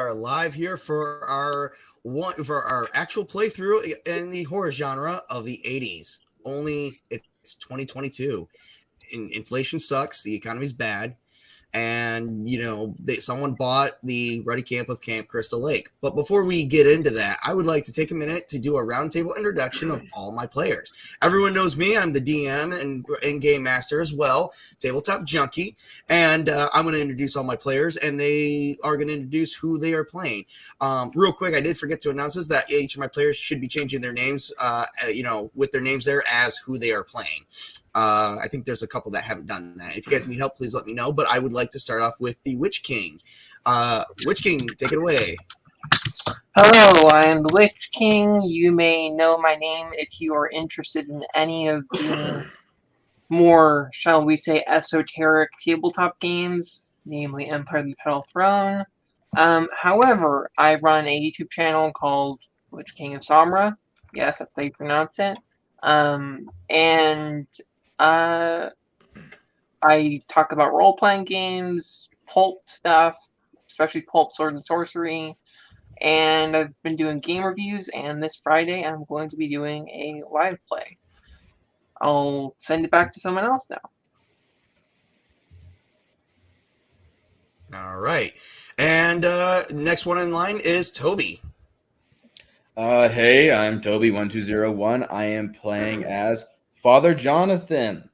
are live here for our actual playthrough in the horror genre of the 80s. Only it's 2022. Inflation sucks, the economy's bad, and someone bought the Ruddy Camp of Camp Crystal Lake. But before we get into that, I would like to take a minute to do a roundtable introduction of all my players. Everyone knows me. I'm the DM and game master as well, tabletop junkie, and I'm going to introduce all my players, and they are going to introduce who they are playing. Real quick, I did forget to announce this, that each of my players should be changing their names, with their names there as who they are playing. I think there's a couple that haven't done that. If you guys need help, please let me know. But I would like to start off with the Witch King. Witch King, take it away. Hello, I am the Witch King. You may know my name if you are interested in any of the more, shall we say, esoteric tabletop games, namely Empire of the Petal Throne. However, I run a YouTube channel called Witch King of Samra. Yes, that's how you pronounce it. I talk about role-playing games, pulp stuff, especially pulp sword and sorcery, and I've been doing game reviews, and this Friday I'm going to be doing a live play. I'll send it back to someone else now. All right. And next one in line is Toby. Hey, I'm Toby1201. I am playing as Father Jonathan.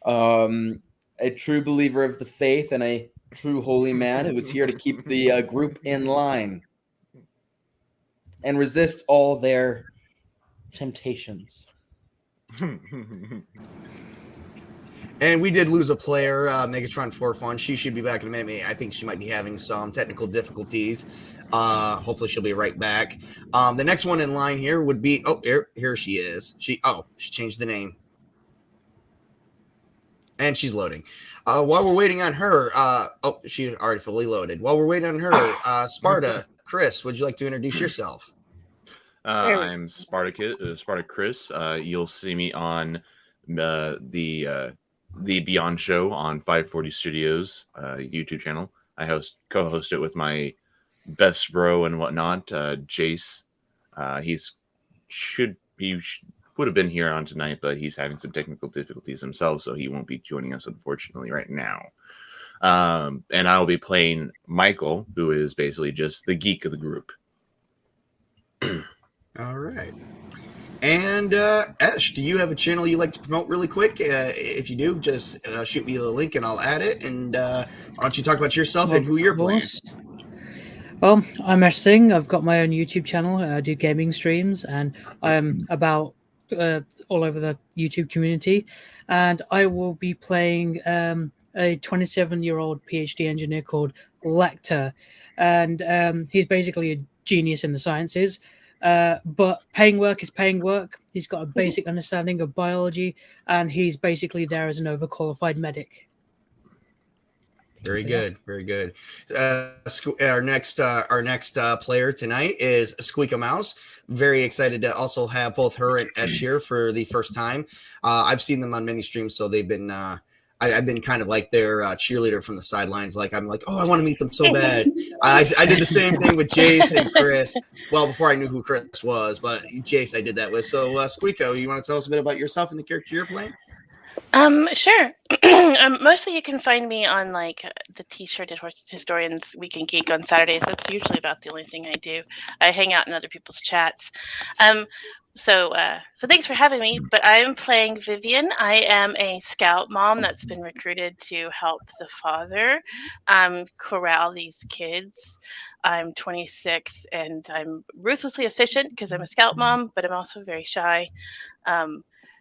A true believer of the faith and a true holy man who is here to keep the group in line and resist all their temptations. And we did lose a player, Megatron 4 She should be back in a minute. I think she might be having some technical difficulties. Hopefully she'll be right back. The next one in line here would be, here she is. She changed the name. And she's loading. While we're waiting on her, she already fully loaded. While we're waiting on her, Sparta, Chris, would you like to introduce yourself? I'm Sparta Chris. You'll see me on the Beyond Show on 540 Studios YouTube channel. I co-host it with my best bro and whatnot, Jace. He would have been here on tonight, but he's having some technical difficulties himself, so he won't be joining us, unfortunately, right now. And I'll be playing Michael, who is basically just the geek of the group. All right. And Ash, do you have a channel you'd like to promote really quick? If you do, just shoot me the link and I'll add it. And why don't you talk about yourself and who you're playing? Well, I'm Ash Singh. I've got my own YouTube channel. I do gaming streams, and I'm about all over the YouTube community. And I will be playing a 27-year-old PhD engineer called Lecter. And he's basically a genius in the sciences. But paying work is paying work. He's got a basic understanding of biology, and he's basically there as an overqualified medic. Very good, very good. Our next player tonight is Squeeka Mouse. Very excited to also have both her and Esh here for the first time. I've seen them on many streams, so they've been. I've been kind of like their cheerleader from the sidelines. I'm like, I want to meet them so bad. I did the same thing with Jace and Chris. Well, before I knew who Chris was, but Jace I did that with. So, Squeeko, you want to tell us a bit about yourself and the character you're playing? Sure. Mostly you can find me on the T-shirted Historians Weekend Geek on Saturdays. That's usually about the only thing I do. I hang out in other people's chats. So thanks for having me, but I'm playing Vivian. I am a scout mom that's been recruited to help the father corral these kids. I'm 26 and I'm ruthlessly efficient because I'm a scout mom, but I'm also very shy.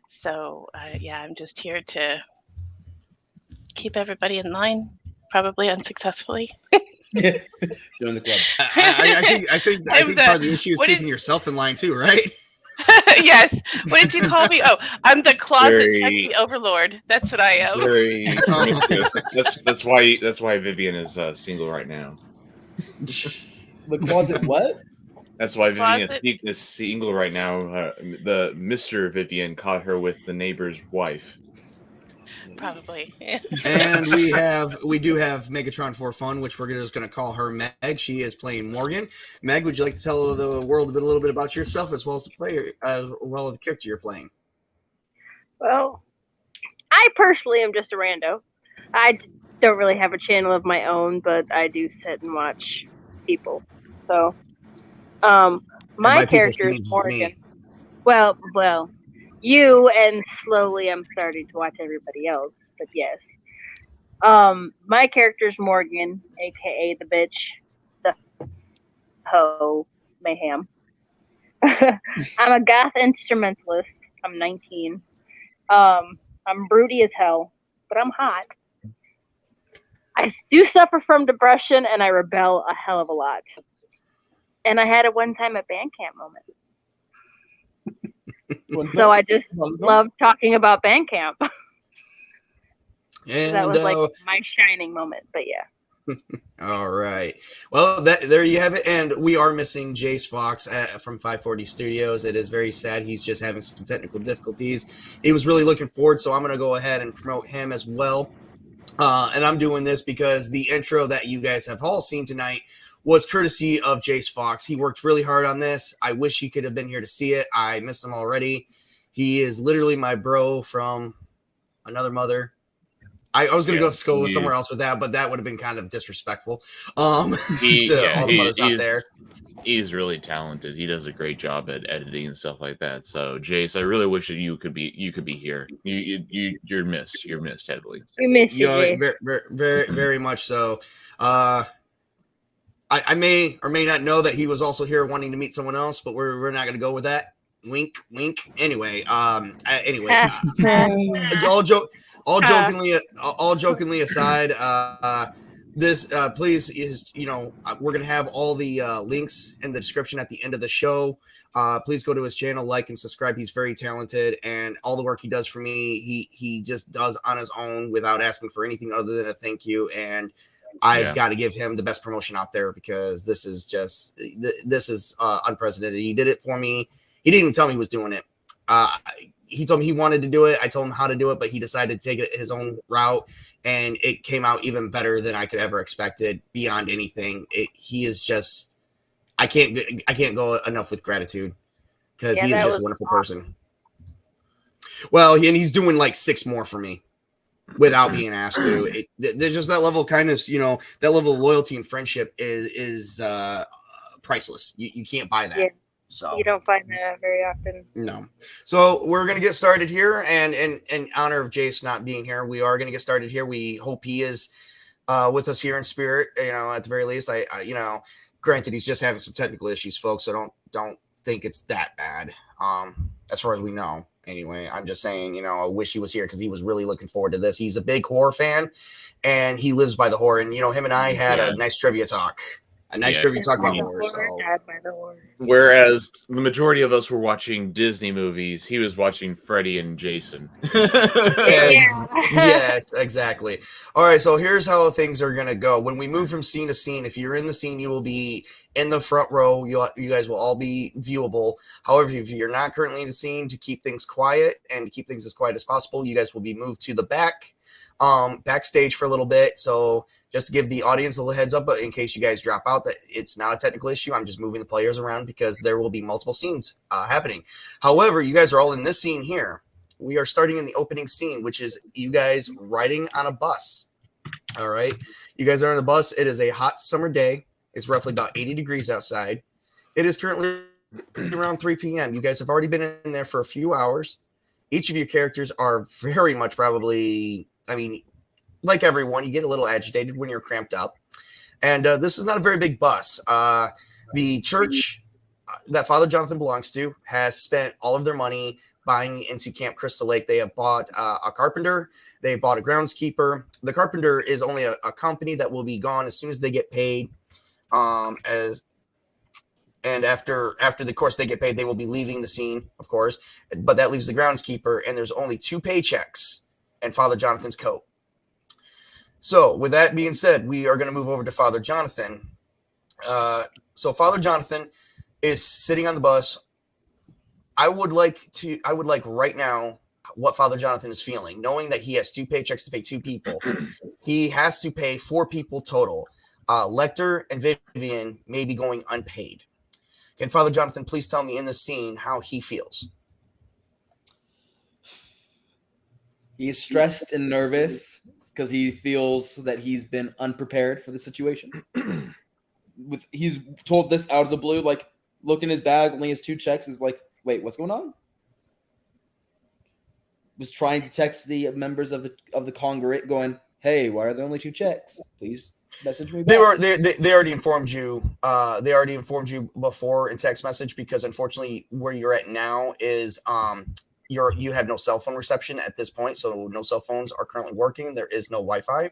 So I'm just here to keep everybody in line, probably unsuccessfully. Join the club. I think part of the issue is keeping yourself in line too, right? Yes. What did you call me? Oh, I'm the closet sexy overlord. That's what I am. That's why Vivian is single right now. The closet what? That's why Vivian is single right now. The Mr. Vivian caught her with the neighbor's wife. Probably. And we do have Megatron for Fun, which we're just going to call her Meg. She is playing Morgan. Meg, would you like to tell the world a little bit about yourself as well as the player, as well as the character you're playing? Well, I personally am just a rando. I don't really have a channel of my own, but I do sit and watch people. So, my character is Morgan. Me. Well, you, and slowly I'm starting to watch everybody else. But yes, my character is Morgan, aka the bitch, the hoe, mayhem. I'm a goth instrumentalist. I'm 19. I'm broody as hell, but I'm hot. I do suffer from depression, and I rebel a hell of a lot. And I had a one-time at band camp moment. So I just love talking about band camp. And that was like my shining moment, but yeah. All right. Well, there you have it. And we are missing Jace Fox from 540 Studios. It is very sad. He's just having some technical difficulties. He was really looking forward, so I'm going to go ahead and promote him as well. And I'm doing this because the intro that you guys have all seen tonight was courtesy of Jace Fox. He worked really hard on this. I wish he could have been here to see it. I miss him already. He is literally my bro from another mother. I was going to go somewhere else with that, but that would have been kind of disrespectful to all the mothers out there. He's really talented. He does a great job at editing and stuff like that. So, Jace, I really wish that you could be here. You're missed. You're missed heavily. We miss you, Jace. Very much so. I may or may not know that he was also here wanting to meet someone else, but we're not going to go with that. Wink, wink. Anyway, all jokingly aside, please is, we're going to have all the links in the description at the end of the show. Please go to his channel, like and subscribe. He's very talented, and all the work he does for me, he just does on his own without asking for anything other than a thank you. And I've got to give him the best promotion out there because this is unprecedented. He did it for me. He didn't even tell me he was doing it. He told me he wanted to do it. I told him how to do it, but he decided to take it his own route, and it came out even better than I could ever expected. Beyond anything, he is just I can't go enough with gratitude because he is just a wonderful person. Well, and he's doing like 6 more for me without being asked to. There's just that level of kindness, that level of loyalty and friendship is priceless. You can't buy that. Yeah. So you don't find that very often. No. So we're going to get started here. And in honor of Jace not being here, we are going to get started here. We hope he is with us here in spirit, at the very least. I granted, he's just having some technical issues, folks. So don't think it's that bad. As far as we know. Anyway, I'm just saying, I wish he was here because he was really looking forward to this. He's a big horror fan, and he lives by the horror. And, him and I had a nice trivia talk. Trivia talk about horror. Whereas the majority of us were watching Disney movies, he was watching Freddy and Jason. Yes, exactly. All right, so here's how things are going to go. When we move from scene to scene, if you're in the scene, you will be in the front row. You guys will all be viewable. However, if you're not currently in the scene, to keep things quiet and to keep things as quiet as possible, you guys will be moved to the backstage for a little bit. So just to give the audience a little heads up, but in case you guys drop out, that it's not a technical issue. I'm just moving the players around because there will be multiple scenes happening. However, you guys are all in this scene here. We are starting in the opening scene, which is you guys riding on a bus. All right. You guys are on a bus. It is a hot summer day. It's roughly about 80 degrees outside. It is currently around 3 p.m. You guys have already been in there for a few hours. Each of your characters are very much probably, like everyone, you get a little agitated when you're cramped up. And this is not a very big bus. The church that Father Jonathan belongs to has spent all of their money buying into Camp Crystal Lake. They have bought a carpenter. They bought a groundskeeper. The carpenter is only a company that will be gone as soon as they get paid. After the course they get paid, they will be leaving the scene, of course. But that leaves the groundskeeper, and there's only 2 paychecks and Father Jonathan's coat. So with that being said, we are going to move over to Father Jonathan. So Father Jonathan is sitting on the bus. I would like right now what Father Jonathan is feeling, knowing that he has 2 paychecks to pay 2 people. He has to pay 4 people total. Lecter and Vivian may be going unpaid. Can Father Jonathan please tell me in this scene how he feels? He's stressed and nervous because he feels that he's been unprepared for the situation. He's told this out of the blue, like, look in his bag, only has 2 checks. Is like, wait, what's going on? Was trying to text the members of the congregate, going, "Hey, why are there only 2 checks? Please message me back." They already informed you. They already informed you before in text message, because unfortunately, where you're at now is you have no cell phone reception at this point, so no cell phones are currently working. There is no Wi-Fi.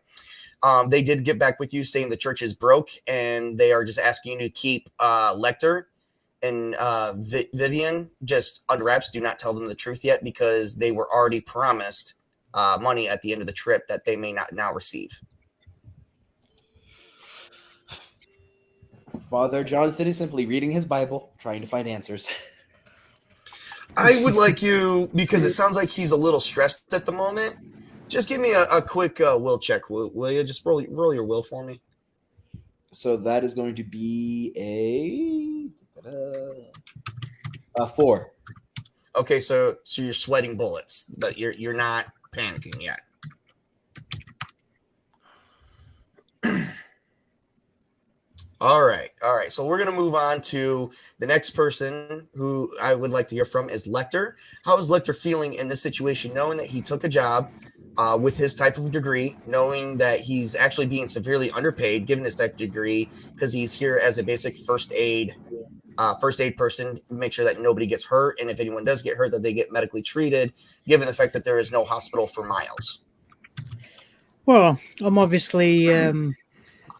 They did get back with you saying the church is broke, and they are just asking you to keep Lecter and Vivian just under wraps. Do not tell them the truth yet, because they were already promised money at the end of the trip that they may not now receive. Father Jonathan is simply reading his Bible, trying to find answers. I would like you, because it sounds like he's a little stressed at the moment, just give me a quick will check. Will you just roll your will for me? So that is going to be a 4. Okay, so you're sweating bullets, but you're not panicking yet. All right. So we're gonna move on to the next person who I would like to hear from is Lecter. How is Lecter feeling in this situation, knowing that he took a job with his type of degree, knowing that he's actually being severely underpaid given his type of degree, because he's here as a basic first aid person, make sure that nobody gets hurt, and if anyone does get hurt, that they get medically treated, given the fact that there is no hospital for miles. Well, I'm obviously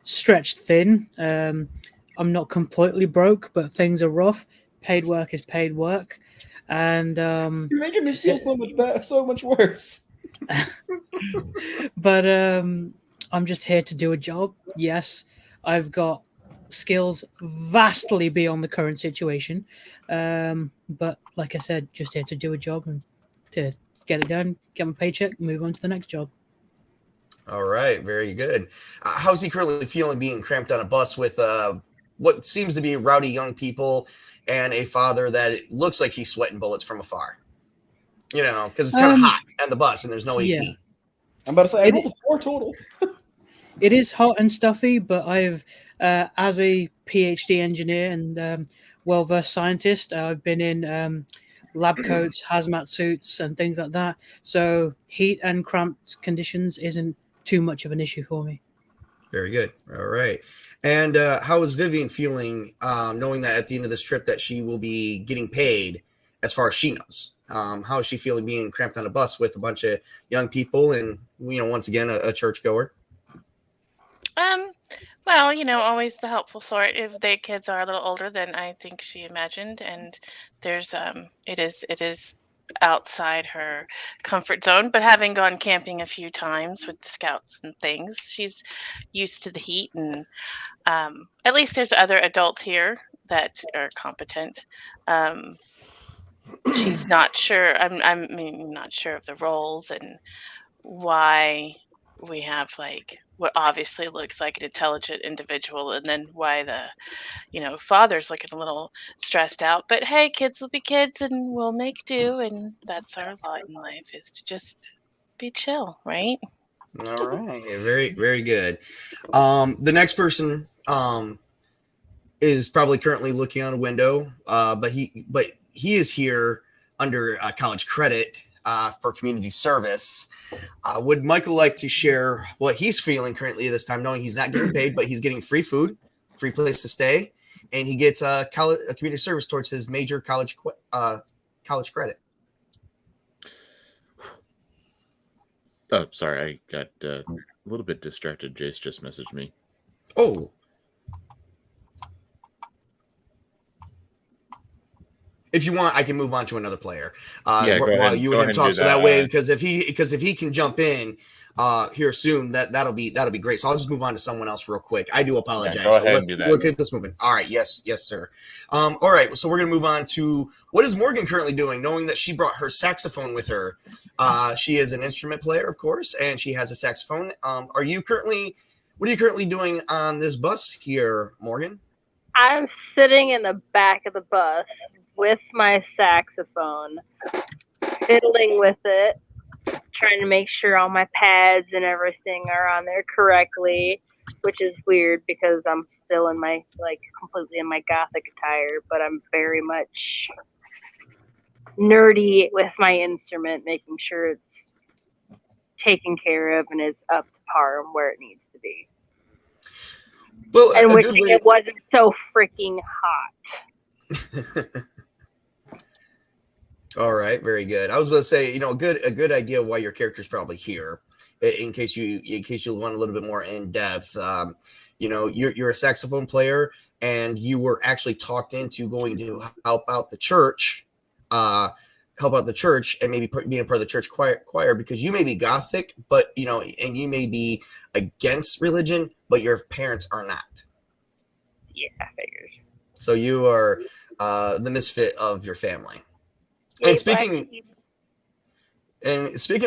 stretched thin. I'm not completely broke, but things are rough. Paid work is paid work, and You're making me feel so much worse. But I'm just here to do a job. Yes, I've got skills vastly beyond the current situation, but like I said, just here to do a job and to get it done, get my paycheck, move on to the next job. All right, very good. How's he currently feeling being cramped on a bus with what seems to be rowdy young people and a father that it looks like he's sweating bullets from afar? You know, because it's kind of hot on the bus and there's no AC. Yeah. I'm about to say, I rolled a 4 total. It is hot and stuffy, but I've, as a PhD engineer and well-versed scientist, I've been in lab coats, hazmat suits, and things like that. So heat and cramped conditions isn't too much of an issue for me. Very good. All right. And how is Vivian feeling, knowing that at the end of this trip that she will be getting paid as far as she knows? How is she feeling being cramped on a bus with a bunch of young people and, once again, a churchgoer? Well, always the helpful sort. If the kids are a little older than I think she imagined, and there's it is outside her comfort zone, but having gone camping a few times with the scouts and things, she's used to the heat, and at least there's other adults here that are competent. She's not sure. I'm not sure of the roles and why we have like what obviously looks like an intelligent individual, and then why the father's looking a little stressed out. But hey, kids will be kids and we'll make do, and that's our lot in life, is to just be chill, right? All right. Very, very good. The next person is probably currently looking out a window, but he is here under college credit for community service. Would Michael like to share what he's feeling currently at this time, knowing he's not getting paid, but he's getting free food, free place to stay, and he gets a community service towards his major college credit? Oh, sorry, I got a little bit distracted. Jace just messaged me. Oh. If you want, I can move on to another player. Yeah, while you and him talk. So that way, because if he can jump in, here soon, that'll be great. So I'll just move on to someone else real quick. I do apologize. Yeah, go ahead and do that. We'll get this moving. All right. Yes, sir. All right. So we're gonna move on to what is Morgan currently doing, knowing that she brought her saxophone with her. She is an instrument player, of course, and she has a saxophone. What are you currently doing on this bus here, Morgan? I'm sitting in the back of the bus with my saxophone, fiddling with it, trying to make sure all my pads and everything are on there correctly, which is weird because I'm still in my, completely in my gothic attire, but I'm very much nerdy with my instrument, making sure it's taken care of and is up to par and where it needs to be. Well, and wishing it wasn't so freaking hot. All right, very good. I was going to say, a good idea of why your character's probably here, in case you want a little bit more in depth. You're a saxophone player, and you were actually talked into going to help out the church, and maybe being a part of the church choir because you may be Gothic, but and you may be against religion, but your parents are not. Yeah, I figured. So you are the misfit of your family. And speaking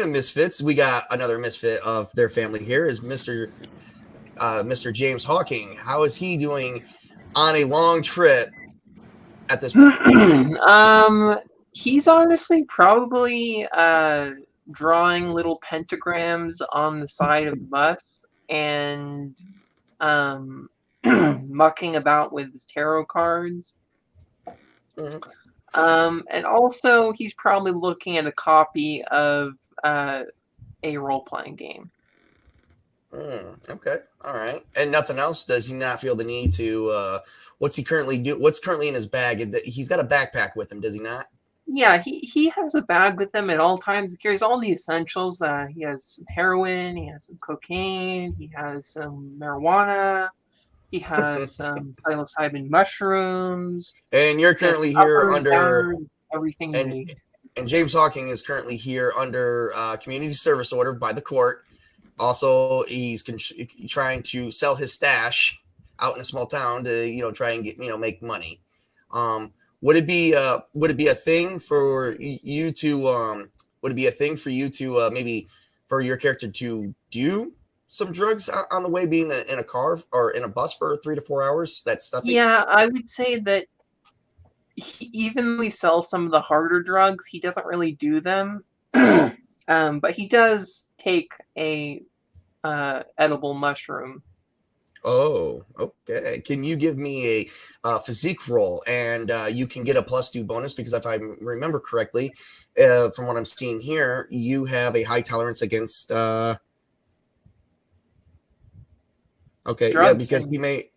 of misfits, we got another misfit of their family here is Mr. James Hawking. How is he doing on a long trip at this point? He's honestly probably drawing little pentagrams on the side of the bus and mucking about with his tarot cards. Mm-hmm. And also, he's probably looking at a copy of a role-playing game. Okay, all right. And nothing else? Does he not feel the need to? What's he currently do? What's currently in his bag? He's got a backpack with him, does he not? Yeah, he has a bag with him at all times. He carries all the essentials. He has some heroin, he has some cocaine, he has some marijuana, he has some psilocybin mushrooms. And you're currently here under everything you need. And James Hawking is currently here under community service order by the court. Also, he's trying to sell his stash out in a small town to try and get make money. Would it be a thing for you to maybe for your character to do some drugs on the way, being in a car or in a bus for 3 to 4 hours? That stuff. Yeah, I would say that even though he sells some of the harder drugs, he doesn't really do them. But he does take a edible mushroom. Oh, okay. Can you give me a physique roll, and you can get a +2 bonus because if I remember correctly, from what I'm seeing here, you have a high tolerance against. Okay, drugs, yeah, because he may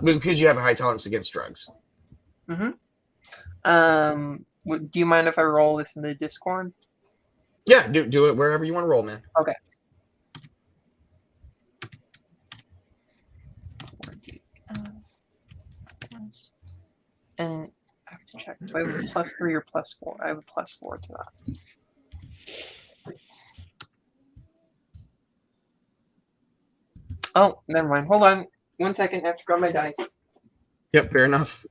because you have a high tolerance against drugs. Mm-hmm. Do you mind if I roll this in the Discord? Yeah, do it wherever you want to roll, man. Okay. And I have to check. Do I have a +3 or +4? I have a +4 to that. Oh, never mind. Hold on. 1 second. I have to grab my dice. Yep, fair enough.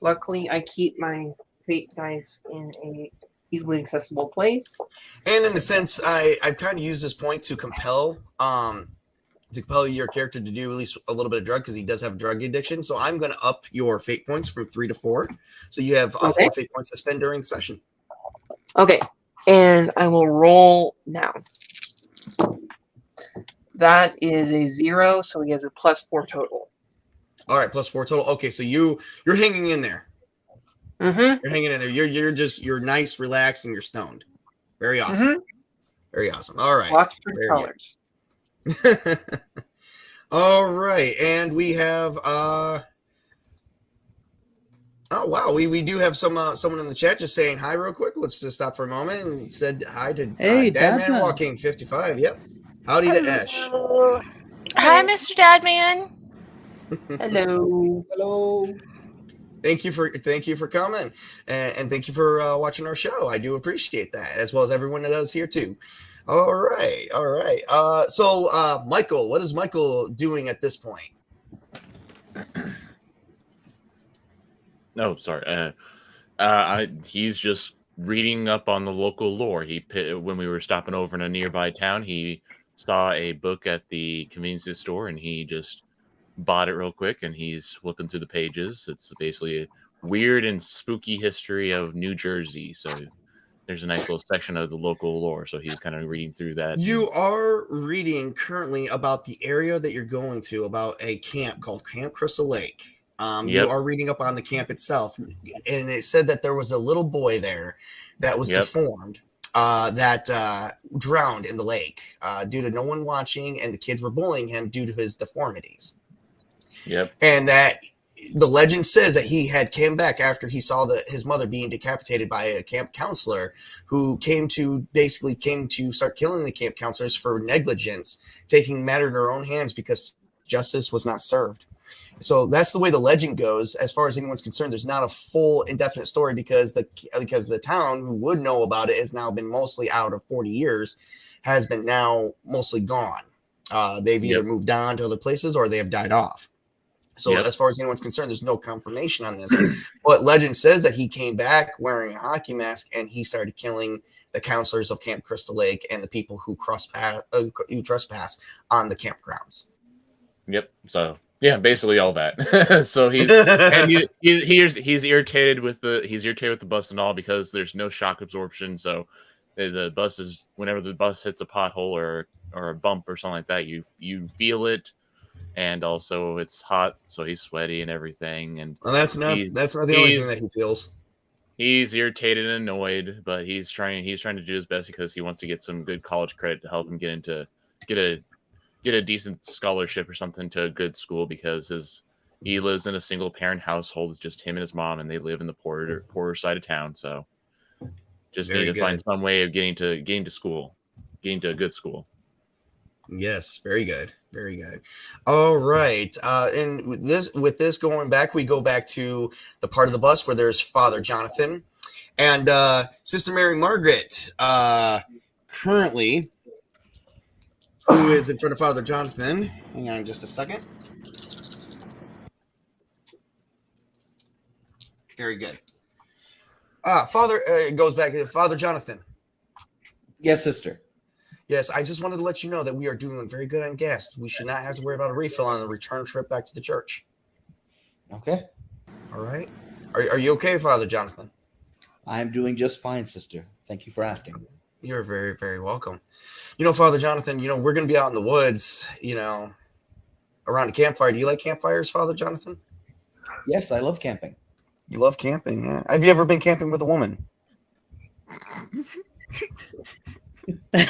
Luckily, I keep my fate dice in a easily accessible place. And in a sense, I've kind of used this point to compel your character to do at least a little bit of drug because he does have a drug addiction. So I'm going to up your fate points from 3 to 4. So you have 4 fate points to spend during the session. Okay, and I will roll now. That is a 0, so he has a +4 total. All right, +4 total. Okay, so you're hanging in there. Mm-hmm. You're hanging in there. You're nice, relaxed, and you're stoned. Very awesome. Mm-hmm. Very awesome. All right. Lots of colors. All right, and we have oh wow, we do have someone in the chat just saying hi real quick. Let's just stop for a moment and said hi to Dadman Walking 55. Yep. Howdy to Ash. Hi, Mr. Dadman. Hello. Hello. Thank you for coming, and thank you for watching our show. I do appreciate that, as well as everyone that does here too. All right. So Michael, what is Michael doing at this point? No, sorry. He's just reading up on the local lore. When we were stopping over in a nearby town, he saw a book at the convenience store, and he just bought it real quick. And he's flipping through the pages. It's basically a weird and spooky history of New Jersey. So there's a nice little section of the local lore. So he's kind of reading through that. You are reading currently about the area that you're going to, about a camp called Camp Crystal Lake. You are reading up on the camp itself, and it said that there was a little boy there that was deformed, that drowned in the lake due to no one watching, and the kids were bullying him due to his deformities. Yep. And that the legend says that he had came back after he saw his mother being decapitated by a camp counselor, who came to start killing the camp counselors for negligence, taking matter in their own hands because justice was not served. So that's the way the legend goes. As far as anyone's concerned, there's not a full indefinite story because the town who would know about it has now been mostly out of 40 years, has been now mostly gone. They've either moved on to other places or they have died off. So as far as anyone's concerned, there's no confirmation on this. But legend says that he came back wearing a hockey mask and he started killing the counselors of Camp Crystal Lake and the people who trespass on the campgrounds. Yep. So yeah, basically all that. So he's irritated with the bus and all because there's no shock absorption. So the bus is, whenever the bus hits a pothole or a bump or something like that, you feel it. And also it's hot, so he's sweaty and everything. And that's not the only thing that he feels. He's irritated and annoyed, but he's trying to do his best because he wants to get some good college credit to help him get a decent scholarship or something to a good school, because he lives in a single parent household with just him and his mom, and they live in the poorer side of town. So just need to find some way of getting to a good school. Yes, very good. Very good. All right. And with this going back, we go back to the part of the bus where there's Father Jonathan and Sister Mary Margaret, currently, who is in front of Father Jonathan. Hang on just a second. Very good. Father, goes back to Father Jonathan. Yes, sister. Yes, I just wanted to let you know that we are doing very good on gas. We should not have to worry about a refill on the return trip back to the church. Okay. All right. Are you okay, Father Jonathan? I'm doing just fine, sister. Thank you for asking. You're very, very welcome. Father Jonathan, we're going to be out in the woods, around a campfire. Do you like campfires, Father Jonathan? Yes, I love camping. You love camping, yeah. Have you ever been camping with a woman? I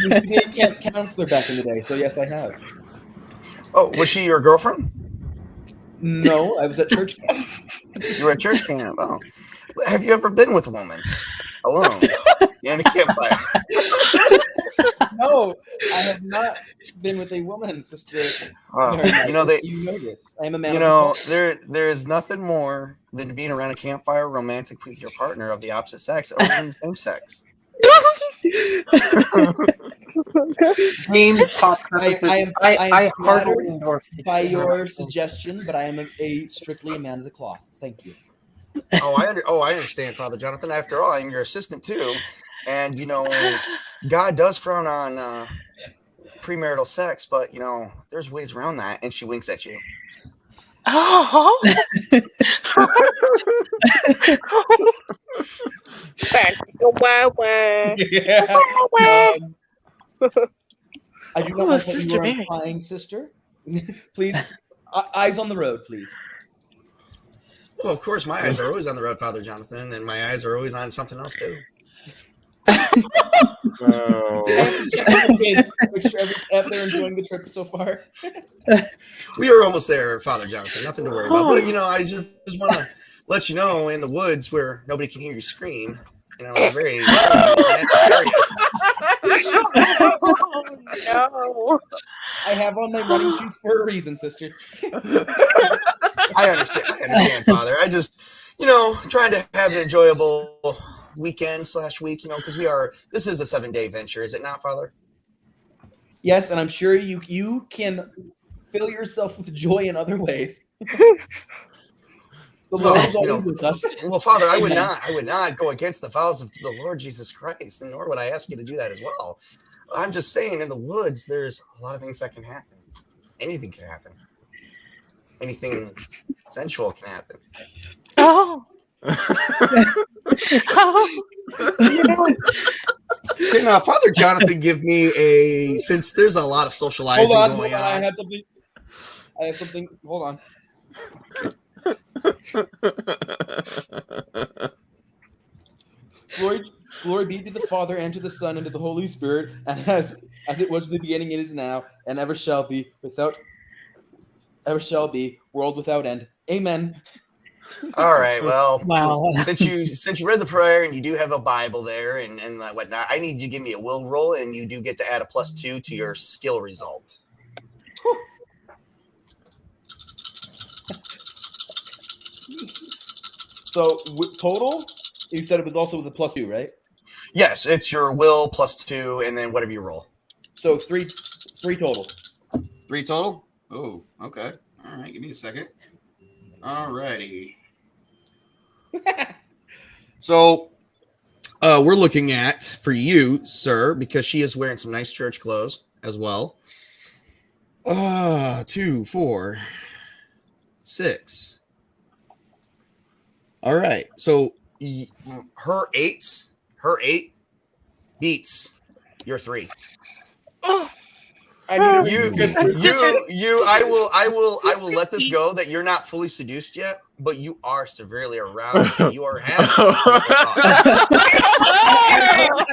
used to be a camp counselor back in the day, so yes, I have. Oh, was she your girlfriend? No, I was at church camp. You were at church camp. Oh. Have you ever been with a woman alone in a campfire? No, I have not been with a woman, sister. You know this. I am a man. There is nothing more than being around a campfire, romantic with your partner of the opposite sex or even the same sex. James I am heartily endorse by your suggestion, but I am strictly a man of the cloth. Thank you. I understand, Father Jonathan. After all, I'm your assistant too, and God does frown on premarital sex, but there's ways around that. And she winks at you. Oh. Yeah. I do not like that you are implying, sister. Please, eyes on the road, please. Well, of course, my eyes are always on the road, Father Jonathan, and my eyes are always on something else too. Kids, make sure they're enjoying the trip so far. We are almost there, Father Jonathan. Nothing to worry about. But I just want to let you know, in the woods where nobody can hear you scream, it's very. Oh, no. I have on my running shoes for a reason, sister. I understand, Father. I just, trying to have an enjoyable weekend/week, because this is a 7-day venture, is it not, Father? Yes, and I'm sure you can fill yourself with joy in other ways. The Lord is always with us. Well, Father, I would not go against the vows of the Lord Jesus Christ, and nor would I ask you to do that as well. I'm just saying, in the woods, there's a lot of things that can happen. Anything can happen. Anything sensual can happen. Oh. Can Father Jonathan give me since there's a lot of socializing going on. I have something. Hold on. Glory be to the Father, and to the Son, and to the Holy Spirit, and as it was in the beginning, it is now, and ever shall be, world without end. Amen. All right. Well, Wow. since you read the prayer and you do have a Bible there and whatnot, I need you to give me a will roll, and you do get to add a +2 to your skill result. So total, you said it was also with a +2, right? Yes, it's your will +2, and then whatever you roll. So three total. 3 total? Oh, okay. All right, give me a second. All righty. So we're looking at, for you, sir, because she is wearing some nice church clothes as well. 2, 4, 6. All right. So her 8 beats your 3. Oh. I need a I will let this go that you're not fully seduced yet, but you are severely aroused. And you are having.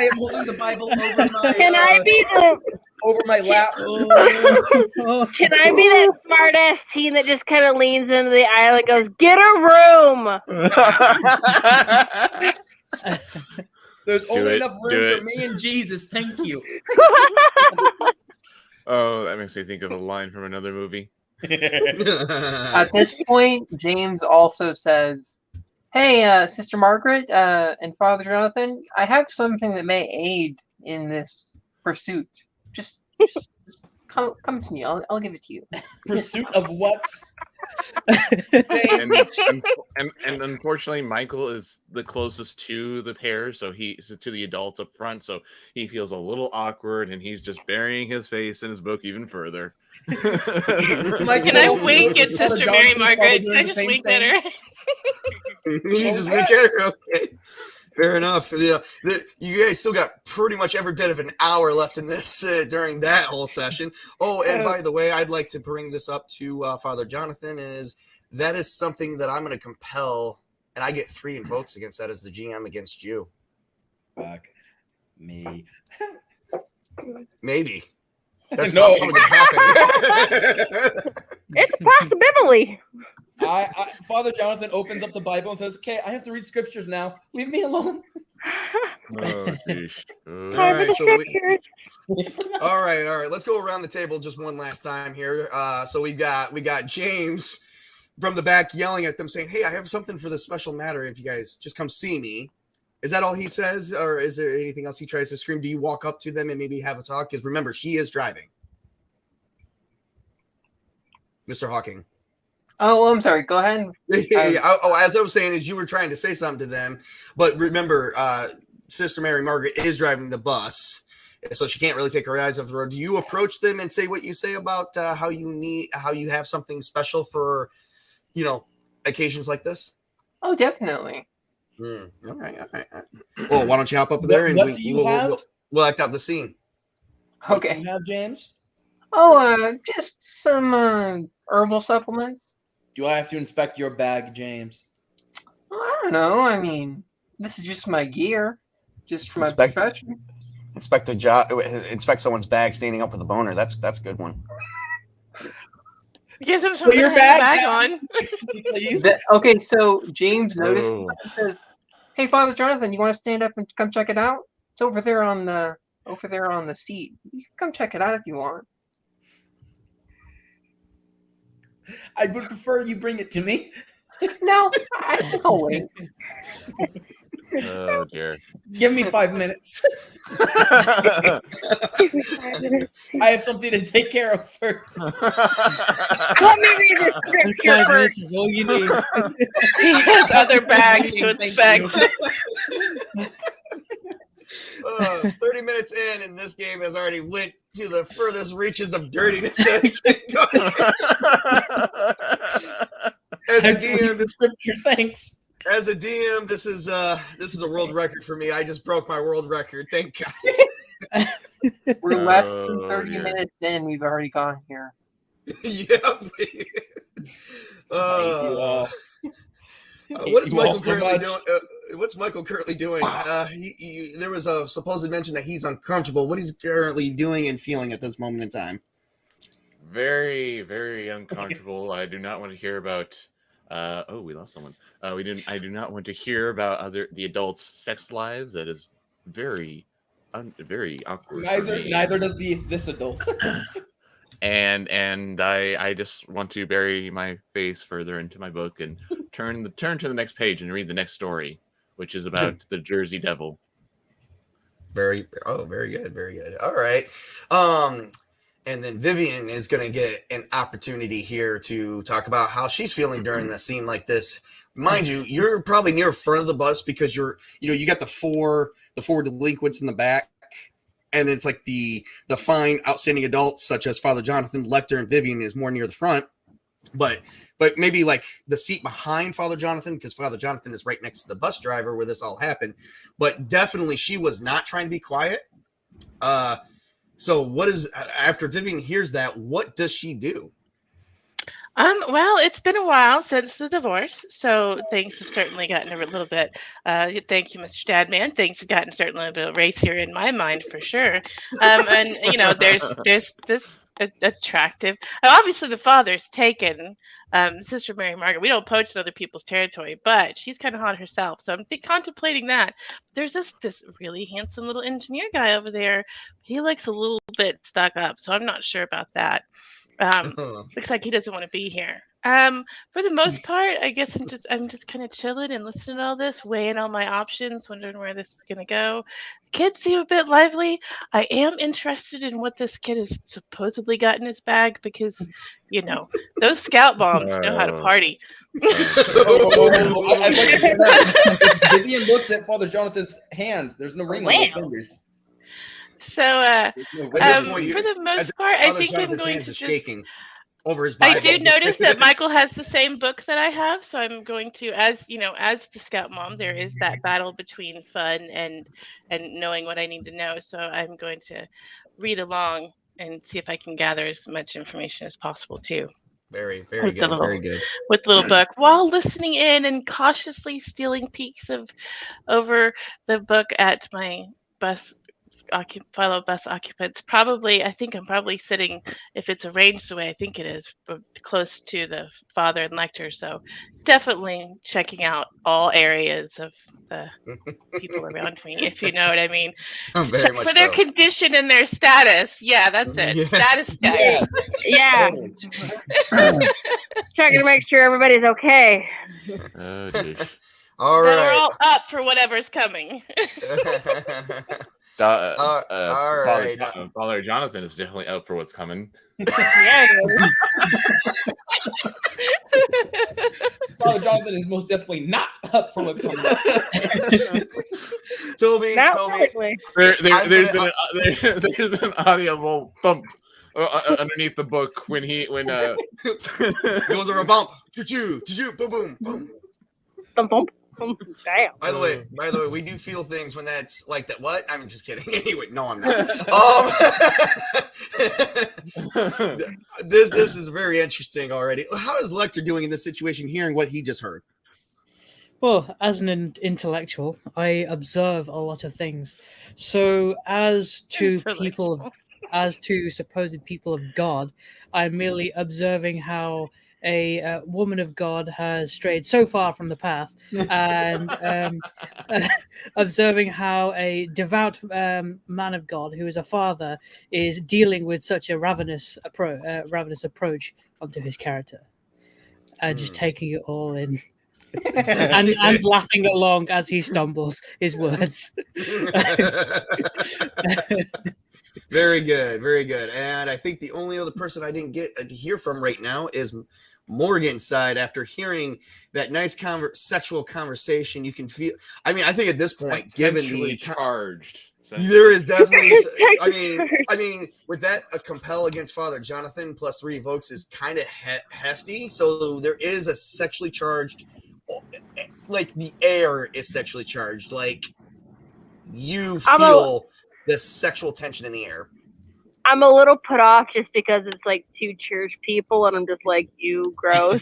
I am holding the Bible over my. Can I be over my lap? Can I be that smart ass teen that just kind of leans into the aisle and goes, "Get a room"? There's only enough room for me and Jesus. Thank you. Oh, that makes me think of a line from another movie. At this point, James also says, "Hey, Sister Margaret and Father Jonathan, I have something that may aid in this pursuit. Just come to me. I'll give it to you." Pursuit of what? and unfortunately, Michael is the closest to the pair, so to the adults up front, so he feels a little awkward, and he's just burying his face in his book even further. Can I wink at Sister Mary Margaret? Can I just wink at her? You just wink at her? Okay. Fair enough. You guys still got pretty much every bit of an hour left in this during that whole session. Oh, and by the way, I'd like to bring this up to Father Jonathan. That is something that I'm going to compel, and I get 3 invokes against that as the GM against you. Fuck me. Maybe. That's No. probably going to happen. It's a possibility. Father Jonathan opens up the Bible and says, "Okay, I have to read scriptures now. Leave me alone." Oh, geez. All right. Let's go around the table just one last time here. So we got James from the back yelling at them, saying, "Hey, I have something for this special matter. If you guys just come see me." Is that all he says, or is there anything else he tries to scream? Do you walk up to them and maybe have a talk? Because remember, she is driving. Mr. Hawking. Oh, I'm sorry. Go ahead. As I was saying, is you were trying to say something to them, but remember, Sister Mary Margaret is driving the bus, so she can't really take her eyes off the road. Do you approach them and say what you say about how you have something special for, occasions like this? Oh, definitely. All right. Well, why don't you hop up there and we'll act out the scene. What do Okay. you have, James? Oh, just some herbal supplements. Do I have to inspect your bag, James? Well, I don't know. I mean, this is just my gear, just for my Inspect- profession. Inspect someone's bag standing up with a boner. That's a good one. Gives him something to hang the bag on. Please. Okay, so James noticed Oh. and says, "Hey, Father Jonathan, you want to stand up and come check it out? It's over there on the seat. You can come check it out if you want." I would prefer you bring it to me. No, I'll wait. Oh dear. Give me 5 minutes. Give me 5 minutes. I have something to take care of first. Let me read the script here 5 first. minutes is all you need. He has other bags to inspect. 30 minutes in, and this game has already went to the furthest reaches of dirtiness that it can go. As a DM, the scripture, thanks. As a DM, this is a world record for me. I just broke my world record. Thank God. We're less than Oh, 30 dear. minutes in. We've already gone here. Yeah. What is You all Michael so currently much. doing? What's Michael currently doing? There was a supposed mention that he's uncomfortable. What he's currently doing and feeling at this moment in time? Very, very uncomfortable. I do not want to hear about. Oh, we lost someone. I do not want to hear about the adults' sex lives. That is very, very awkward. for me. Neither does this adult. And I just want to bury my face further into my book and turn to the next page and read the next story, which is about the Jersey Devil. Very good. All right. And then Vivian is going to get an opportunity here to talk about how she's feeling during a scene like this. Mind you, you're probably near front of the bus because you got the four delinquents in the back, and it's like the fine, outstanding adults such as Father Jonathan, Lecter, and Vivian is more near the front. But maybe like the seat behind Father Jonathan, because Father Jonathan is right next to the bus driver where this all happened. But definitely she was not trying to be quiet. So after Vivian hears that, what does she do? Well, it's been a while since the divorce, so things have certainly gotten a little bit. Thank you, Mr. Stadman. Things have gotten certainly a bit racier in my mind for sure. And there's this attractive. Obviously, the father's taken Sister Mary Margaret. We don't poach in other people's territory, but she's kind of hot herself, so I'm contemplating that. There's this really handsome little engineer guy over there. He looks a little bit stuck up, so I'm not sure about that. Looks like he doesn't want to be here. For the most part, I guess I'm just kind of chilling and listening to all this, weighing all my options, wondering where this is gonna go. Kids seem a bit lively. I am interested in what this kid has supposedly got in his bag because, those scout bombs know how to party. I'd like to point out, Vivian looks at Father Jonathan's hands. There's no ring on those fingers. So, At this point, for the most part, I Father think I'm Jonathan's going hands to are just. shaking over his Bible. I do notice that Michael has the same book that I have, so I'm going to, as the scout mom, there is that battle between fun and knowing what I need to know. So I'm going to read along and see if I can gather as much information as possible too. Very With the good. little- Very good. With the little book, while listening in and cautiously stealing peeks over the book at my fellow bus occupants. I think I'm probably sitting, if it's arranged the way I think it is, but close to the father and lector. So definitely checking out all areas of the people around me, if you know what I mean. Very Check much for their so. condition and their status. Yeah, that's it. Yes. Status check. Yeah. Checking to make sure everybody's okay. Oh, dear. All That we're right. all up for whatever's coming. All right. Father Jonathan is definitely out for what's coming. Yeah. Father Jonathan is most definitely not up for what's coming. Toby, Not publicly. There's been an audible thump underneath the book when it goes over a bump. Choo-choo, choo-choo, boom, boom, boom. Thump, thump. Damn. By the way, we do feel things when that's like that. What? I'm just kidding. Anyway, no, I'm not. This is very interesting already. How is Lecter doing in this situation, hearing what he just heard? Well, as an intellectual, I observe a lot of things. So, as to supposed people of God, I'm merely observing how a woman of God has strayed so far from the path, and observing how a devout man of God, who is a father, is dealing with such a ravenous approach onto his character. and just taking it all in. and laughing along as he stumbles his words. Very good, very good. And I think the only other person I didn't get to hear from right now is Morgan's side. After hearing that nice sexual conversation, you can feel. I mean, I think at this point, given the charged, there is definitely. I mean, with that, a compel against Father Jonathan plus 3 evokes is kind of hefty. So there is a sexually charged. Like the air is sexually charged. Like you feel the sexual tension in the air. I'm a little put off just because it's like 2 church people, and I'm just like, you gross.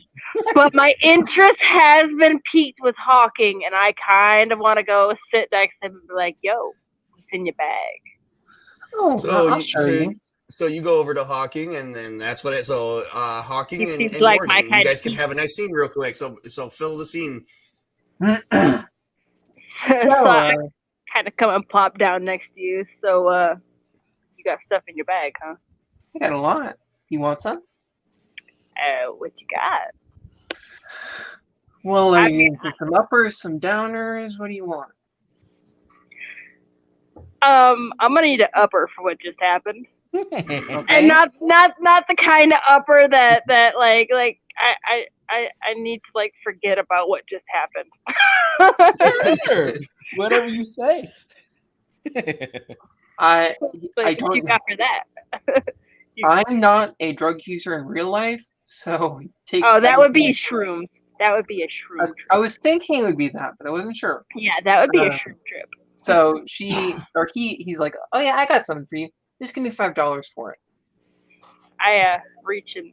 But my interest has been piqued with Hawking, and I kind of want to go sit next to him and be like, yo, what's in your bag? Oh, I'll show you. So you go over to Hawking, and then that's what it. So Hawking and like Morgan, my you kind guys of can have a nice scene real quick. So fill the scene. So I kind of come and plop down next to you. So you got stuff in your bag, huh? I got a lot. You want some? What you got? Well, are you into some uppers, some downers? What do you want? I'm gonna need an upper for what just happened. Okay. And not the kind of upper that like I need to like forget about what just happened. Sure. Whatever you say. I What don't you got for that? I'm not a drug user in real life, so take. Oh, that would be shrooms. That would be a shroom trip. I was thinking it would be that, but I wasn't sure. Yeah, that would be a shroom trip. So he's like, oh yeah, I got something for you. Just give me $5 for it. I reach into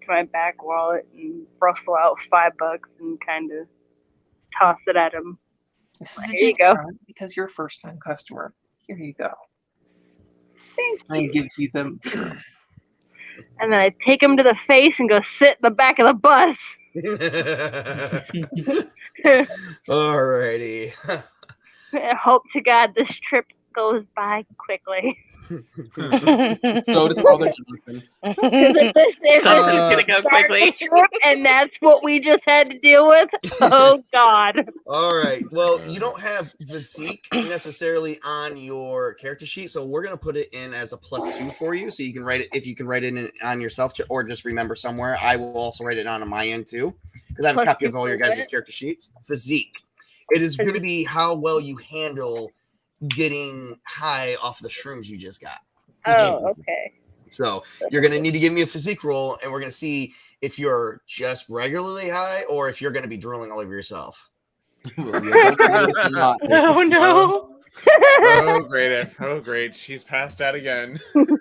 my back wallet and rustle out $5 and kind of toss it at him. This is Here you go. Because you're a first-time customer. Here you go. Thank And you. he gives you them. And then I take him to the face and go sit in the back of the bus. Alrighty. I hope to God this trip goes by quickly. So does Father Jonathan. This is gonna go quickly. trip, and that's what we just had to deal with. Oh God. All right. Well, you don't have physique necessarily on your character sheet, so we're gonna put it in as a +2 for you, so you can write it if you can write it in on yourself, or just remember somewhere. I will also write it on my end too, because I have a copy of all your guys' character sheets. Physique. It is going to be how well you handle getting high off the shrooms you just got. Oh, okay. So you're going to need to give me a physique roll, and we're going to see if you're just regularly high or if you're going to be drooling all over yourself. Oh no. Oh great! Oh great! She's passed out again. Look,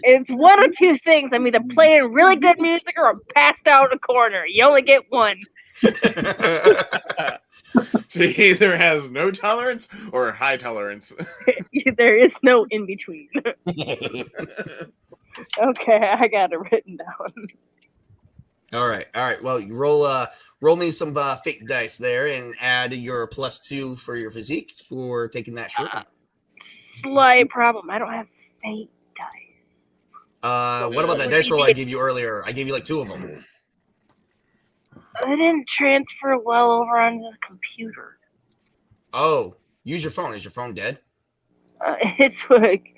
it's one of 2 things. I'm either playing really good music or I'm passed out in a corner. You only get one. She either has no tolerance or high tolerance. There is no in between. Okay, I got it written down. All right. Well, you roll me some fake dice there and add your +2 for your physique for taking that shroom. Slight problem. I don't have fake dice. What about that dice roll I gave you earlier? I gave you like 2 of them. I didn't transfer well over onto the computer. Oh, use your phone. Is your phone dead? It's like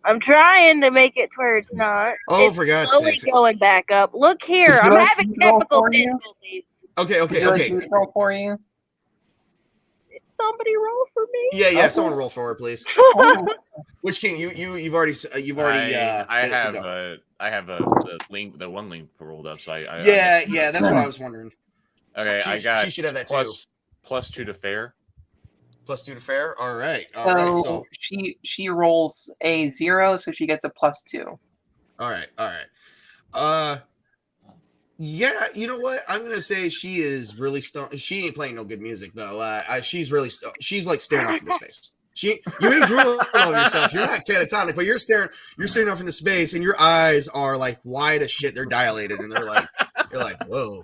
I'm trying to make it to where it's not. Oh, it's for God's slowly sake! going back up. Look here, I'm having technical difficulties. Okay. Roll for you. Somebody roll for me. Yeah. Okay. Someone roll for her, please. Which king? You've already. I have the link, the one link rolled up. So Yeah. That's what I was wondering. Okay, I got. She should have that too. +2 to fair. +2 to fair. All right. So she rolls a 0, so she gets a +2. All right. Yeah, you know what? I'm gonna say she is really stoned. She ain't playing no good music though. She's really stoned. She's like staring off into space. You ain't drooling on yourself. You're not catatonic, but you're staring off into space, and your eyes are like wide as shit. They're dilated, and you're like, whoa.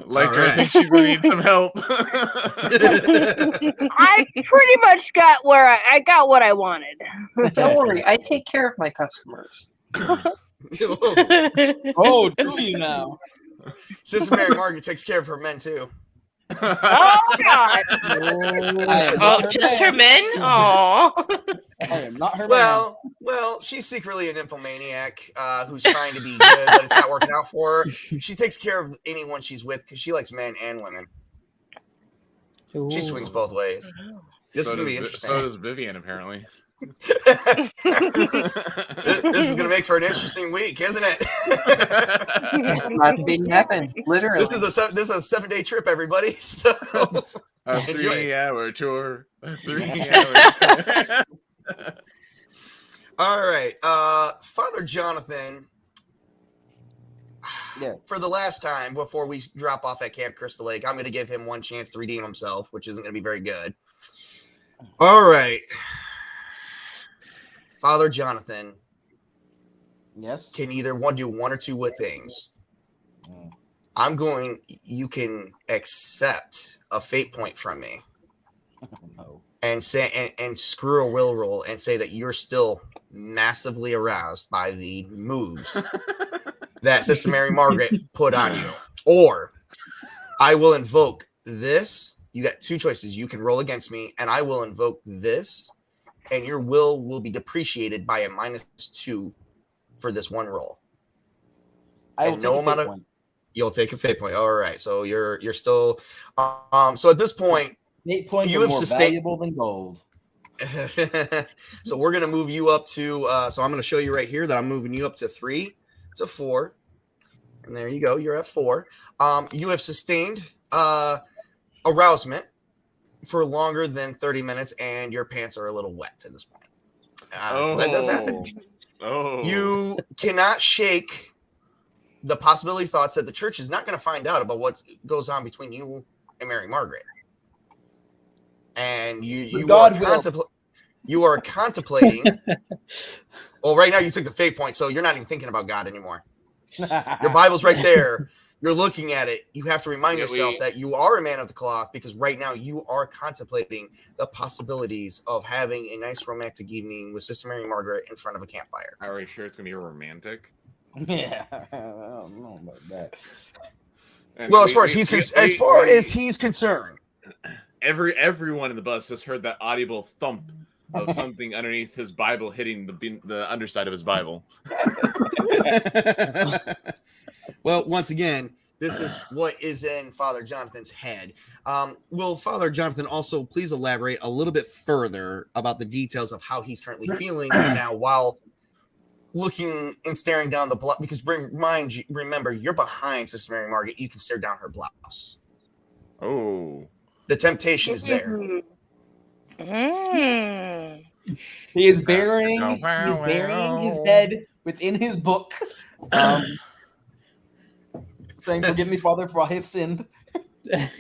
Like, right. I think she's gonna need some help. I pretty much got I got what I wanted. Don't worry, I take care of my customers. Oh, just you now. Sister Mary Margaret takes care of her men too. Oh God! I am Oh, not her just her man. men? Oh. I am not her man. Well, she's secretly an nymphomaniac who's trying to be good, but it's not working out for her. She takes care of anyone she's with because she likes men and women. She swings both ways. This is gonna be interesting. So does Vivian, apparently. This is gonna make for an interesting week, isn't it? Not being heaven, literally. This is a 7-day trip, everybody. So A enjoy. 3-hour tour. A 3-hour tour. All right, Father Jonathan. Yes. For the last time before we drop off at Camp Crystal Lake, I'm going to give him one chance to redeem himself, which isn't going to be very good. All right, Father Jonathan Yes. can either do one or two things. Mm. You can accept a fate point from me No. and say and screw a will roll and say that you're still massively aroused by the moves that Sister Mary Margaret put on you. Or I will invoke this. You got two choices. You can roll against me, and I will invoke this, and your will be depreciated by a -2 for this one roll. I will And take no a fate amount of- point. You'll take a fate point. All right. So you're still so at this point, Fate points You are have more sustained- valuable than gold. so we're gonna move you up to so I'm gonna show you right here that I'm moving you up to 3 to 4. And there you go, you're at 4. You have sustained arousement for longer than 30 minutes, and your pants are a little wet at this point. That does happen. Oh. You cannot shake the possibility thoughts that the church is not going to find out about what goes on between you and Mary Margaret. And you are contemplating. Well, right now you took the fate point, so you're not even thinking about God anymore. Your Bible's right there. You're looking at it. You have to remind yourself that you are a man of the cloth, because right now you are contemplating the possibilities of having a nice romantic evening with Sister Mary Margaret in front of a campfire. Are we sure it's gonna be romantic? Yeah, I don't know about that. And Well, as far as he's concerned, everyone in the bus just heard that audible thump of something underneath his Bible hitting the underside of his Bible. Well, once again, this is what is in Father Jonathan's head. Will Father Jonathan also please elaborate a little bit further about the details of how he's currently feeling right now while looking and staring down the blouse? Because remember, you're behind Sister Mary Margaret. You can stare down her blouse. Oh. The temptation is there. He is burying his head within his book, saying, "Forgive me, Father, for I have sinned." Here,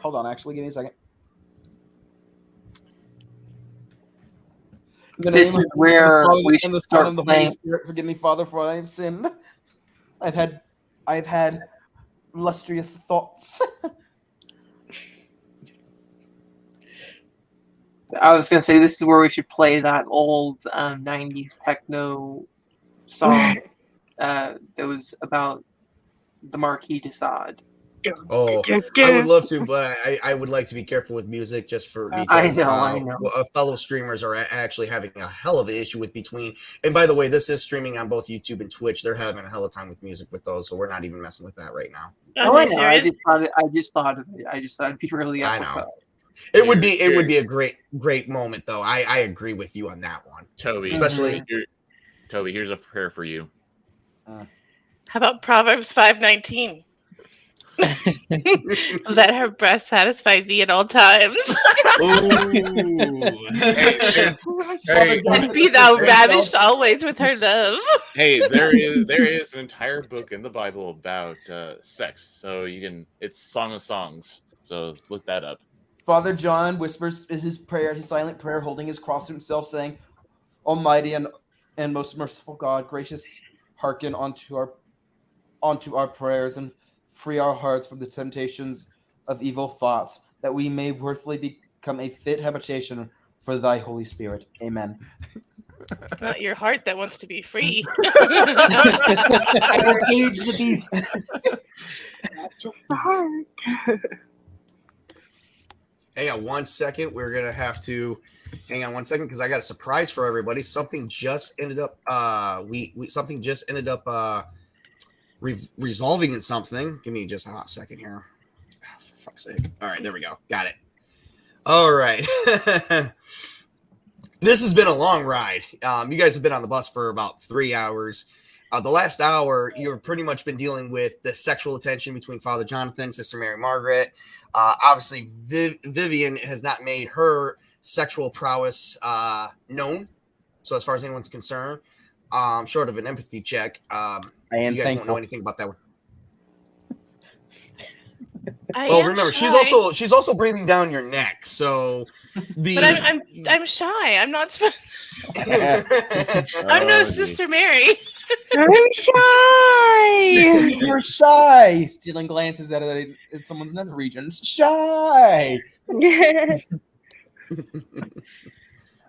hold on. Actually, give me a second. In the This name of is where the Father, we and should the Son, start and the Holy playing. Spirit. Forgive me, Father, for I have sinned. I've had lustrous thoughts. I was gonna say this is where we should play that old 90s techno song that was about the Marquis de Sade. Oh, I would love to, but I would like to be careful with music just because I know. Fellow streamers are actually having a hell of an issue with between. And by the way, this is streaming on both YouTube and Twitch. They're having a hell of a time with music with those, so we're not even messing with that right now. Oh, I know. I just thought of it. I just thought it'd be really I apropos. know. It would be a great moment though. I agree with you on that one. Toby, Especially Toby, here's a prayer for you. How about Proverbs 5:19? Let her breast satisfy thee at all times. And be thou ravished always with her love. Hey, there is an entire book in the Bible about sex, so it's Song of Songs. So look that up. Father John whispers his prayer, his silent prayer, holding his cross to himself, saying, "Almighty and most merciful God, gracious, hearken unto our prayers and free our hearts from the temptations of evil thoughts, that we may worthily become a fit habitation for thy Holy Spirit." Amen. It's not your heart that wants to be free. I will cage the beast. That's just the heart. Hang on 1 second. We're gonna have to hang on 1 second because I got a surprise for everybody. Something just ended up. Something just ended up resolving in something. Give me just a hot second here. Oh, for fuck's sake! All right, there we go. Got it. All right. This has been a long ride. You guys have been on the bus for about 3 hours. The last hour, you've pretty much been dealing with the sexual tension between Father Jonathan, Sister Mary Margaret. Obviously, Vivian has not made her sexual prowess known. So as far as anyone's concerned, short of an empathy check, I am you guys thankful. won't know anything about that one. I Well, am remember, shy, she's also breathing down your neck. So the But I'm shy. I'm not. I'm no Oh, Sister Mary. I'm shy. You're shy. Stealing glances at someone's nether regions. Shy.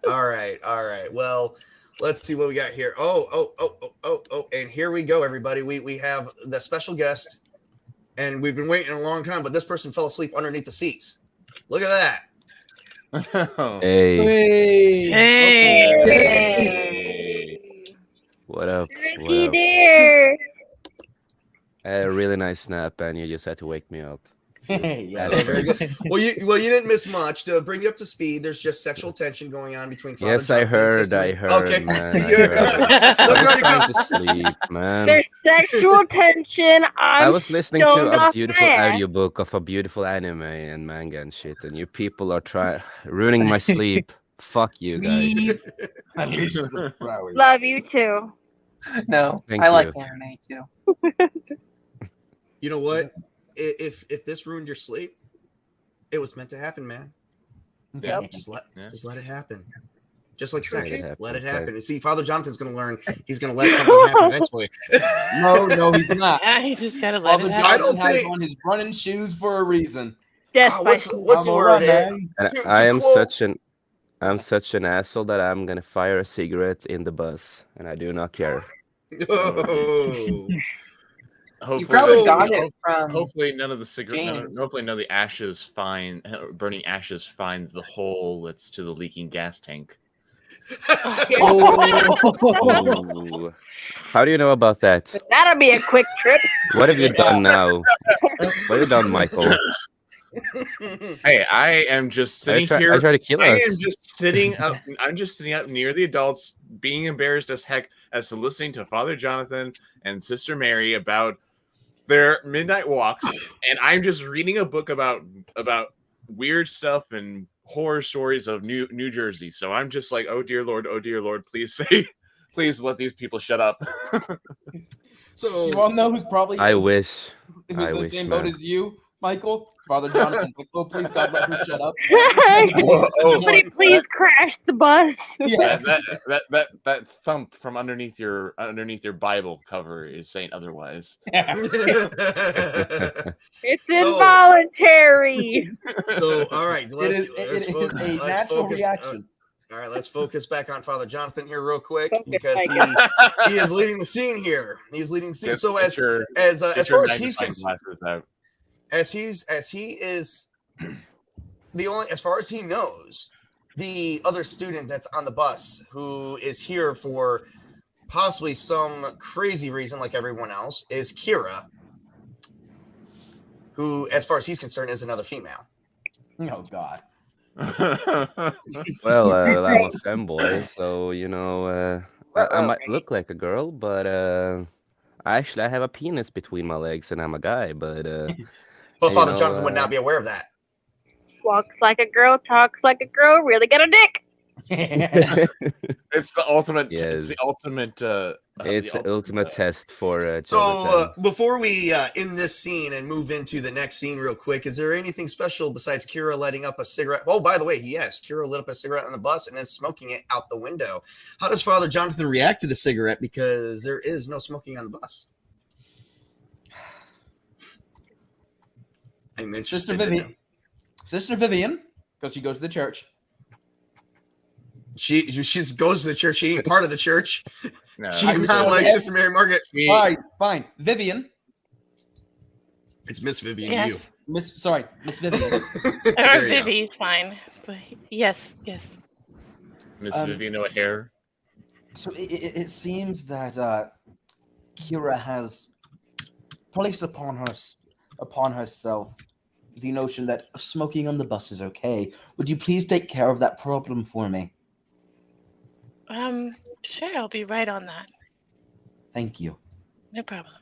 All right. Well, let's see what we got here. Oh, and here we go, everybody. We have the special guest, and we've been waiting a long time, but this person fell asleep underneath the seats. Look at that. Hey, Hey. what up? What Ricky up? dear. I had a really nice nap, and you just had to wake me up. Yeah. Oh, very good. Well, you didn't miss much. To bring you up to speed, there's just sexual tension going on between Father Yes, I Jonathan and heard. Sister- I heard, Okay. man. I Yeah. heard. Let I me was already trying go. to sleep, man. There's sexual tension. I I'm was listening to stoned a off beautiful my ass. audiobook of a beautiful anime and manga and shit, and you people are ruining my sleep. Fuck you guys. Love you too. No, Thank I like you. anime too. You know what? If this ruined your sleep, it was meant to happen, man. Yep. Just let Yeah. it happen. Just like Let sex, it happen, let it okay. happen. And see, Father Jonathan's going to learn. He's going to let something happen eventually. No, he's not. Yeah, you just gotta let Father it I happen. don't Jonathan has think- on his running shoes for a reason. Death by what's sleep. the word? Man. And To I am quote- I'm such an asshole that I'm gonna fire a cigarette in the bus, and I do not care. Oh. You probably So- got it from. Hopefully, none of the cigarette. James. Hopefully, none of the ashes burning ashes finds the hole that's to the leaking gas tank. Ooh. How do you know about that? That'll be a quick trip. What have you done now? What have you done, Michael? Hey, I am just I sitting try here. to kill I am us. just sitting up. I'm just sitting up near the adults, being embarrassed as heck as to listening to Father Jonathan and Sister Mary about their midnight walks, and I'm just reading a book about weird stuff and horror stories of New Jersey. So I'm just like, oh dear Lord, please please let these people shut up. So You all know who's probably I wish. who's I in the wish, same boat man. as you, Michael? Father Jonathan's like, oh please God, let her shut up. Somebody please crash the bus. Yes. that thump from underneath your Bible cover is saying otherwise. It's involuntary. So all right, It let's, is let's, a focus, let's natural focus. reaction. All right, let's focus back on Father Jonathan here real quick Focus, because Mike. he is leading the scene here. He's leading the scene. So Get your as far as he's magnifying glasses out. as he is the only, as far as he knows, the other student that's on the bus who is here for possibly some crazy reason like everyone else is Kira, who as far as he's concerned is another female. Oh God. Well, I'm a femboy, so you know, I might look like a girl, but I have a penis between my legs, and I'm a guy. But But you Father know, Jonathan would not be aware of that. Walks like a girl, talks like a girl, really got a dick. It's the ultimate. Yes. It's the ultimate. It's the ultimate test for So Jonathan. before we end this scene and move into the next scene real quick, is there anything special besides Kira lighting up a cigarette? Oh, by the way, yes, Kira lit up a cigarette on the bus and is smoking it out the window. How does Father Jonathan react to the cigarette? Because there is no smoking on the bus. I'm interested. Sister Vivian, because she goes to the church. She just goes to the church. She ain't part of the church. No, She's I'm not like sorry. Sister Mary Margaret. Fine. Vivian. It's Miss Vivian. Yeah. You. Miss Vivian. Or There you go. Vivi's fine. But yes. Miss Um, Vivian O'Hare. So it seems that Kira has placed upon herself the notion that smoking on the bus is okay. Would you please take care of that problem for me? Sure, I'll be right on that. Thank you. No problem.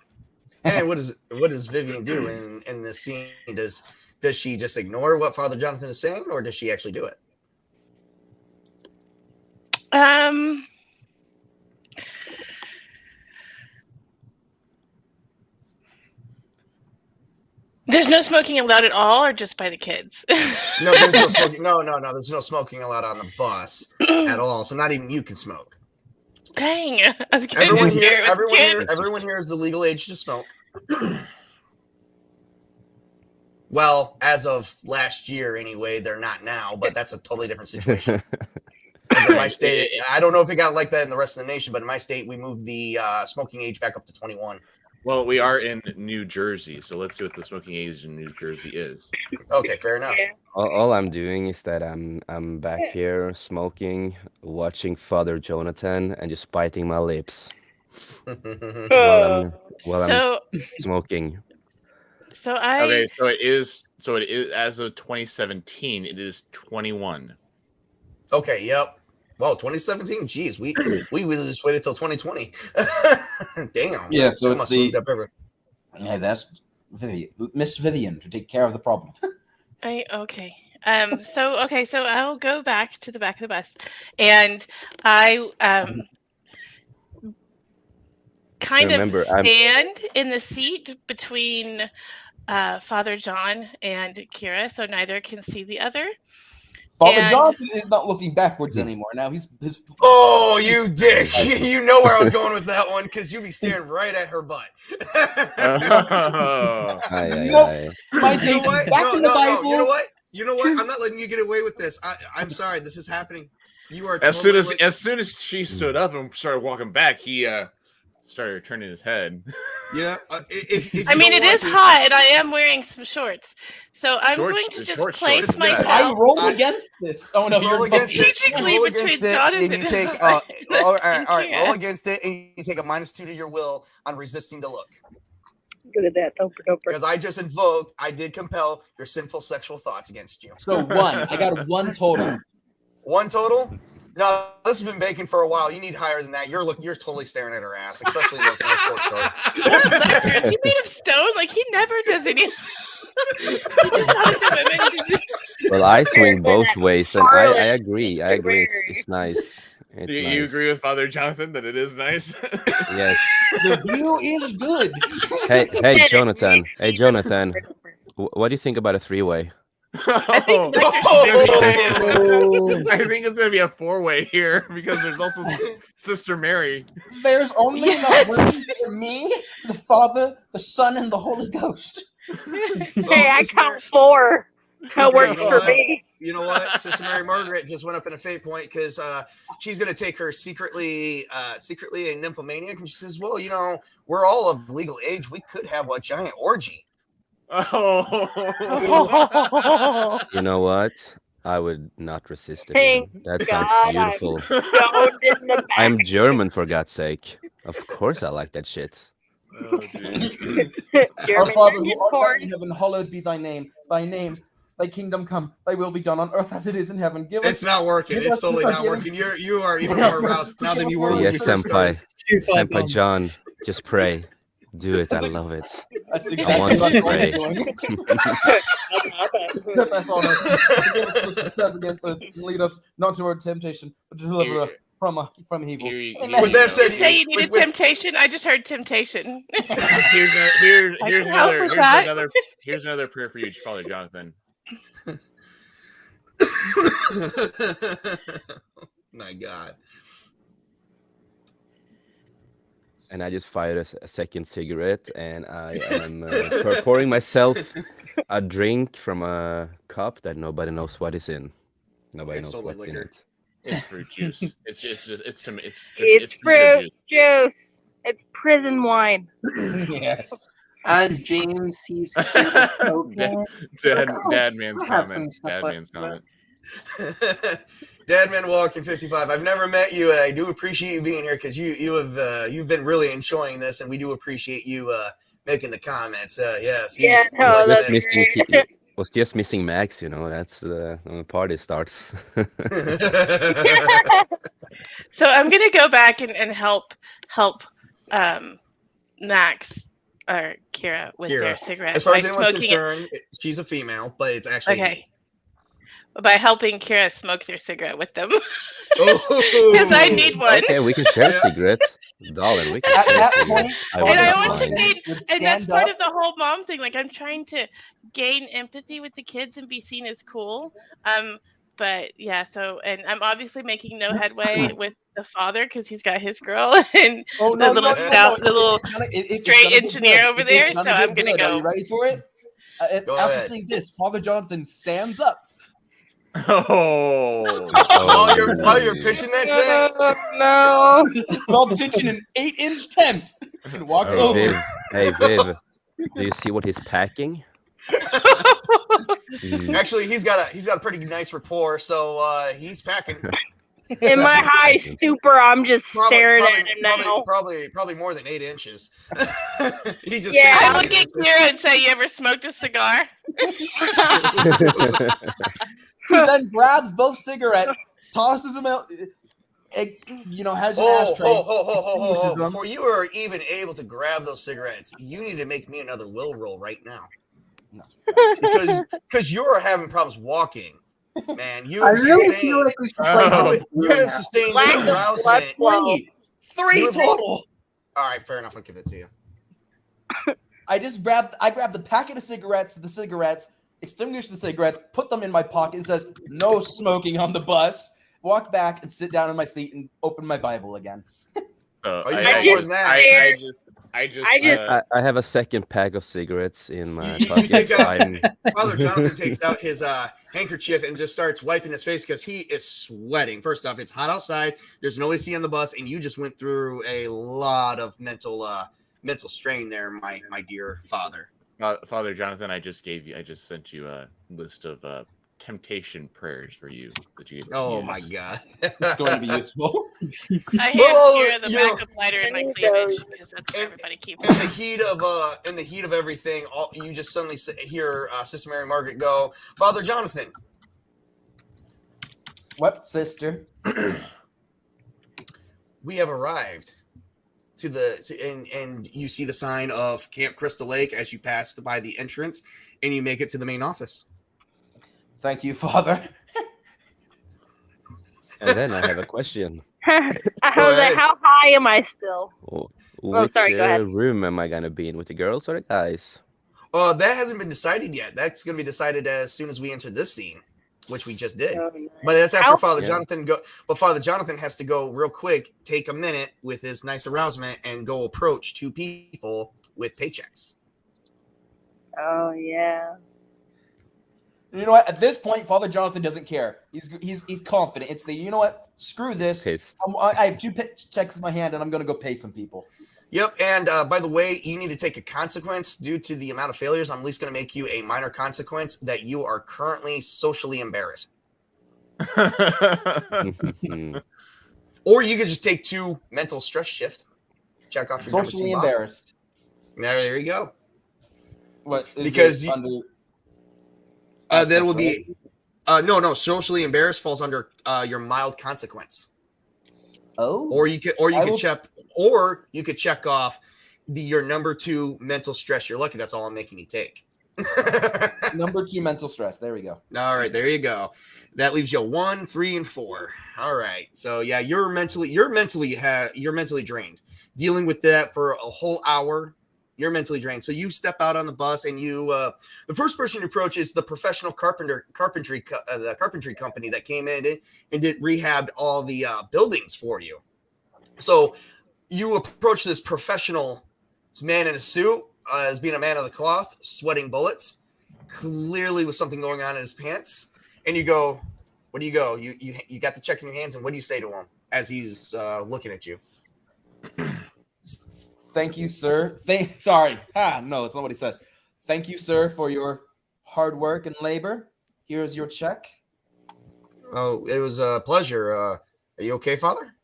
And what does Vivian do in this scene? Does she just ignore what Father Jonathan is saying, or does she actually do it? There's no smoking allowed at all, or just by the kids? No, there's no smoking. No, there's no smoking allowed on the bus at all. So not even you can smoke. Dang. I was gonna Everyone just here, share it with kids. everyone here is the legal age to smoke. Well, as of last year, anyway, they're not now, but that's a totally different situation. In my state, I don't know if it got like that in the rest of the nation, but in my state, we moved the smoking age back up to 21. Well, we are in New Jersey, so let's see what the smoking age in New Jersey is. Okay, fair enough. All I'm doing is that I'm back here smoking, watching Father Jonathan, and just biting my lips while I'm smoking. Okay, so it is as of 2017, it is 21. Okay, yep. Well, 2017. Geez, we just waited till 2020. Damn. Yeah, so That it's must have moved up ever. Yeah, that's Miss Vivian to take care of the problem. Okay. So I'll go back to the back of the bus, and I kind Remember, of stand in the seat between Father John and Kira, so neither can see the other. Father And- Jonathan is not looking backwards anymore. Now he's Oh, you dick! You know where I was going with that one because you'd be staring right at her butt. Oh. My You know what? back in the Bible. You know what? I'm not letting you get away with this. I'm sorry. This is happening. You are As totally soon as she stood up and started walking back, he started turning his head. Yeah. If you I mean, don't it want is to- hot, and I am wearing some shorts, so I'm Shorts- going to just short place shorts. myself. I roll against this. Oh no, roll you're against it. Strategically Roll between against it, Jonathan and you and take I. all right. Yeah. Roll against it, and you take a -2 to your will on resisting to look. Good at that. Don't Because I just invoked, I did compel your sinful sexual thoughts against you. So one. I got one total. One total? No, this has been baking for a while. You need higher than that. You're totally staring at her ass, especially in those short shorts. He made of stone. Like he never does any. He just shot at the women. Well, I swing both ways, and I agree. I agree. It's nice. It's Do nice. you agree with Father Jonathan that it is nice? Yes. The view is good. Hey, Jonathan. Hey, Jonathan. What do you think about a three-way? Oh, I think it's gonna be a 4-way here because there's also Sister Mary. There's only enough room for me, the Father, the Son, and the Holy Ghost. Hey, I count 4. That works for me. You know what? Sister Mary Margaret just went up in a fate point because she's going to take her secretly a nymphomaniac, and she says, "Well, you know, we're all of legal age. We could have a giant orgy." Oh, You know what? I would not resist it. Thank man. That sounds God, beautiful. Stoned in the back. I'm German, for God's sake. Of course I like that shit. oh dude. Our German Father, onion who art corn. in heaven, hallowed be thy name. Thy name, thy kingdom come. Thy will be done on earth as it is in heaven. Give It's us. not working. It's totally not working. You are even more aroused now than you were when Yes, you first senpai. started. Senpai John, just pray. Do it. I love it. That's I exactly want what to I'm pray. doing. That's all. Against us, and lead us not toward temptation, but to deliver us from evil. Amen. With that said, You say you needed with- temptation. I just heard temptation. Here's another prayer for you, Father Jonathan. My God. And I just fired a second cigarette, and I am pouring myself a drink from a cup that nobody knows what is in. Nobody It's knows totally what's in liquor. it. It's fruit juice. It's fruit juice. It's prison wine. Yes. As James sees Kira smoking, Dad man's comment. Dad man's comment. Dadman Walking 55. I've never met you, and I do appreciate you being here because you've been really enjoying this, and we do appreciate you making the comments. Yes, Yeah, no, was that's was just missing Max. You know, that's when the party starts. So I'm gonna go back and help Max or Kira with their cigarette. As far as by anyone's smoking concerned, she's a female, but it's actually Okay. By helping Kira smoke their cigarette with them. Oh. Because I need one. Okay, we can share cigarettes, darling. We can At share that cigarettes. point, I And wouldn't I want to mind. gain, would and that's stand part up. of the whole mom thing. Like I'm trying to gain empathy with the kids and be seen as cool. But yeah, so and I'm obviously making no headway with the father because he's got his girl and Oh the little It's little straight gonna get engineer good. over there. It's So gonna I'm get gonna good. Are go. you ready for it? Go After ahead. seeing this, Father Jonathan stands up Oh. While you're pitching that thing, no. while pitching an 8-inch tent and walks Hey, over. Viv. Hey, Viv. Do you see what he's packing? actually, he's got a pretty nice rapport, so he's packing. In my high stupor, I'm just staring at him now. Probably more than 8 inches. He just Yeah. I thinks look at Kira and say, "You ever smoked a cigar?" He then grabs both cigarettes, tosses them out. Has an ashtray. Ho. Before you are even able to grab those cigarettes, you need to make me another will roll right now. No. Because you're having problems walking, man. You I have really sustained, feel like we should play you have sustained Lack this of arousement. blood flow. Three You- total. All right, fair enough. I'll give it to you. I grabbed the packet of cigarettes, extinguished the cigarettes, put them in my pocket, and says, "No smoking on the bus." Walk back and sit down in my seat and open my Bible again. Oh, you I got more than that. I have a second pack of cigarettes in my You pocket. take out- I'm- Father Jonathan takes out his handkerchief and just starts wiping his face because he is sweating. First off, it's hot outside. There's no AC on the bus, and you just went through a lot of mental strain there, my dear father. Father Jonathan, I just sent you a list of temptation prayers for you that you. Oh my God, It's going to be useful. I hand Well, Kira the you know- backup lighter and my I need cleavage those. because that's what everybody keeps. In the heat of everything, you just suddenly hear Sister Mary Margaret go, "Father Jonathan, What, sister? we have arrived and you see the sign of Camp Crystal Lake as you pass by the entrance, and you make it to the main office." Thank you, Father. And then I have a question. I was ahead. like, how high am I still? Which sorry, go ahead. room am I gonna be in, with the girls or the guys? That hasn't been decided yet. That's going to be decided as soon as we enter this scene, which we just did. But that's after Father Jonathan go. But Father Jonathan has to go real quick, take a minute with his nice arousement, and go approach 2 people with paychecks. Oh yeah. You know what? At this point, Father Jonathan doesn't care. He's confident. It's you know what? Screw this. Okay. I have 2 checks in my hand, and I'm going to go pay some people. Yep. And by the way, you need to take a consequence due to the amount of failures. I'm at least going to make you a minor consequence that you are currently socially embarrassed. Or you could just take 2 mental stress shift. Check off your number 2 Socially box. embarrassed. There you go. What? Is Because this you- under? That will be no. Socially embarrassed falls under your mild consequence. Oh. Or you could check off your number 2 mental stress. You're lucky that's all I'm making you take. Number 2 mental stress. There we go. All right, there you go. That leaves you 1, 3, and 4. All right. So yeah, you're mentally drained. Dealing with that for a whole hour, you're mentally drained. So you step out on the bus, and the first person you approach is the professional carpentry company that came in and did rehabbed all the buildings for you. So you approach this professional man in a suit, as being a man of the cloth, sweating bullets, clearly with something going on in his pants, and you go, What do you go? You got the check in your hands, and what do you say to him as he's looking at you? Thank you, sir. Sorry. No, it's not what he says. Thank you, sir, for your hard work and labor. Here's your check. Oh, it was a pleasure. Are you okay, Father?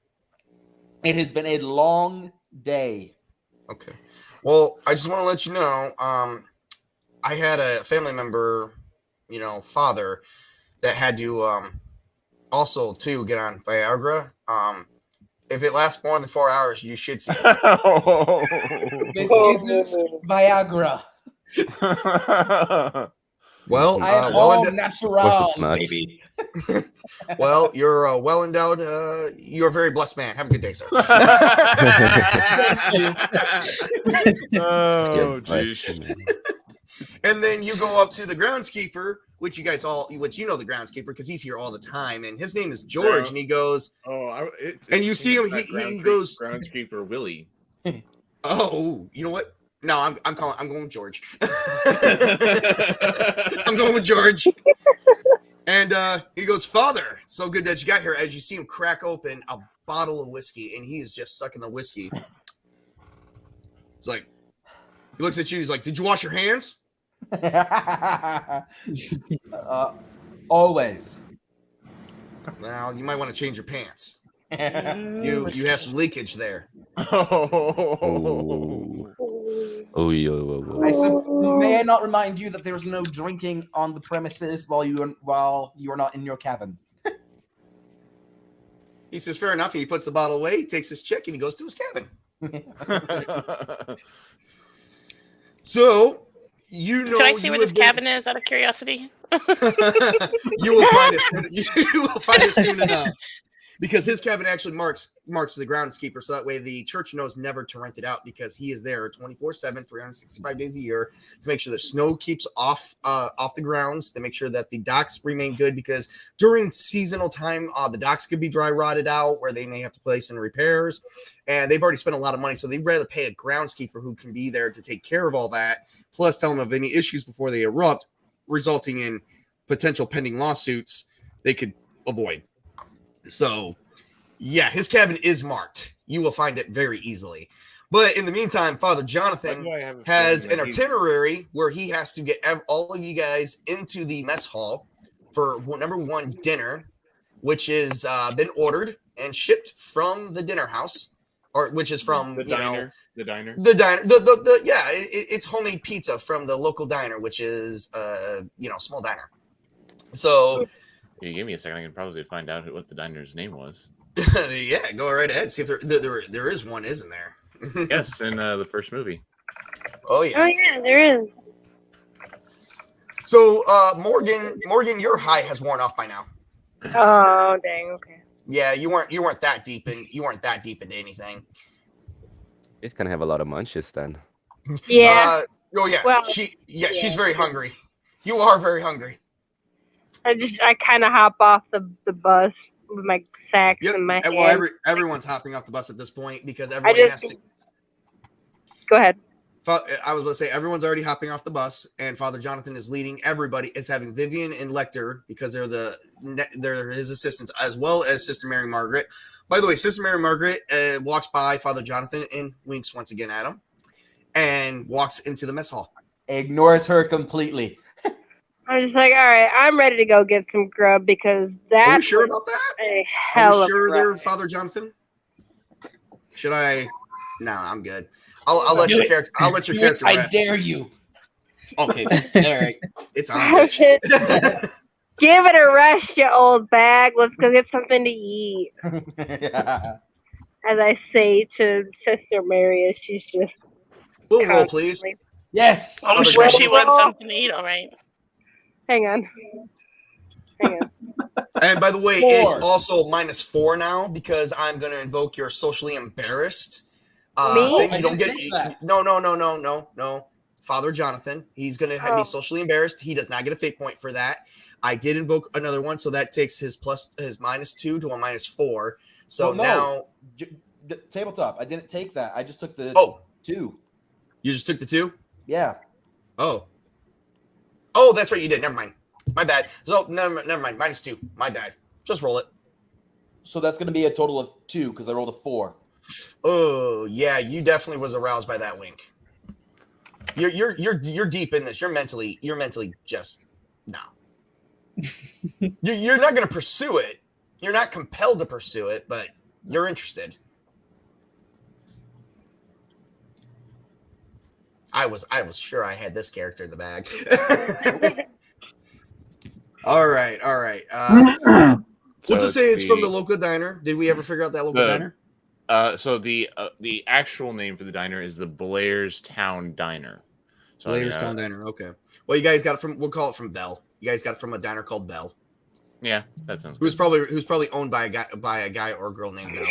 It has been a long day. Okay. Well, I just want to let you know, I had a family member, father, that had to also too get on Viagra. If it lasts more than 4 hours, you should see. This isn't Viagra. Well, I am natural, baby. Well, you're well endowed. You're a very blessed man. Have a good day, sir. Oh, geez. And then you go up to the groundskeeper, which you know the groundskeeper because he's here all the time, and his name is George, and he goes, and you see him. He goes, groundskeeper Willie. Oh, you know what? No, I'm going with George. I'm going with George. And he goes, Father, it's so good that you got here. As you see him crack open a bottle of whiskey, and he is just sucking the whiskey. It's like, he looks at you. He's like, did you wash your hands? Always. Well, you might want to change your pants. You have some leakage there. May I not remind you that there is no drinking on the premises while you are not in your cabin? He says, fair enough. And he puts the bottle away. He takes his check and he goes to his cabin. So, Can I see where this cabin is out of curiosity? You will find it soon enough. Because his cabin actually marks the groundskeeper, so that way the church knows never to rent it out because he is there 24/7, 365 days a year to make sure the snow keeps off the grounds, to make sure that the docks remain good, because during seasonal time, the docks could be dry rotted out where they may have to place in repairs, and they've already spent a lot of money, so they'd rather pay a groundskeeper who can be there to take care of all that, plus tell them of any issues before they erupt, resulting in potential pending lawsuits they could avoid. So, yeah, his cabin is marked. You will find it very easily. But in the meantime, Father Jonathan has an itinerary where he has to get all of you guys into the mess hall for number one, dinner, which is been ordered and shipped from the dinner house, or which is from the diner. It's homemade pizza from the local diner, which is small diner. So. You give me a second. I can probably find out what the diner's name was. Yeah, go right ahead. See if there is one, isn't there? Yes, in the first movie. Oh yeah. Oh yeah, there is. So Morgan, your high has worn off by now. Oh dang. Okay. Yeah, you weren't that deep into anything. He's gonna have a lot of munches then. Yeah. Well, she's very hungry. You are very hungry. I kind of hop off the bus with my sacks in my hand. Well, everyone's hopping off the bus at this point because everyone has to. Go ahead. I was going to say everyone's already hopping off the bus, and Father Jonathan is leading everybody. Is having Vivian and Lecter because they're his assistants, as well as Sister Mary Margaret. By the way, Sister Mary Margaret walks by Father Jonathan and winks once again at him, and walks into the mess hall. Ignores her completely. I'm just like, all right, I'm ready to go get some grub because that's. Are you sure about that? A hell Are you sure of there, Father Jonathan? Should I? No, I'm good. I'll let your character. I'll let your character rest. I dare you. Okay, all right. It's on. Bitch. Give it a rest, you old bag. Let's go get something to eat. Yeah. As I say to Sister Mary, as she's just. Roll, please. Yes. I'm sure she wants something to eat. All right. Hang on. And by the way, it's also -4 now because I'm going to invoke your socially embarrassed thing. You don't get it. No. Father Jonathan, he's going to be socially embarrassed. He does not get a fate point for that. I did invoke another one, so that takes his -2 to a -4. So now tabletop. I didn't take that. I just took the 2. You just took the 2? Yeah. Oh, that's right. You did. Never mind. My bad. So never mind. -2. My bad. Just roll it. So that's going to be a total of 2 because I rolled a 4. Oh yeah, you definitely was aroused by that wink. You're deep in this. You're mentally just no. You're not going to pursue it. You're not compelled to pursue it, but you're interested. I was sure I had this character in the bag. All right. We'll just say it's from the local diner. Did we ever figure out that local diner? So the actual name for the diner is the Blairstown Diner. So Blairstown Diner. Okay. Well, you guys got it from. We'll call it from Bell. You guys got it from a diner called Bell. Yeah, that sounds. Who's probably owned by a guy or a girl named Bell.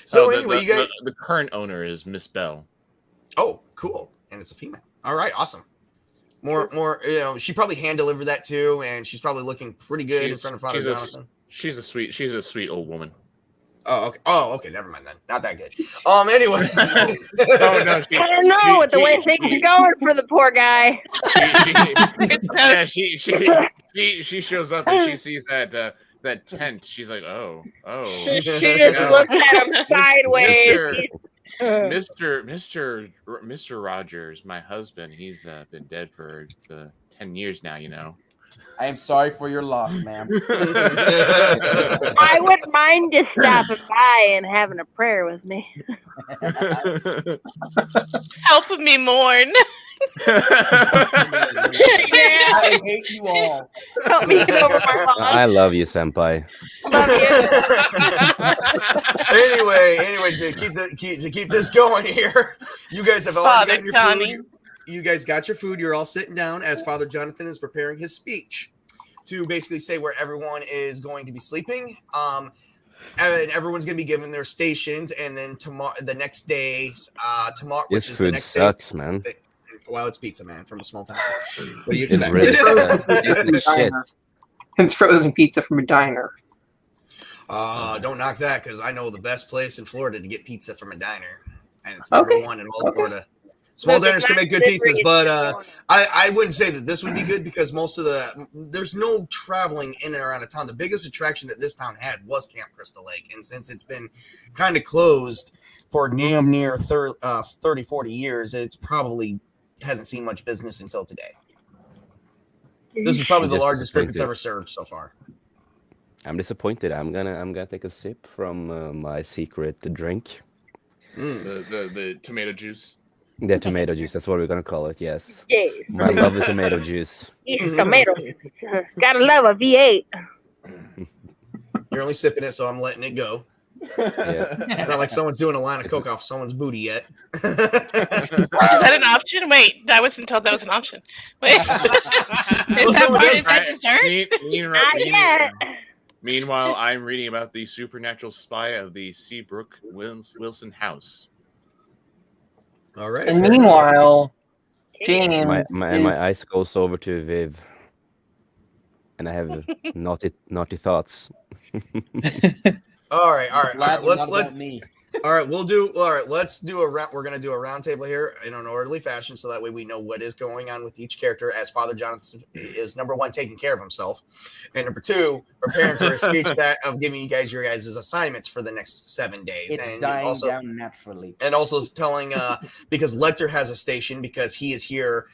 So anyway, you guys. The current owner is Miss Bell. Oh, cool, and it's a female. All right, awesome. More. She probably hand delivered that too, and she's probably looking pretty good in front of Father Jonathan. She's a sweet old woman. Oh, okay. Never mind then. Not that good. Anyway. I don't know with the way things are going for the poor guy. She shows up and she sees that tent. She's like, oh. She just looks at him sideways. Mr. Rogers, my husband, he's been dead for 10 years now, I am sorry for your loss, ma'am. I wouldn't mind just stopping by and having a prayer with me. Helping me mourn. I hate you all. Help me get over my loss. I love you, senpai. Anyway, to keep this going here, you guys have already gotten your food. You guys got your food. You're all sitting down as Father Jonathan is preparing his speech to basically say where everyone is going to be sleeping. And everyone's going to be given their stations. And then tomorrow, the next day, tomorrow, This food sucks, man. Well, it's pizza, man, from a small town. What do you It's expect? really shit. It's frozen pizza from a diner. Don't knock that because I know the best place in Florida to get pizza from a diner, and it's number one in all of Florida. Small diners can make good pizzas, but I wouldn't say that this would be good because there's no traveling in and around the town. The biggest attraction that this town had was Camp Crystal Lake, and since it's been kind of closed for near 30, 40 years, it probably hasn't seen much business until today. This is probably the largest group it's ever served so far. I'm disappointed. I'm gonna take a sip from my secret drink. The tomato juice. The tomato juice. That's what we're gonna call it. Yes. Yes. My lovely tomato juice. Yes, tomato. Gotta love a V8. You're only sipping it, so I'm letting it go. Yeah. It's not like someone's doing a line of coke off someone's booty yet. Is that an option? Wait, I wasn't told that was an option. Wait. Is that dessert? Not yet. Meanwhile, I'm reading about the supernatural spy of the Seabrook Wilson house. All right. And meanwhile, James. My eyes goes over to Viv, and I have naughty thoughts. All right. Let's do a round. We're gonna do a round table here in an orderly fashion, so that way we know what is going on with each character. As Father Jonathan is number one, taking care of himself, and number two, preparing for a speech of giving you guys your guys' assignments for the next 7 days. It's and dying also, down naturally. And also telling because Lecter has a station because he is here.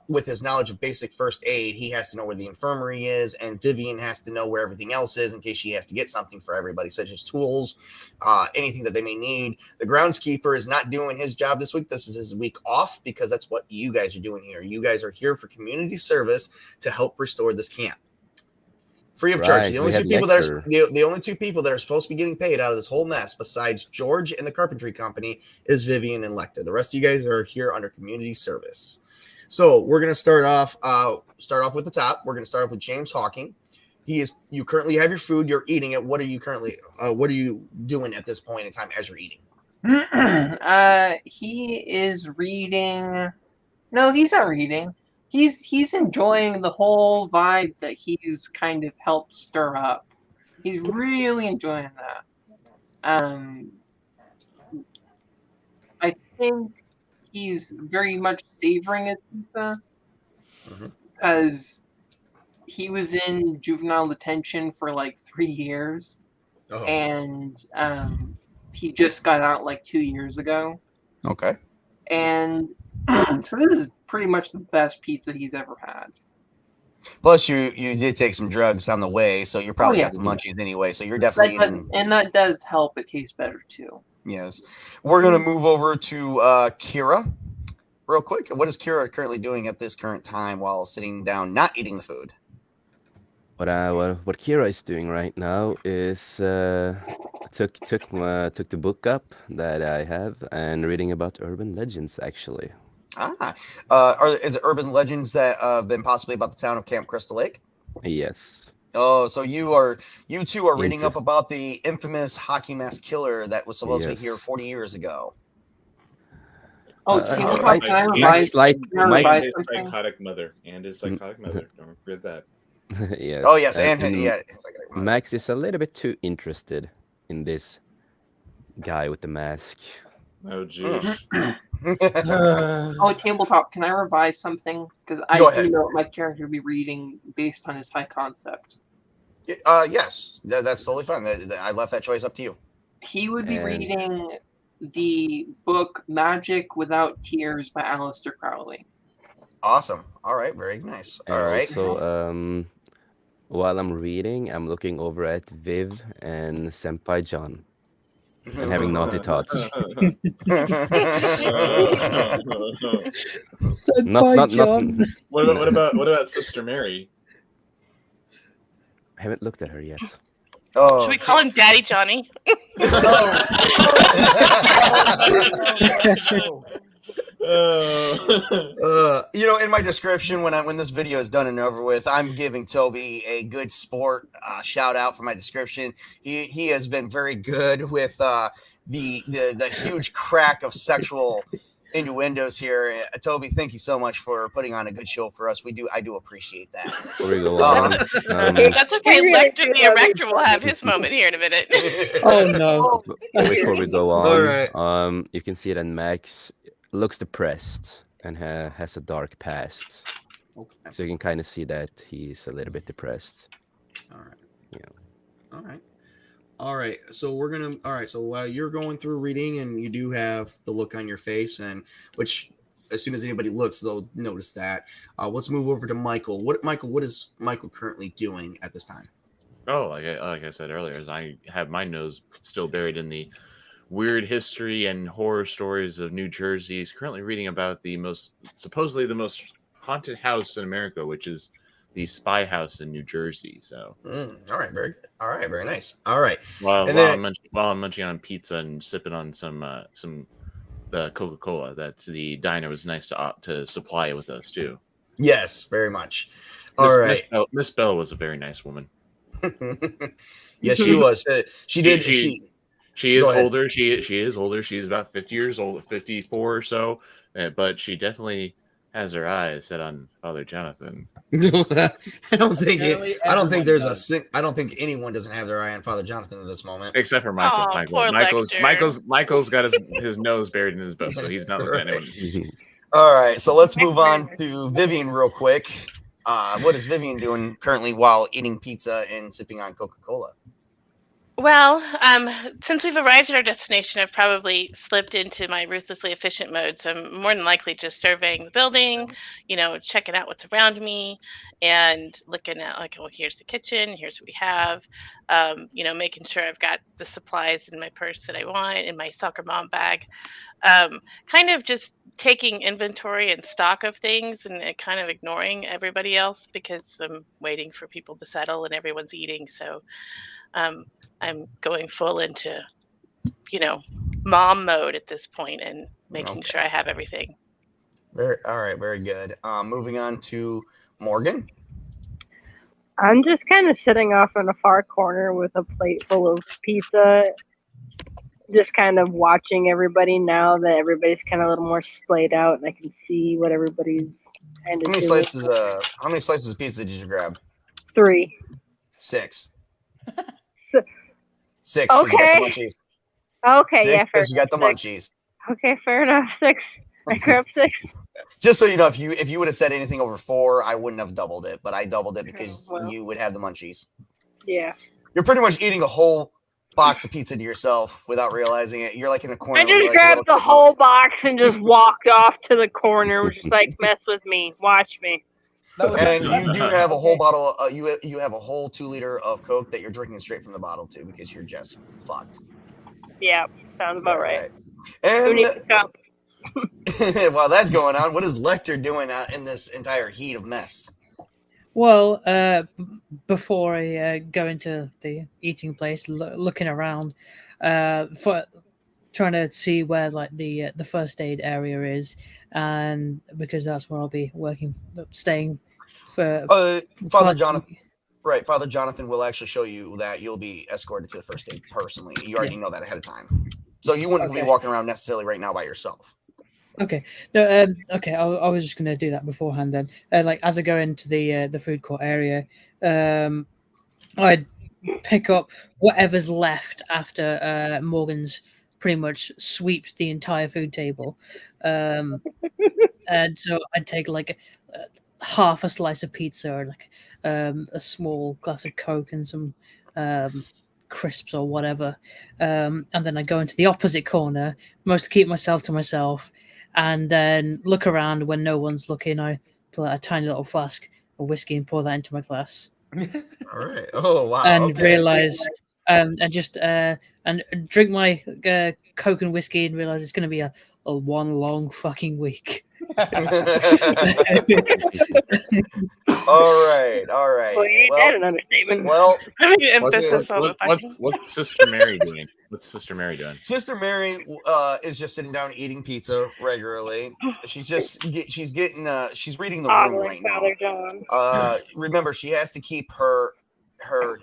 With his knowledge of basic first aid, he has to know where the infirmary is, and Vivian has to know where everything else is in case she has to get something for everybody, such as tools, anything that they may need. The groundskeeper is not doing his job this week. This is his week off because that's what you guys are doing here. You guys are here for community service to help restore this camp. Free of charge. The only two people that are supposed to be getting paid out of this whole mess, besides George and the carpentry company, is Vivian and Lecter. The rest of you guys are here under community service. So we're going to start off with the top. We're going to start off with James Hawking. You currently have your food. You're eating it. What are you doing at this point in time as you're eating? He is reading. No, he's not reading. He's enjoying the whole vibe that he's kind of helped stir up. He's really enjoying that. I think he's very much savoring his pizza because he was in juvenile detention for like 3 years, Oh, and he just got out like 2 years ago. okay. And so this is pretty much the best pizza he's ever had. Plus, you did take some drugs on the way, so you probably yeah. got the munchies anyway. So you're definitely eating. And that does help. It tastes better too. Yes. We're gonna move over to Kira real quick. What is Kira currently doing at this current time while sitting down, not eating the food? What Kira is doing right now is took the book up that I have and reading about urban legends actually. Is it urban legends that have been possibly about the town of Camp Crystal Lake? Yes. Oh, so you two are reading up about the infamous hockey mask killer that was supposed to be here 40 years ago. Oh, Mike's psychotic mother and his psychotic mother. Don't forget that. Yes. Oh yes, and Max is a little bit too interested in this guy with the mask. Oh jeez. Oh, tabletop. Can I revise something? Because I do know what my character would be reading based on his high concept. Yes, that's totally fine. I left that choice up to you. He would be reading the book Magic Without Tears by Aleister Crowley. Awesome. All right. Very nice. All right. So, while I'm reading, I'm looking over at Viv and Senpai John and having naughty thoughts. Senpai John. What about Sister Mary? I haven't looked at her yet. Oh, should we call him Daddy Johnny? In my description when this video is done and over with, I'm giving Toby a good sport shout out for my description. He has been very good with the huge crack of sexual innuendos here. Toby, thank you so much for putting on a good show for us. I do appreciate that. Before we go on, that's okay. Lecter the Erector will have his moment here in a minute. Oh no! Before we go on, all right. You can see that Max looks depressed and has a dark past. Okay. So you can kind of see that he's a little bit depressed. All right. Yeah. All right. So while you're going through reading and you do have the look on your face, and which as soon as anybody looks, they'll notice that. Let's move over to Michael. What is Michael currently doing at this time? Oh, like I said earlier, is I have my nose still buried in the weird history and horror stories of New Jersey. He's currently reading about supposedly the most haunted house in America, which is the Spy House in New Jersey. So, all right, very good. All right, very nice. All right. While I'm munching on pizza and sipping on some Coca-Cola, that the diner was nice to supply with us too. Yes, very much. All right. Miss Bell was a very nice woman. Yes, she was. She is older. She is older. She's about 50 years old, 54 or so. But she definitely has her eyes set on Father Jonathan. I don't think anyone doesn't have their eye on Father Jonathan at this moment, except for Michael. Michael's got his nose buried in his book, so he's not looking at anyone. All right, so let's move on to Vivian real quick. What is Vivian doing currently while eating pizza and sipping on Coca-Cola? Well, since we've arrived at our destination, I've probably slipped into my ruthlessly efficient mode. So I'm more than likely just surveying the building, checking out what's around me and looking at here's the kitchen, here's what we have, making sure I've got the supplies in my purse that I want, in my soccer mom bag, kind of just taking inventory and stock of things and kind of ignoring everybody else because I'm waiting for people to settle and everyone's eating. So, I'm going full into, mom mode at this point and making sure I have everything. All right, very good. Moving on to Morgan. I'm just kind of sitting off in a far corner with a plate full of pizza, just kind of watching everybody now that everybody's kind of a little more splayed out and I can see what everybody's kind of How many slices of pizza did you grab? 3. 6. 6. Okay. Okay, 6, yeah, fair you got the munchies. Okay, fair enough. 6. I grabbed 6. Just so you know, if you would have said anything over 4, I wouldn't have doubled it, but I doubled it because well. you would have the munchies. Yeah. You're pretty much eating a whole box of pizza to yourself without realizing it. You're like in a corner. I just like grabbed the whole box and just walked off to the corner, just like, mess with me, watch me. And you do have a whole bottle. You have a whole 2 liter of Coke that you're drinking straight from the bottle too, because you're just fucked. Yeah, sounds about right. And who needs a cup? while that's going on, what is Lecter doing in this entire heat of mess? Well, before I go into the eating place, looking around for trying to see where like the first aid area is, and because that's where I'll be staying for Father Jonathan. Right, Father Jonathan will actually show you that you'll be escorted to the first aid personally. You already know that ahead of time, so you wouldn't be walking around necessarily right now by yourself. Okay. No. Okay. I was just gonna do that beforehand. Then, like as I go into the food court area, I'd pick up whatever's left after Morgan's pretty much sweeps the entire food table, and so I'd take like half a slice of pizza, or like a small glass of Coke, and some crisps or whatever, and then I go into the opposite corner, mostly keep myself to myself. And then look around when no one's looking. I pull out a tiny little flask of whiskey and pour that into my glass. All right. Oh wow. And realize, and just and drink my Coke and whiskey and realize it's going to be a one long fucking week. All right. Well, ain't that an understatement? Well, what's Sister Mary doing? What's Sister Mary doing? Sister Mary is just sitting down eating pizza regularly. She's reading the room right now. Remember, she has to keep her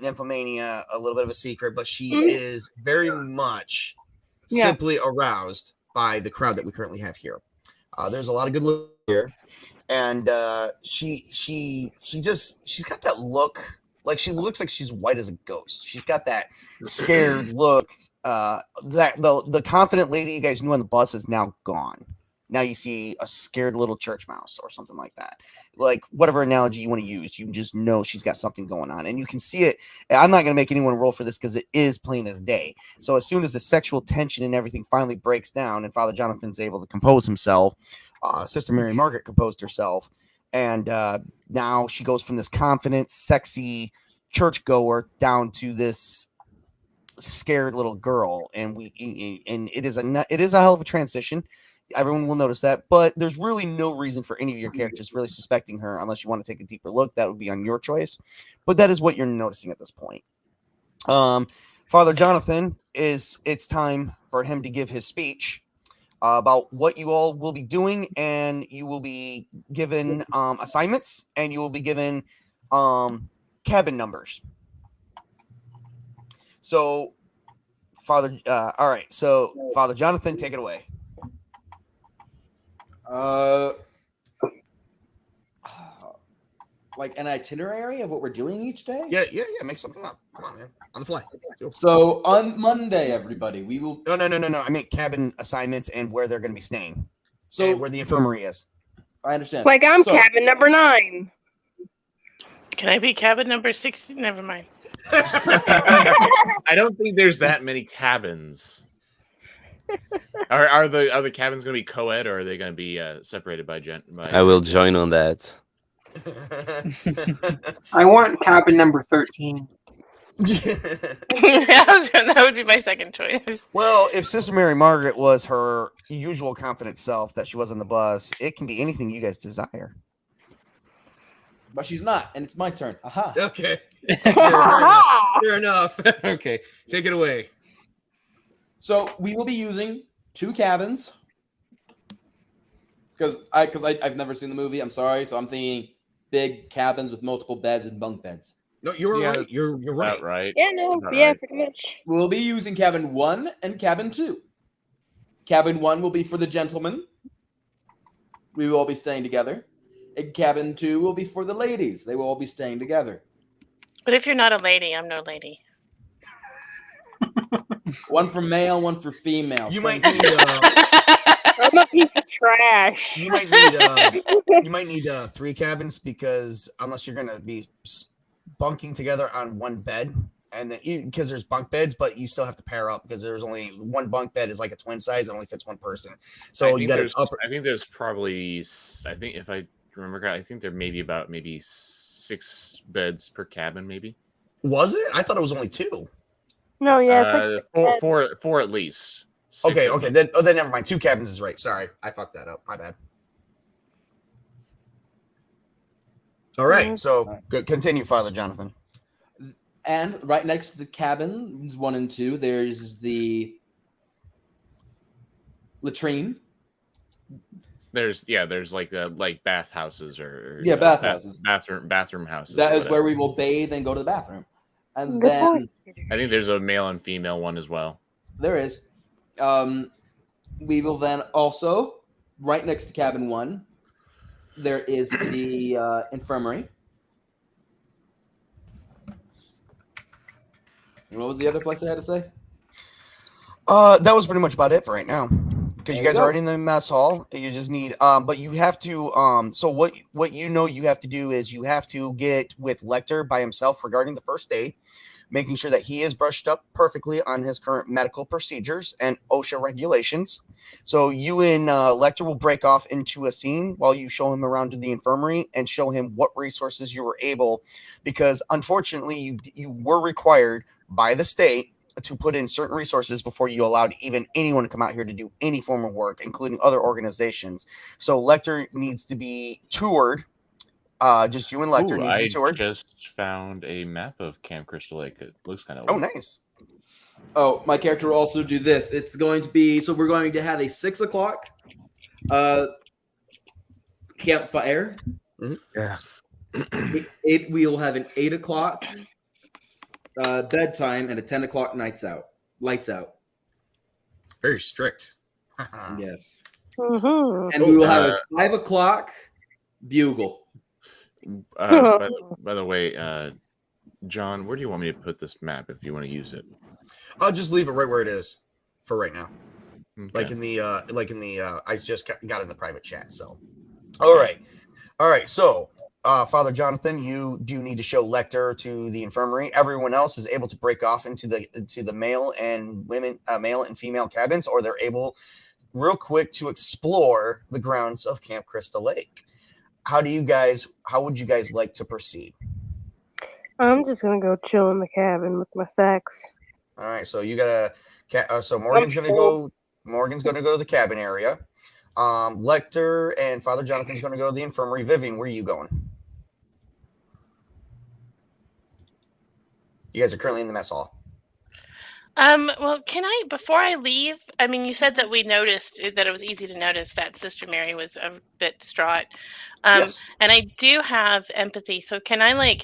nymphomania a little bit of a secret, but she is very much simply aroused by the crowd that we currently have here. There's a lot of good look here, and she's got that look, like she looks like she's white as a ghost. She's got that scared look. That the confident lady you guys knew on the bus is now gone. Now you see a scared little church mouse or something like that. Like whatever analogy you want to use, you just know she's got something going on, and you can see it. I'm not going to make anyone roll for this because it is plain as day. So as soon as the sexual tension and everything finally breaks down, and Father Jonathan's able to compose himself, Sister Mary Margaret composed herself, and now she goes from this confident, sexy churchgoer down to this scared little girl, and it is a hell of a transition. Everyone will notice that, but there's really no reason for any of your characters really suspecting her unless you want to take a deeper look. That would be on your choice, but that is what you're noticing at this point. Father Jonathan, it's time for him to give his speech about what you all will be doing, and you will be given assignments, and you will be given cabin numbers. So, Father, all right. So, Father Jonathan, take it away. Like an itinerary of what we're doing each day? Yeah. Make something up. Come on, man. On the fly. So on Monday, everybody, we will. No. I mean cabin assignments and where they're going to be staying. So and where the infirmary is. I understand. Like I'm cabin number 9. Can I be cabin number 60? Never mind. I don't think there's that many cabins. Are the cabins going to be co-ed, or are they going to be separated by I will join on that. I want cabin number 13. That would be my second choice. Well, if Sister Mary Margaret was her usual confident self that she was on the bus, it can be anything you guys desire. But she's not, and it's my turn. Aha. Okay. Fair enough. Okay. Take it away. So we will be using 2 cabins. Because I've never seen the movie. I'm sorry. So I'm thinking big cabins with multiple beds and bunk beds. No, you're right. You're right. Right. Yeah, no, yeah, right. Pretty much. We'll be using cabin 1 and cabin 2. Cabin 1 will be for the gentlemen. We will all be staying together. And cabin 2 will be for the ladies. They will all be staying together. But if you're not a lady, I'm no lady. One for male, one for female. You might need I'm a piece of trash. You might need 3 cabins because unless you're gonna be bunking together on one bed, and then because there's bunk beds, but you still have to pair up because there's only one bunk bed is like a twin size, it only fits one person. So you got to upper. I think there's probably. I think if I remember correctly, I think there may be about maybe 6 beds per cabin, maybe. Was it? I thought it was only 2. No, yeah. It's like Four at least. Okay. Then never mind. 2 cabins is right. Sorry, I fucked that up. My bad. All right. So continue, Father Jonathan. And right next to the cabins 1 and 2, there's the latrine. There's like bathhouses or bathhouses, bathroom houses. That is where we will bathe and go to the bathroom. And Good then point. I think there's a male and female one as well. there is. We will then also right next to cabin 1, there is the infirmary. And what was the other place I had to say? That was pretty much about it for right now. Because you There you guys are go. already in the mess hall. You just need but you have to so what you have to do is you have to get with Lecter by himself regarding the first aid, making sure that he is brushed up perfectly on his current medical procedures and OSHA regulations. So you and Lecter will break off into a scene while you show him around to the infirmary and show him what resources you were able, because unfortunately you were required by the state to put in certain resources before you allowed even anyone to come out here to do any form of work, including other organizations. So Lecter needs to be toured. Just you and Lecter needs to be toured. I just found a map of Camp Crystal Lake. It looks kind of. Oh, nice. Oh, my character will also do this. It's going to be we're going to have a 6 o'clock campfire. Yeah. We will have an 8 o'clock bedtime and a 10 o'clock lights out. Very strict. Yes. Mhm. And we will have a 5 o'clock bugle. By the way, John, where do you want me to put this map if you want to use it? I'll just leave it right where it is for right now. Okay. Like in the I just got in the private chat. So, all right. So, Father Jonathan, you do need to show Lecter to the infirmary. Everyone else is able to break off into the male and female cabins, or they're able real quick to explore the grounds of Camp Crystal Lake. How would you guys like to proceed? I'm just gonna go chill in the cabin with my sacks. All right, so you gotta. So Morgan's gonna go. Morgan's gonna go to the cabin area. Lecter and Father Jonathan's gonna go to the infirmary. Vivian, where are you going? You guys are currently in the mess hall. Well, can I, before I leave, I mean, you said that we noticed that it was easy to notice that Sister Mary was a bit distraught. Yes. And I do have empathy. So can I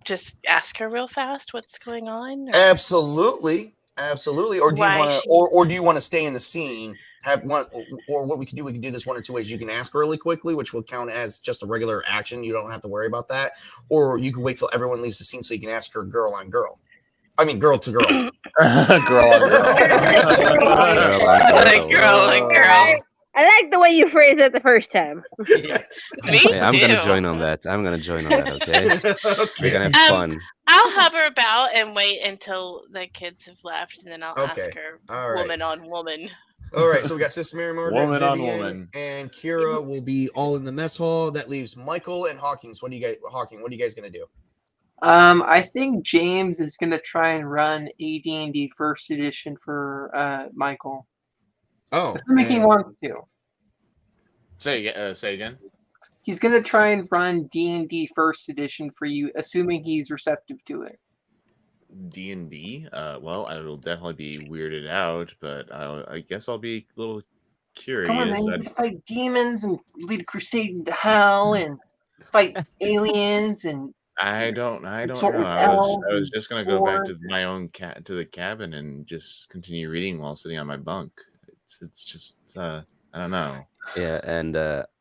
just ask her real fast what's going on? Or? Absolutely. Or do you want to, or do you want to stay in the scene? Or what we can do this 1 or 2 ways. You can ask really quickly, which will count as just a regular action. You don't have to worry about that. Or you can wait till everyone leaves the scene so you can ask her girl on girl. I mean, girl to girl. Girl on Girl. I like the way you phrased it the first time. Me Hey, I'm gonna too. join on that. Okay? We're gonna have fun. I'll hover about and wait until the kids have left, and then I'll ask her All right. woman on woman. All right, so we got Sister Mary Margaret, Woman on Vivian, woman. and Kira will be all in the mess hall. That leaves Michael and Hawkins. What are you guys gonna do? I think James is gonna try and run AD&D First Edition for Michael. Oh, Assuming he wants to. Say again. He's gonna try and run D&D First Edition for you, assuming he's receptive to it. D&D. Well, I will definitely be weirded out, but I guess I'll be a little curious. Come on, man! You just fight demons and lead a crusade into hell and fight aliens and. I don't know. I was just gonna go back to my own to the cabin and just continue reading while sitting on my bunk. It's just I don't know. Yeah, and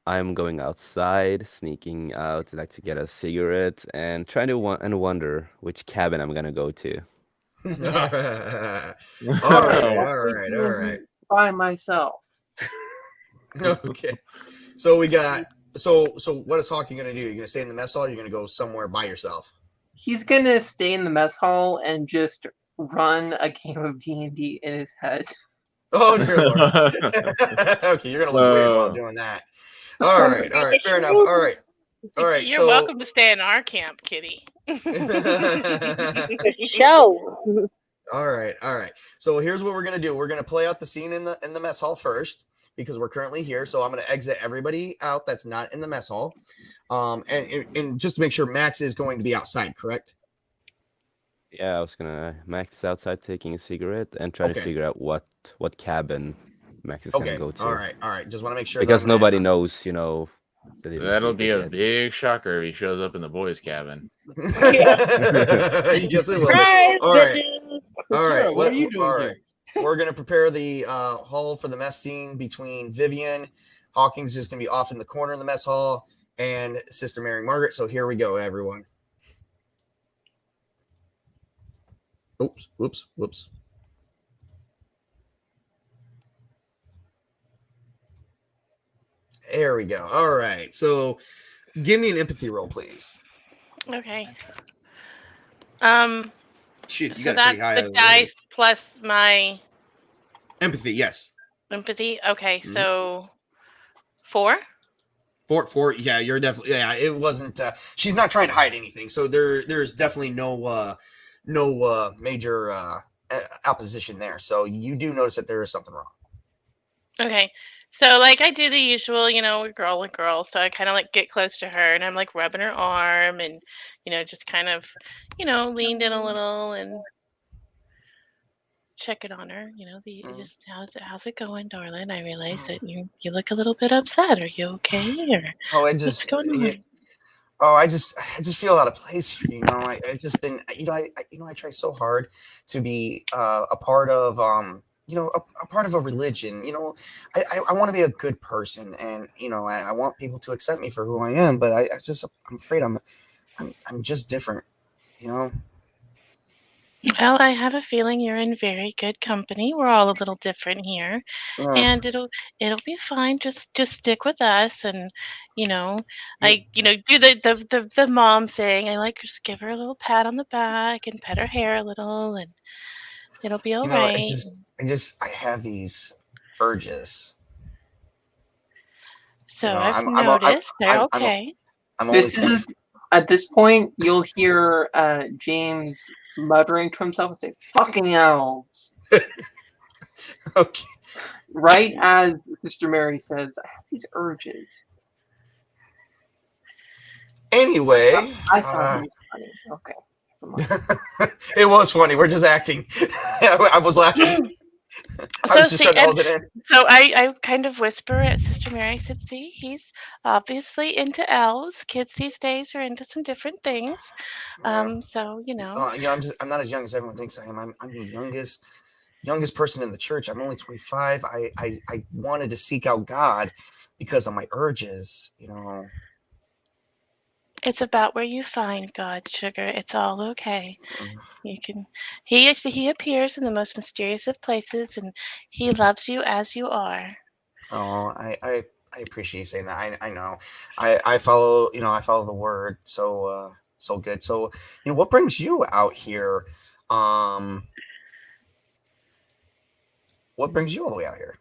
I'm going outside, sneaking out to get a cigarette and trying to wonder which cabin I'm gonna go to. all right. By myself. Okay. So we got so what is Hawking gonna do? You're gonna stay in the mess hall, you're gonna go somewhere by yourself. He's gonna stay in the mess hall and just run a game of D&D in his head. Oh dear Lord. Okay, you're gonna look weird while doing that. All right, fair enough. All right. You're So welcome to stay in our camp, Kitty. Show. all right. So here's what we're gonna do. We're gonna play out the scene in the mess hall first because we're currently here. So I'm gonna exit everybody out that's not in the mess hall. And just to make sure Max is going to be outside, correct? Yeah, I was gonna Max is outside taking a cigarette and try to Okay. figure out what cabin Max is gonna Okay. go to. All right. Just want to make sure Because that I'm gonna- nobody knows, that he was That'll be a secret yet. big shocker if he shows up in the boys' cabin. Yes, it will. Surprise, All right. bitches. All Sarah, right. what are you doing all here? right. We're gonna prepare the hall for the mess scene between Vivian. Hawking's just gonna be off in the corner in the mess hall, and Sister Mary Margaret. So here we go, everyone. Whoops. There we go. All right. So give me an empathy roll, please. Okay. Shoot, you So got it pretty that's high. the already. dice plus my Empathy, yes. empathy. Okay, Mhm. so 4. Four. Yeah, you're definitely. Yeah, it wasn't. She's not trying to hide anything. So there's definitely no major opposition there. So you do notice that there is something wrong. Okay. So like I do the usual, we're girl and girl. So I kind of like get close to her and I'm like rubbing her arm and just kind of, leaned in a little and checking on her. Just how's it going, darling? I realize that you look a little bit upset. Are you okay? Or Oh, what's going on? I just feel out of place here. I just been, I try so hard to be a part of, a part of a religion. I want to be a good person, and I want people to accept me for who I am. But I'm afraid I'm just different. Well, I have a feeling you're in very good company. We're all a little different here, Uh, and it'll be fine. Just stick with us, and do the mom thing. I like just give her a little pat on the back and pet her hair a little, and it'll be all right. I have these urges. So I'm I've I'm noticed. They're I'm okay. I'm only This 20. is at this point you'll hear James muttering to himself and say, "Fucking elves!" Okay. Right as Sister Mary says, "I have these urges." Anyway, I thought it was funny. Okay. Never mind. it was funny. We're just acting. I was laughing. I was just trying to hold it in. So I kind of whisper at Sister Mary. I said, "See, he's obviously into elves. Kids these days are into some different things. So I'm not as young as everyone thinks I am. I'm the youngest person in the church. I'm only 25. I wanted to seek out God because of my urges. It's about where you find God, sugar. It's all okay. You can. He appears in the most mysterious of places, and he loves you as you are." Oh, I appreciate you saying that. I know. I follow. I follow the word. So good. So what brings you out here? What brings you all the way out here?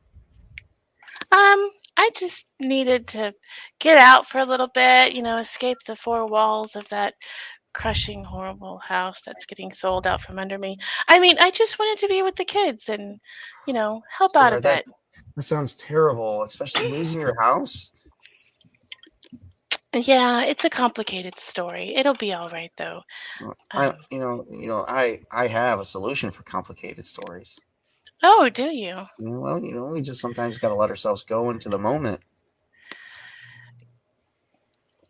I just needed to get out for a little bit, escape the four walls of that crushing, horrible house that's getting sold out from under me. I mean, I just wanted to be with the kids and, help out a Sweetheart, bit. that sounds terrible, especially losing your house. Yeah, it's a complicated story. It'll be all right though. I have a solution for complicated stories. Oh, do you? Well, we just sometimes got to let ourselves go into the moment.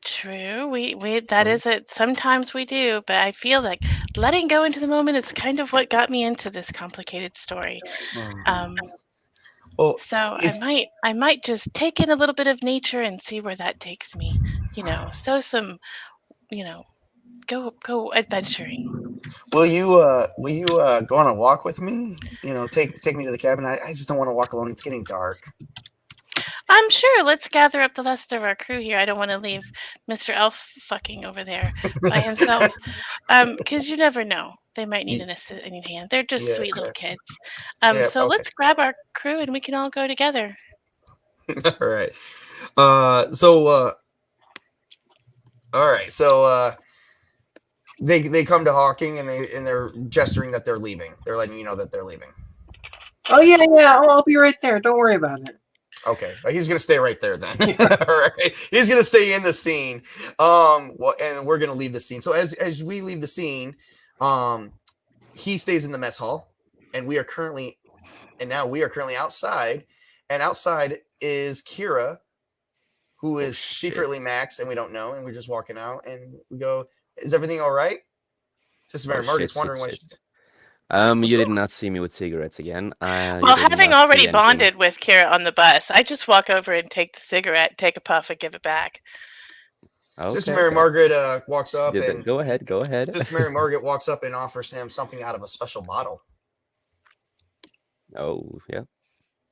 True. We that is it. Sometimes we do, but I feel like letting go into the moment is kind of what got me into this complicated story. Well, So I might just take in a little bit of nature and see where that takes me. So some, go adventuring. will you go on a walk with me? Take me to the cabin. I just don't want to walk alone. It's getting dark. I'm sure. Let's gather up the rest of our crew here. I don't want to leave Mr. Elf fucking over there by himself. Because you never know. They might need an assisting hand. They're just Yeah, sweet little kids. yeah, So okay. let's grab our crew and we can all go together. All right. All right. So they come to Hawking and they're gesturing that they're leaving. They're letting you know that they're leaving. Oh yeah, yeah. I'll be right there. Don't worry about it. Okay, he's gonna stay right there then. All right, he's gonna stay in the scene. Well, and we're gonna leave the scene. So as we leave the scene, he stays in the mess hall, and we are currently outside, and outside is Kira, who is secretly Max, and we don't know, and we're just walking out, and we go, "Is everything all right?" Sister Mary Margaret's wondering what. You did not see me with cigarettes again. Well, having already bonded with Kira on the bus, I just walk over and take the cigarette, take a puff, and give it back. Okay, Sister Mary Margaret walks up and go ahead. Sister Mary Margaret walks up and offers him something out of a special bottle. Oh yeah.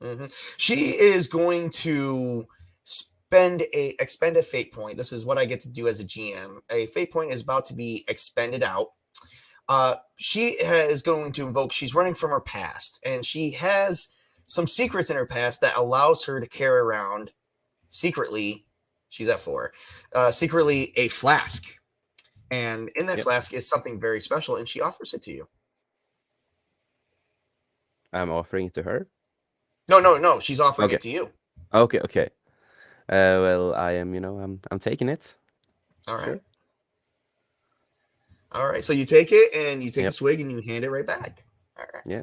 Mm-hmm. She is going to expend a fate point. This is what I get to do as a GM. A fate point is about to be expended out. She is going to invoke. She's running from her past, and she has some secrets in her past that allows her to carry around secretly. She's at 4. Secretly, a flask, and in that flask is something very special, and she offers it to you. I'm offering it to her. No. She's offering it to you. Okay. Well, I am. I'm taking it. All right. Sure. All right, so you take it and you take a swig and you hand it right back. All right. Yeah.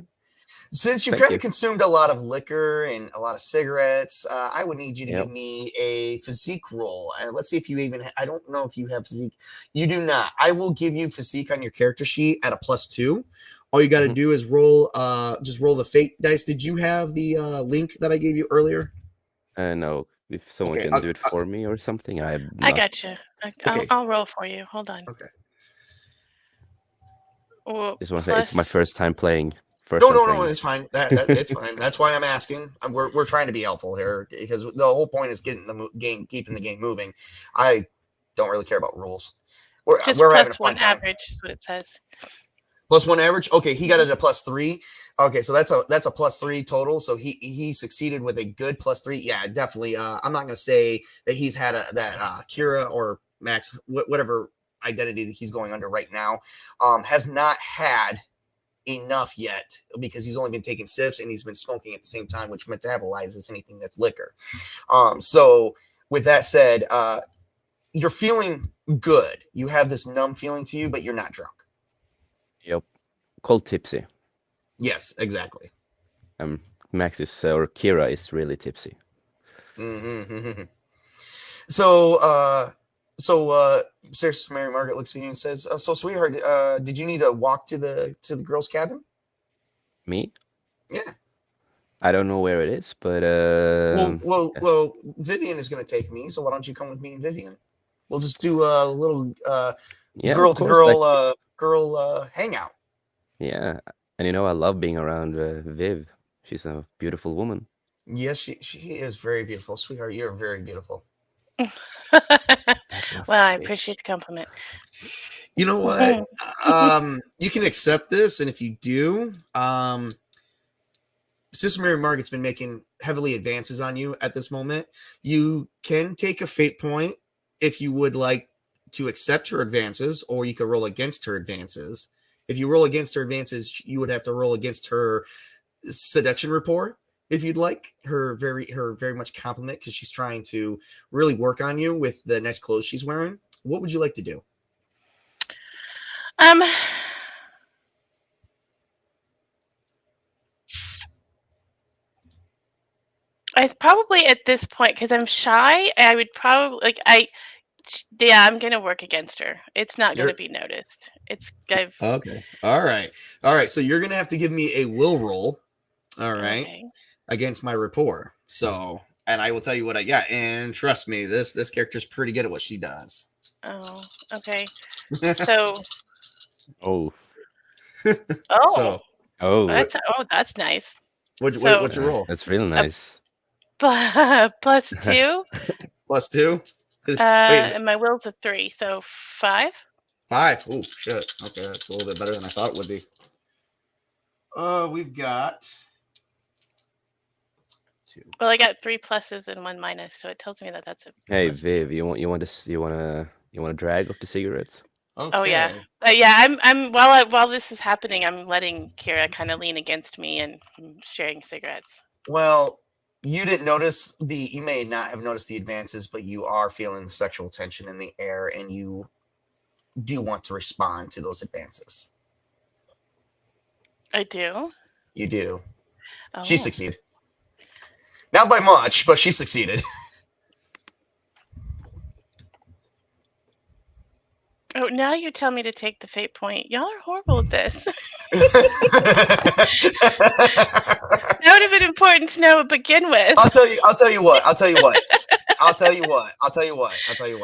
Since you kind of consumed a lot of liquor and a lot of cigarettes, I would need you to give me a physique roll. And let's see if you even. I don't know if you have physique. You do not. I will give you physique on your character sheet at a +2. All you got to do is roll. Just roll the fate dice. Did you have the link that I gave you earlier? No. If someone can do it for me or something, I got you. I'll roll for you. Hold on. Okay. Just want to say it's my first time playing. No, it's fine. It's fine. That's why I'm asking. We're trying to be helpful here because the whole point is getting the game, keeping the game moving. I don't really care about rules. We're having a fun time. Average is what it says. +1 average. Okay, he got it a +3. Okay, so that's a +3 total. So he succeeded with a good +3. Yeah, definitely. I'm not gonna say that he's had that Kira or Max, whatever identity that he's going under right now, has not had enough yet because he's only been taking sips and he's been smoking at the same time, which metabolizes anything that's liquor. So with that said, you're feeling good. You have this numb feeling to you, but you're not drunk. Yep. Cold tipsy. Yes, exactly. Max is or Kira is really tipsy. Mm-hmm. So Sister Mary Margaret looks at you and says, "So, sweetheart, did you need to walk to the girls' cabin?" Me? Yeah. I don't know where it is, but well, Vivian is going to take me. So why don't you come with me and Vivian? We'll just do a little girl to girl hangout. Yeah, and I love being around Viv. She's a beautiful woman. Yes, she is very beautiful, sweetheart. You're very beautiful. Well, I appreciate the compliment. You know what? You can accept this, and if you do, Sister Mary Margaret's been making heavily advances on you at this moment. You can take a fate point if you would like to accept her advances, or you could roll against her advances. If you roll against her advances, you would have to roll against her seduction rapport. If you'd like her very much compliment because she's trying to really work on you with the nice clothes she's wearing. What would you like to do? I probably at this point, because I'm shy, I would probably I'm gonna work against her. It's not gonna be noticed. Okay. All right. So you're gonna have to give me a will roll. All right. Okay. Against my rapport. So, and I will tell you what I got. And trust me, this character's pretty good at what she does. Oh, okay. So. That's that's nice. What's your roll? That's really nice. plus 2. Plus 2. Wait, And my will's a 3, so 5. 5. Oh shit. Okay, that's a little bit better than I thought it would be. We've got 2. Well, I got 3 pluses and 1 minus, so it tells me that that's a Hey plus 2. Viv, you want to drag off the cigarettes? Okay. Oh yeah, yeah. I'm while this is happening, I'm letting Kira kind of lean against me and sharing cigarettes. Well, you didn't notice you may not have noticed the advances, but you are feeling the sexual tension in the air, and you do want to respond to those advances. I do. You do. Oh. She succeeded. Not by much, but she succeeded. Oh, now you tell me to take the fate point. Y'all are horrible at this. That would have been important to know to begin with. I'll tell you what.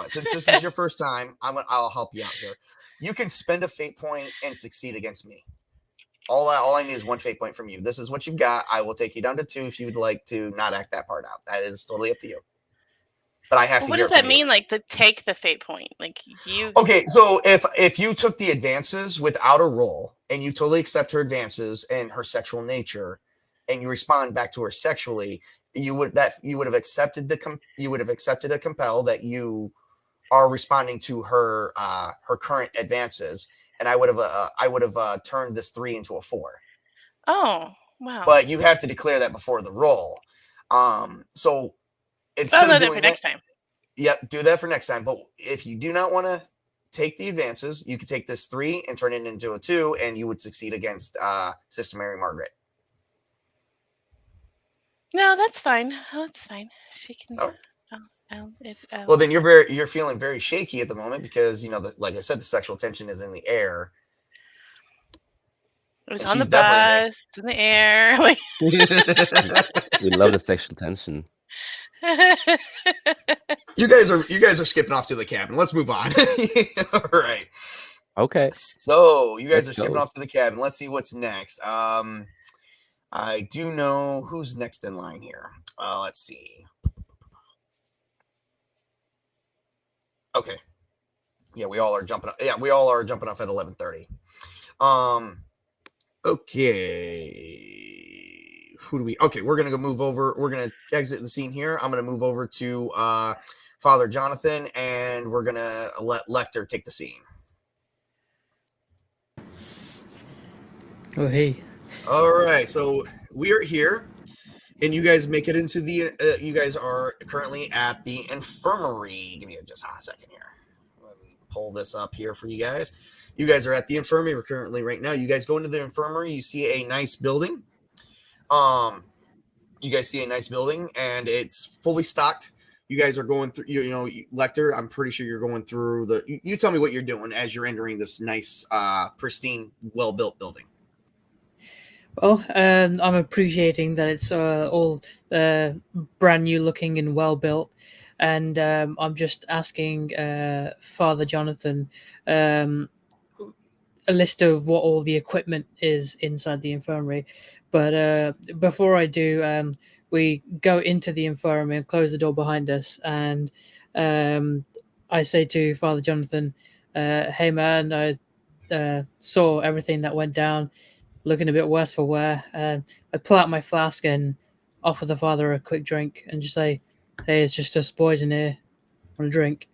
Since this is your first time, I'll help you out here. You can spend a fate point and succeed against me. All I need is 1 fate point from you. This is what you've got. I will take you down to 2 if you'd like to not act that part out. That is totally up to you. But I have to. What hear does that from you. mean? Like to take the fate point? Like you? Okay, so if you took the advances without a roll and you totally accept her advances and her sexual nature, and you respond back to her sexually, you would have accepted a compel that you are responding to her her current advances, and I would have turned this 3 into a 4. Oh wow! But you have to declare that before the roll. So instead of doing for that, next time. Yep, do that for next time. But if you do not want to take the advances, you could take this 3 and turn it into a 2, and you would succeed against Sister Mary Margaret. No, that's fine. That's fine. She can. Oh. Well, then you're feeling very shaky at the moment because like I said, the sexual tension is in the air. It was And on the she's definitely bus, in the air. Like We love the sexual tension. You guys are skipping off to the cabin. Let's move on. All right. Okay. So you guys Let's are skipping go. off to the cabin. Let's see what's next. I do know who's next in line here. Let's see. Okay. Yeah, we all are jumping up. Yeah, we all are jumping off at 11:30. Okay. Who do we? Okay, we're gonna go move over. We're gonna exit the scene here. I'm gonna move over to Father Jonathan, and we're gonna let Lecter take the scene. Oh, hey. All right, so we're here, and you guys make it into the. You guys are currently at the infirmary. Give me just a second here. Let me pull this up here for you guys. You guys are at the infirmary. We're currently right now. You guys go into the infirmary. You see a nice building. You guys see a nice building, and it's fully stocked. You guys are going through. Lecter. I'm pretty sure you're going through the. You tell me what you're doing as you're entering this nice, pristine, well-built building. Well, I'm appreciating that it's all brand new looking and well built, and I'm just asking Father Jonathan a list of what all the equipment is inside the infirmary. But before I do, we go into the infirmary and close the door behind us, and I say to Father Jonathan, "Hey man, I saw everything that went down." Looking a bit worse for wear. I pull out my flask and offer the father a quick drink and just say, "Hey, it's just us boys in here. Want a drink?"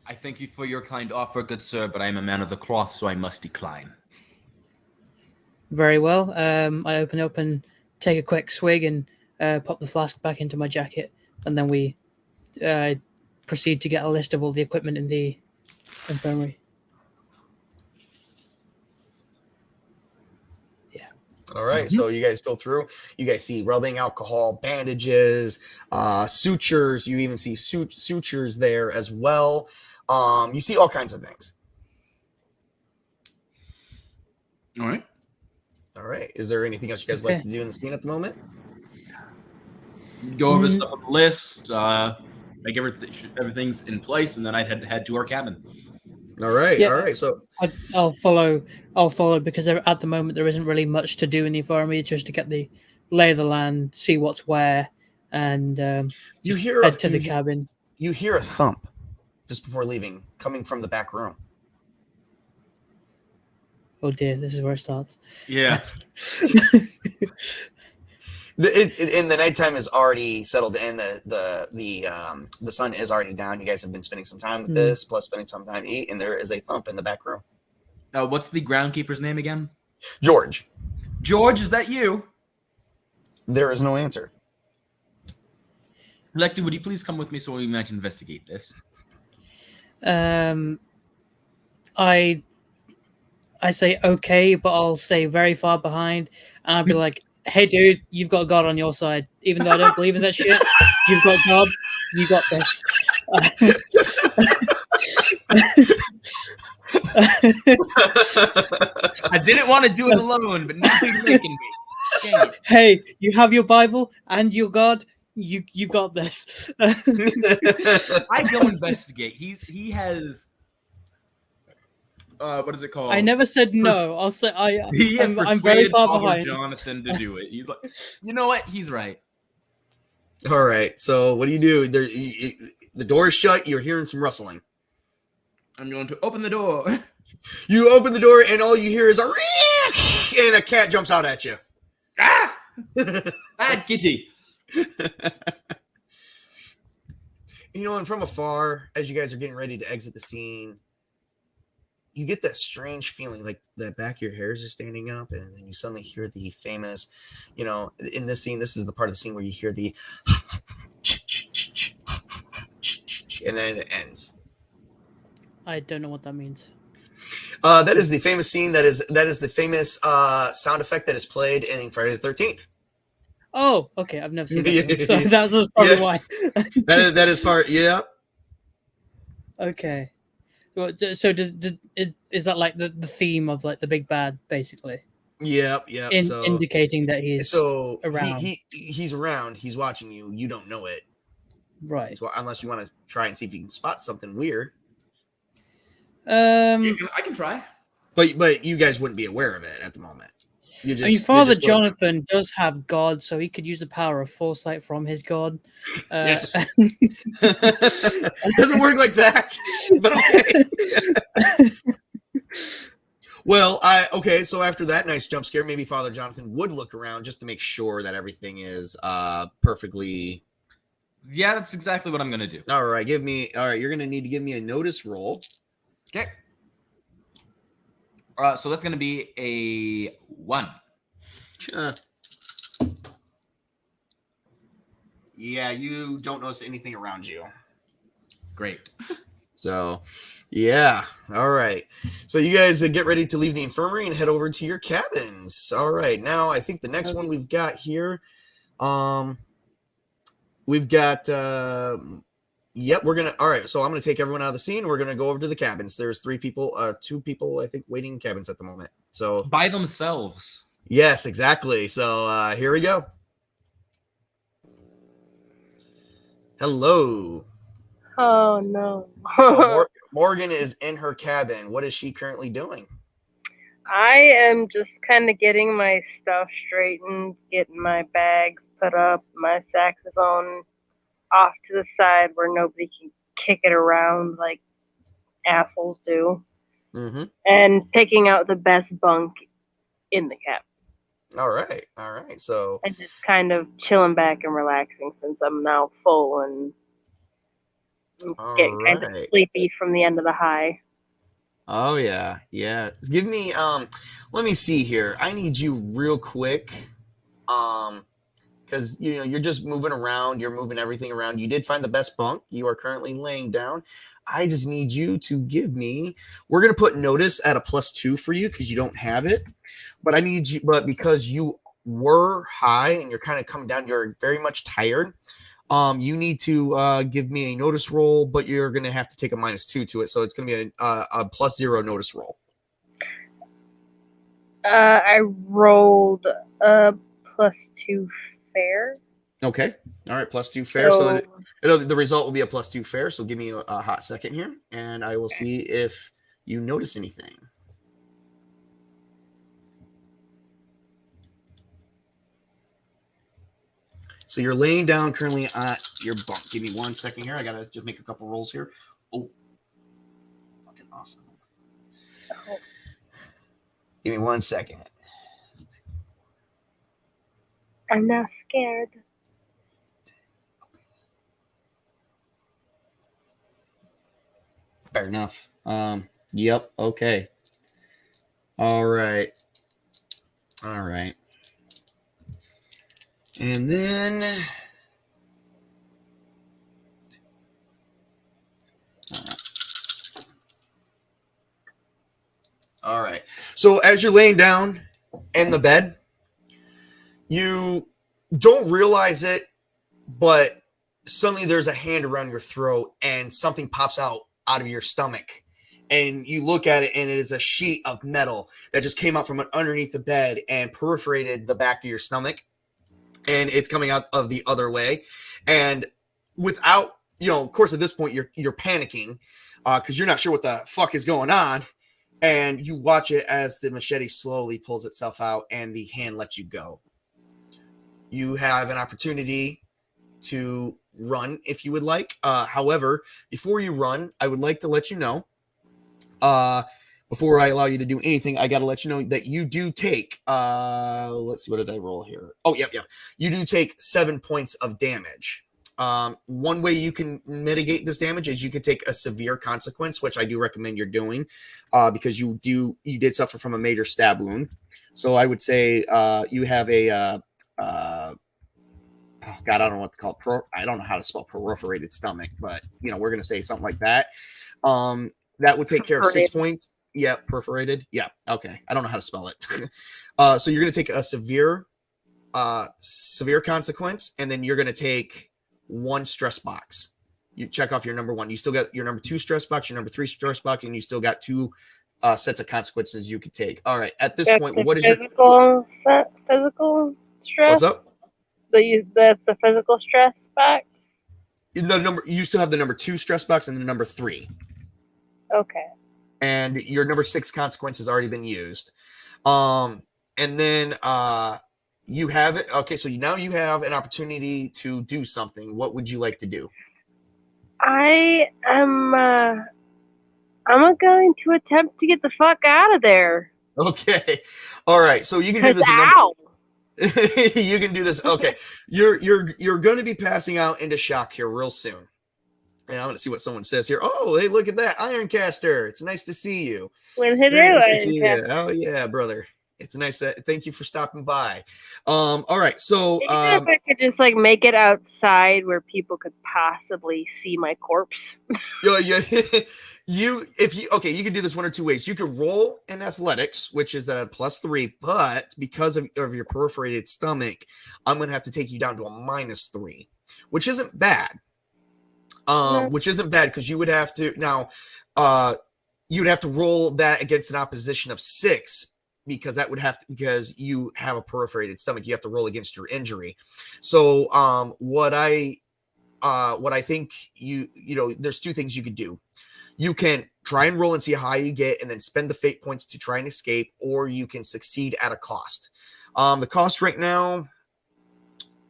I thank you for your kind offer, good sir, but I am a man of the cloth, so I must decline. Very well. I open up and take a quick swig and pop the flask back into my jacket, and then we proceed to get a list of all the equipment in the infirmary. All right, so you guys go through. You guys see rubbing alcohol, bandages, sutures. You even see sutures there as well. You see all kinds of things. All right. All right. Is there anything else you guys like to do in the scene at the moment? Go over stuff on the list, make everything's in place, and then I'd head to our cabin. All right. Yeah. All right. So I'll follow because at the moment there isn't really much to do in the infirmary, just to get the lay of the land, see what's where, and You hear head to the cabin. You hear a thump just before leaving, coming from the back room. Oh dear, this is where it starts. Yeah. And the nighttime is already settled in. The sun is already down. You guys have been spending some time with this, plus spending some time to eat, and there is a thump in the back room. What's the groundkeeper's name again? George. George, is that you? There is no answer. Lecter, would you please come with me so we might investigate this? I say okay, but I'll stay very far behind, and I'll be like, "Hey, dude, you've got God on your side. Even though I don't believe in that shit, you've got God. You got this." I didn't want to do it alone, but now you're making me. Dang it. Hey, you have your Bible and your God. You got this. I go investigate. He has. What is it called? I never said no. I'll say He has I'm very persuaded far Father behind. Jonathan to do it. He's like, you know what? He's right. All right. So what do you do? The door is shut. You're hearing some rustling. I'm going to open the door. You open the door, and all you hear is a and a cat jumps out at you. Ah! Bad kitty. And from afar, as you guys are getting ready to exit the scene, you get that strange feeling like the back of your hairs are standing up, and then you suddenly hear the famous, in this scene, this is the part of the scene where you hear the and then it ends. I don't know what that means. That is the famous scene. That is the famous sound effect that is played in Friday the 13th. Oh, okay. I've never seen that. So that's probably why. that is part. Yeah. Okay. So is that like the theme of like the big bad, basically? Yep. So indicating that he's around. He's around. He's watching you. You don't know it. Right. Unless you want to try and see if you can spot something weird. I can try. But you guys wouldn't be aware of it at the moment. Father Jonathan does have God, so he could use the power of foresight from his God. Yes. Doesn't work like that. But okay. Well, so after that nice jump scare, maybe Father Jonathan would look around just to make sure that everything is perfectly. Yeah, that's exactly what I'm gonna do. All right, you're gonna need to give me a notice roll. Okay. So that's gonna be a 1. Yeah, you don't notice anything around you. Great. So, yeah. All right. So you guys get ready to leave the infirmary and head over to your cabins. All right. Now, I think the next one we've got here, we've got, all right. So I'm going to take everyone out of the scene. We're going to go over to the cabins. There's 2 people, I think, waiting in cabins at the moment. So by themselves. Yes, exactly. So here we go. Hello. Oh, no. So Morgan is in her cabin. What is she currently doing? I am just kind of getting my stuff straightened, getting my bags put up, my saxophone off to the side where nobody can kick it around like assholes do, and picking out the best bunk in the cabin. All right. So and just kind of chilling back and relaxing since I'm now full and getting kind of sleepy from the end of the high. Oh yeah. Give me let me see here. I need you real quick. Because you're just moving around, you're moving everything around. You did find the best bunk. You are currently laying down. I just need you to give me. We're gonna put notice at a +2 for you because you don't have it. But I need you. But because you were high and you're kind of coming down, you're very much tired. You need to give me a notice roll, but you're gonna have to take a -2 to it. So it's gonna be a +0 notice roll. I rolled a +2 fair. Okay. All right. +2 fair. So the result will be a +2 fair. So give me a hot second here, and I will see if you notice anything. So you're laying down currently on your bunk. Give me 1 second here. I gotta just make a couple rolls here. Oh, fucking awesome. Give me 1 second. I'm not scared. Fair enough. Yep. Okay. All right. And then all right. So as you're laying down in the bed, you don't realize it, but suddenly there's a hand around your throat and something pops out of your stomach. And you look at it, and it is a sheet of metal that just came out from underneath the bed and perforated the back of your stomach. And it's coming out of the other way. And without, of course, at this point, you're panicking because you're not sure what the fuck is going on. And you watch it as the machete slowly pulls itself out and the hand lets you go. You have an opportunity to run if you would like. However, before you run, I would like to let you know, before I allow you to do anything, I got to let you know that you do take, let's see, what did I roll here? Oh, yep. You do take 7 points of damage. One way you can mitigate this damage is you can take a severe consequence, which I do recommend you're doing, because you did suffer from a major stab wound. So I would say you have a oh God, I don't know what to call it. I don't know how to spell perforated stomach, but we're gonna say something like that. That would take care of 6 points. Yeah, perforated. Yeah, okay. I don't know how to spell it. So you're gonna take a severe consequence, and then you're gonna take 1 stress box. You check off your number 1. You still got your number 2 stress box, your number 3 stress box, and you still got 2 sets of consequences you could take. All right. At this point, what is your physical stress? What's up? The physical stress box. The number, you still have the number 2 stress box and the number 3. Okay. And your number 6 consequence has already been used. And then you have it. Okay, so now you have an opportunity to do something. What would you like to do? I am I'm going to attempt to get the fuck out of there. Okay. All right. So you can do this. You can do this. Okay. You're going to be passing out into shock here real soon. And I'm going to see what someone says here. Oh, hey, look at that. Ironcaster. It's nice to see you. Nice to see you. Oh, yeah, brother. It's nice that. Thank you for stopping by. All right. So if I could just make it outside where people could possibly see my corpse. Yeah. You can do this one or two ways. You could roll in athletics, which is at a +3, but because of your perforated stomach, I'm going to have to take you down to a -3, which isn't bad. Which isn't bad because you would have to roll that against an opposition of 6 because because you have a perforated stomach, you have to roll against your injury. So what I think there's 2 things you could do. You can try and roll and see how high you get and then spend the fate points to try and escape, or you can succeed at a cost. The cost right now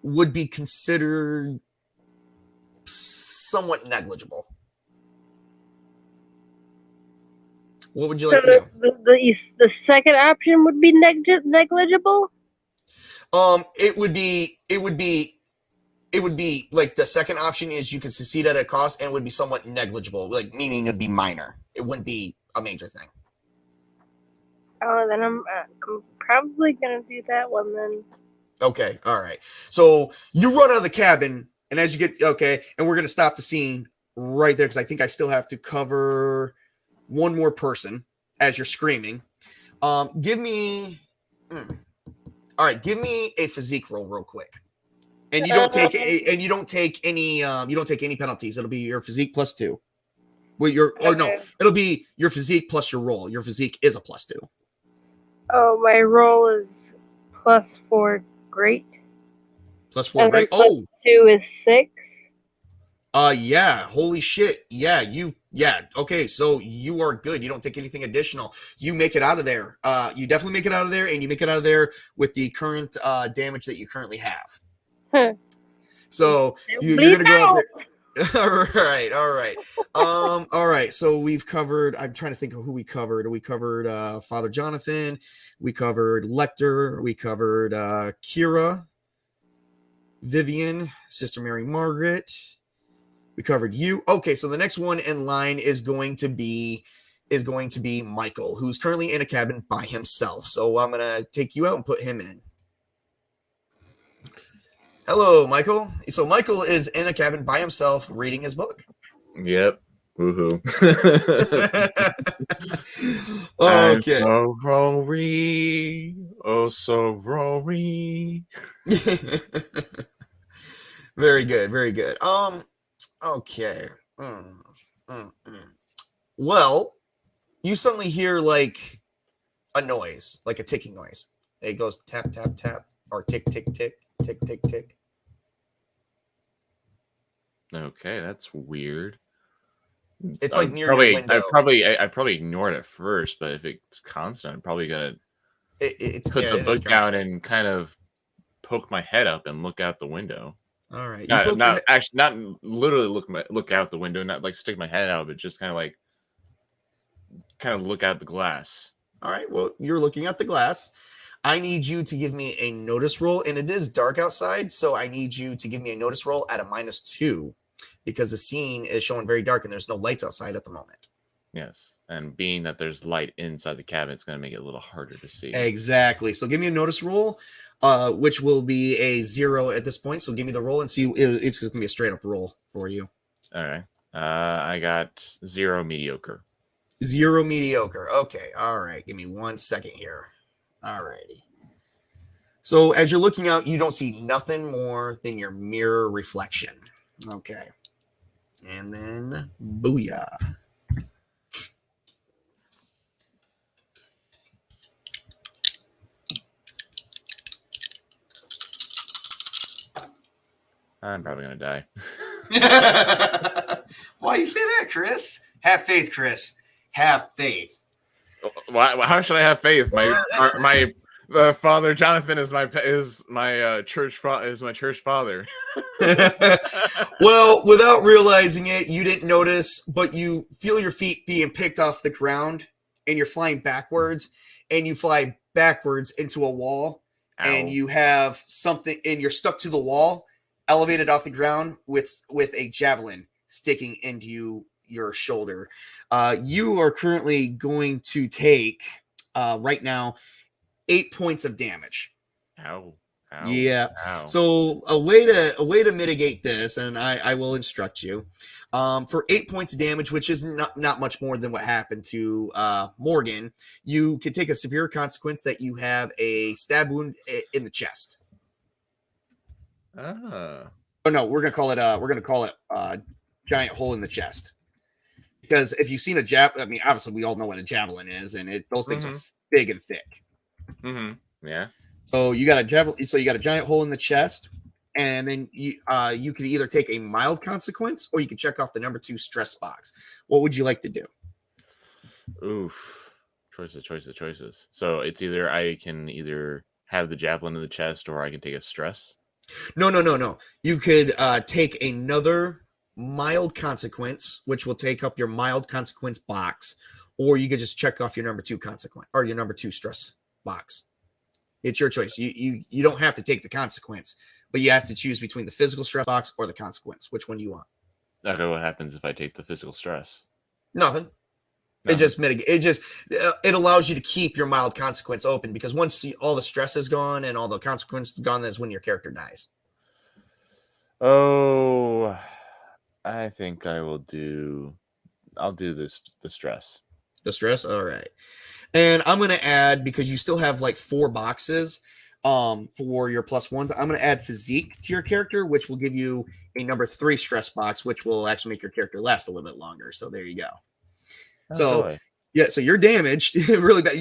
would be considered somewhat negligible. What would you like to do? The second option would be negligible. It would be like the second option is you can succeed at a cost and it would be somewhat negligible, like meaning it'd be minor. It wouldn't be a major thing. Oh, then I'm probably gonna do that one then. Okay, all right. So you run out of the cabin, and as you get and we're gonna stop the scene right there because I think I still have to cover one more person as you're screaming. Give me a physique roll real quick. And you don't take any penalties. It'll be your physique +2. Well, it'll be your physique plus your roll. Your physique is a +2. Oh, my roll is +4. Great. +4. Great. Oh, +2 is 6. Yeah. Holy shit. Yeah. Okay. So you are good. You don't take anything additional. You make it out of there. You definitely make it out of there, and you make it out of there with the current damage that you currently have. So you're Bleep gonna go out out. there. All right. So we've covered. I'm trying to think of who we covered. We covered Father Jonathan. We covered Lecter. We covered Kira, Vivian, Sister Mary Margaret. We covered you. Okay, so the next one in line is going to be Michael, who's currently in a cabin by himself. So I'm gonna take you out and put him in. Hello, Michael. So Michael is in a cabin by himself reading his book. Yep. Woohoo. I'm Okay. so Rory. Oh, so Rory. Very good. Very good. Okay. Well, you suddenly hear like a noise, like a ticking noise. It goes tap, tap, tap, or tick, tick, tick, tick, tick, tick. Okay, that's weird. It's like near your window. I probably ignored it first, but if it's constant, I'm probably gonna put the book down and kind of poke my head up and look out the window. All right. Not literally look out the window, not like stick my head out, but just kind of look out the glass. All right. Well, you're looking at the glass. I need you to give me a notice roll, and it is dark outside, so I need you to give me a notice roll at a -2 because the scene is showing very dark and there's no lights outside at the moment. Yes, and being that there's light inside the cabin, it's going to make it a little harder to see. Exactly. So give me a notice roll, which will be a 0 at this point. So give me the roll and see. It's going to be a straight up roll for you. All right. I got 0 mediocre. 0 mediocre. Okay. All right. Give me 1 second here. All righty. So as you're looking out, you don't see nothing more than your mirror reflection. Okay. And then booyah. I'm probably going to die. Why you say that, Chris? Have faith, Chris. Have faith. How should I have faith? My Father Jonathan is my church father. Well, without realizing it, you didn't notice, but you feel your feet being picked off the ground, and you're flying backwards, and you fly backwards into a wall, and you have something, and you're stuck to the wall, elevated off the ground with a javelin sticking into your shoulder. You are currently going to take right now 8 points of damage. Ow. Yeah. Ow. So a way to mitigate this, and I will instruct you, for 8 points of damage, which is not much more than what happened to Morgan. You can take a severe consequence that you have a stab wound in the chest. Oh no, we're gonna call it giant hole in the chest. Because if you've seen a javelin, I mean, obviously we all know what a javelin is, and those things are big and thick. Yeah. So you got a javelin. So you got a giant hole in the chest, and then you can either take a mild consequence or you can check off the number 2 stress box. What would you like to do? Oof. Choices. So it's either I can either have the javelin in the chest or I can take a stress. No. You could take another mild consequence, which will take up your mild consequence box, or you could just check off your number 2 consequence or your number 2 stress box. It's your choice. You don't have to take the consequence, but you have to choose between the physical stress box or the consequence. Which one do you want? Okay, what happens if I take the physical stress? Nothing. It just it allows you to keep your mild consequence open, because once all the stress is gone and all the consequence is gone, that's when your character dies. Oh, I think I'll do the stress. The stress? All right. And I'm going to add, because you still have like 4 boxes for your +1s, I'm going to add physique to your character, which will give you a number 3 stress box, which will actually make your character last a little bit longer. So there you go. So you're damaged really bad.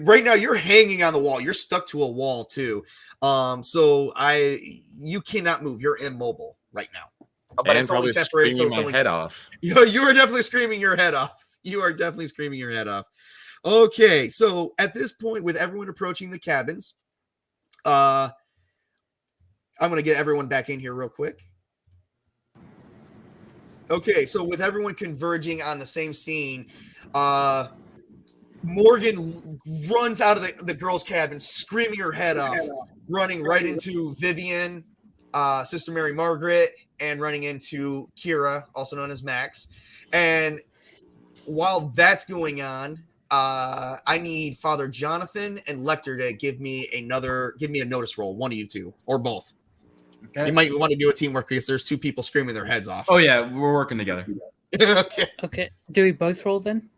Right now you're hanging on the wall. You're stuck to a wall too. You cannot move. You're immobile right now. But and it's only temporary until someone head off. You are definitely screaming your head off. You are definitely screaming your head off. Okay, so at this point, with everyone approaching the cabins, I'm going to get everyone back in here real quick. Okay, so with everyone converging on the same scene, Morgan runs out of the girl's cabin, screaming her head off, running right into Vivian, Sister Mary Margaret, and running into Kira, also known as Max. And while that's going on, I need Father Jonathan and Lecter to give me a notice roll, one of you two, or both. Okay. You might want to do a teamwork because there's two people screaming their heads off. Oh yeah, we're working together. Okay. Okay. Do we both roll then?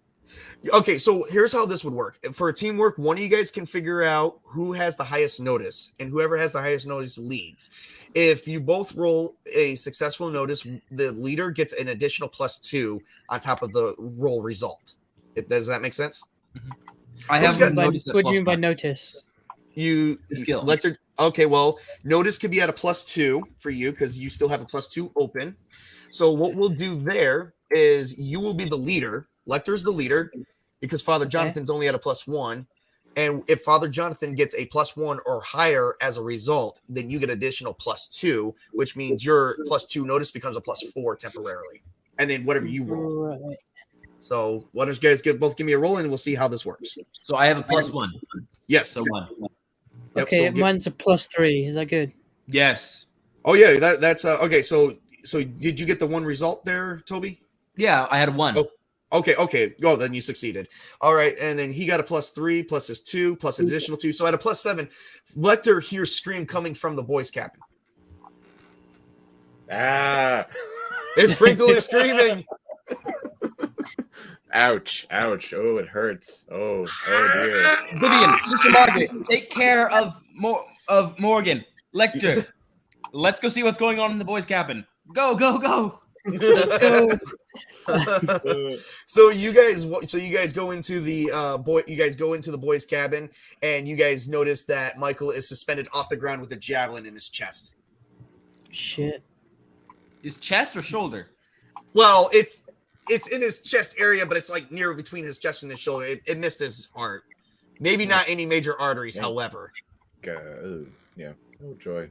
Okay, so here's how this would work. For a teamwork, one of you guys can figure out who has the highest notice, and whoever has the highest notice leads. If you both roll a successful notice, the leader gets an additional +2 on top of the roll result. Does that make sense? I have got- noticed What do you mean by notice? You skill. Lecter. Okay, well, notice could be at a +2 for you because you still have a +2 open. So what we'll do there is you will be the leader. Lecter's the leader because Father Jonathan's only at a +1. And if Father Jonathan gets a +1 or higher as a result, then you get additional +2, which means your +2 notice becomes a +4 temporarily. And then whatever you roll. Right. So why don't you guys both give me a roll and we'll see how this works. So I have a +1. Yes. So 1. Yep, Okay, so mine's a +3. Is that good? Yes. Oh yeah, that's okay. So did you get the one result there, Toby? Yeah, I had 1. Oh, okay. Oh, then you succeeded. All right, and then he got a +3 plus his 2 plus an additional 2. So at a +7, Lecter hears scream coming from the boys' cabin. Ah. It's Frinkle is screaming. Ouch. Oh, it hurts. Oh dear. Vivian, Sister Margaret, take care of Morgan. Lecter, let's go see what's going on in the boys' cabin. Go. Let's go. So you guys go into the boys' cabin, and you guys notice that Michael is suspended off the ground with a javelin in his chest. Shit. His chest or shoulder? Well, it's in his chest area, but it's like near between his chest and his shoulder. It missed his heart. Maybe not any major arteries, however. Yeah. Oh joy.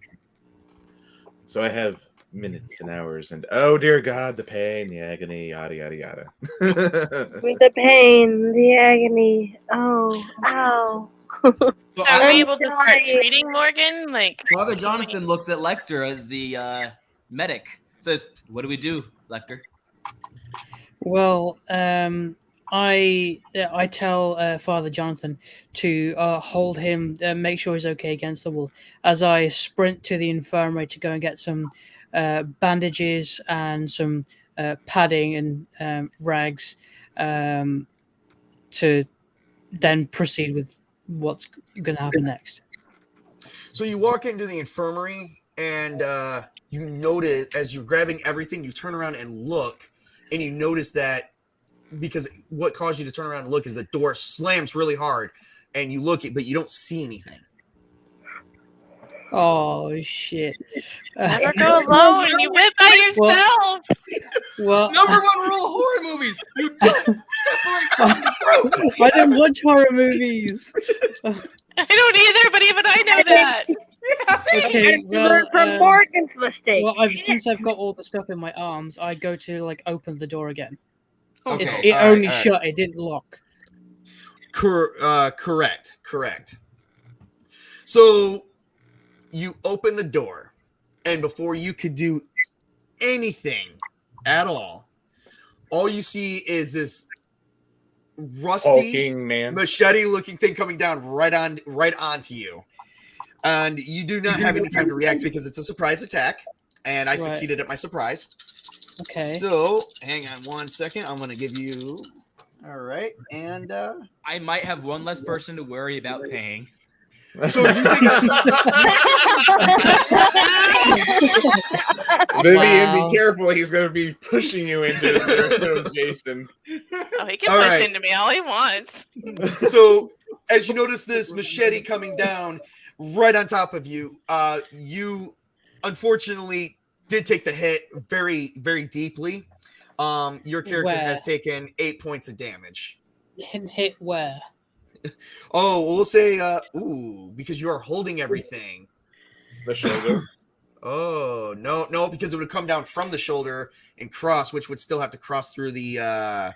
So I have minutes and hours, and oh dear God, the pain, the agony, yada yada yada. With the pain, the agony. Oh, ow. So Are we able to start dying. treating Morgan? Like, Father Jonathan looks at Lecter as the medic. Says, "What do we do, Lecter?" Well, I tell Father Jonathan to hold him, make sure he's okay against the wall, as I sprint to the infirmary to go and get some bandages and some padding and rags to then proceed with what's going to happen next. So you walk into the infirmary, and you notice as you're grabbing everything, you turn around and look, and you notice that because what caused you to turn around and look is the door slams really hard, and you look, but you don't see anything. Oh shit! never go alone. You went by yourself. Well, Number 1 rule of horror movies: you don't separate from the group. I don't watch horror movies. I don't either, but even I know that. Okay, well, Learn from Morgan's mistake. well, since I've got all the stuff in my arms, I go to open the door again. Okay, It all right, only all right. shut; it didn't lock. Correct. So you open the door, and before you could do anything at all you see is this rusty Hulking man. machete-looking thing coming down right onto you, and you do not have any time to react because it's a surprise attack, and I Right. succeeded at my surprise. Okay. So hang on 1 second. I'm going to give you. All right, and I might have one less person to worry about paying. so you take a, Vivian, Wow. be careful. He's going to be pushing you into the Jason. Oh, he can All push right. into me all he wants. So as you notice this machete coming down right on top of you, you unfortunately did take the hit very, very deeply. Your character Where? has taken 8 points of damage. Hit where? Oh, we'll say, because you are holding everything. The shoulder. Oh no, because it would come down from the shoulder and cross, which would still have to cross through the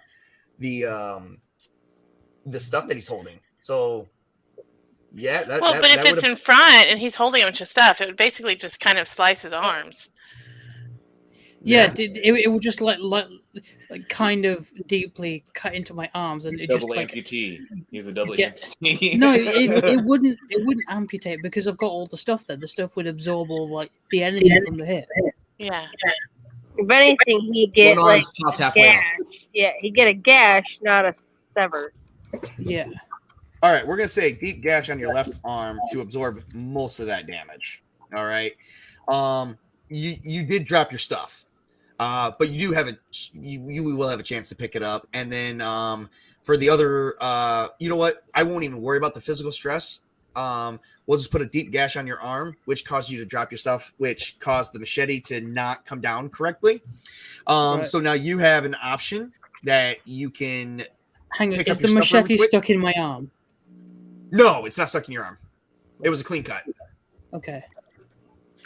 stuff that he's holding. So yeah, But if it's in front and he's holding a bunch of stuff, it would basically just kind of slice his arms. Yeah, it would just like kind of deeply cut into my arms, and it Double just like amputee. He's a double Yeah. amputee. No, it wouldn't amputate because I've got all the stuff there. The stuff would absorb all like the energy from the hit. Yeah. If anything, he'd get One like arm's chopped halfway off. gash. Yeah, he'd get a gash, not a sever. Yeah. All right, we're gonna say deep gash on your left arm to absorb most of that damage. All right. You did drop your stuff, but you do have you will have a chance to pick it up, and then for the other, you know what? I won't even worry about the physical stress. We'll just put a deep gash on your arm, which caused you to drop your stuff, which caused the machete to not come down correctly. Right. So now you have an option that you can. Hang on, pick is up the your stuff really machete quick. stuck in my arm? No, it's not stuck in your arm. It was a clean cut. Okay.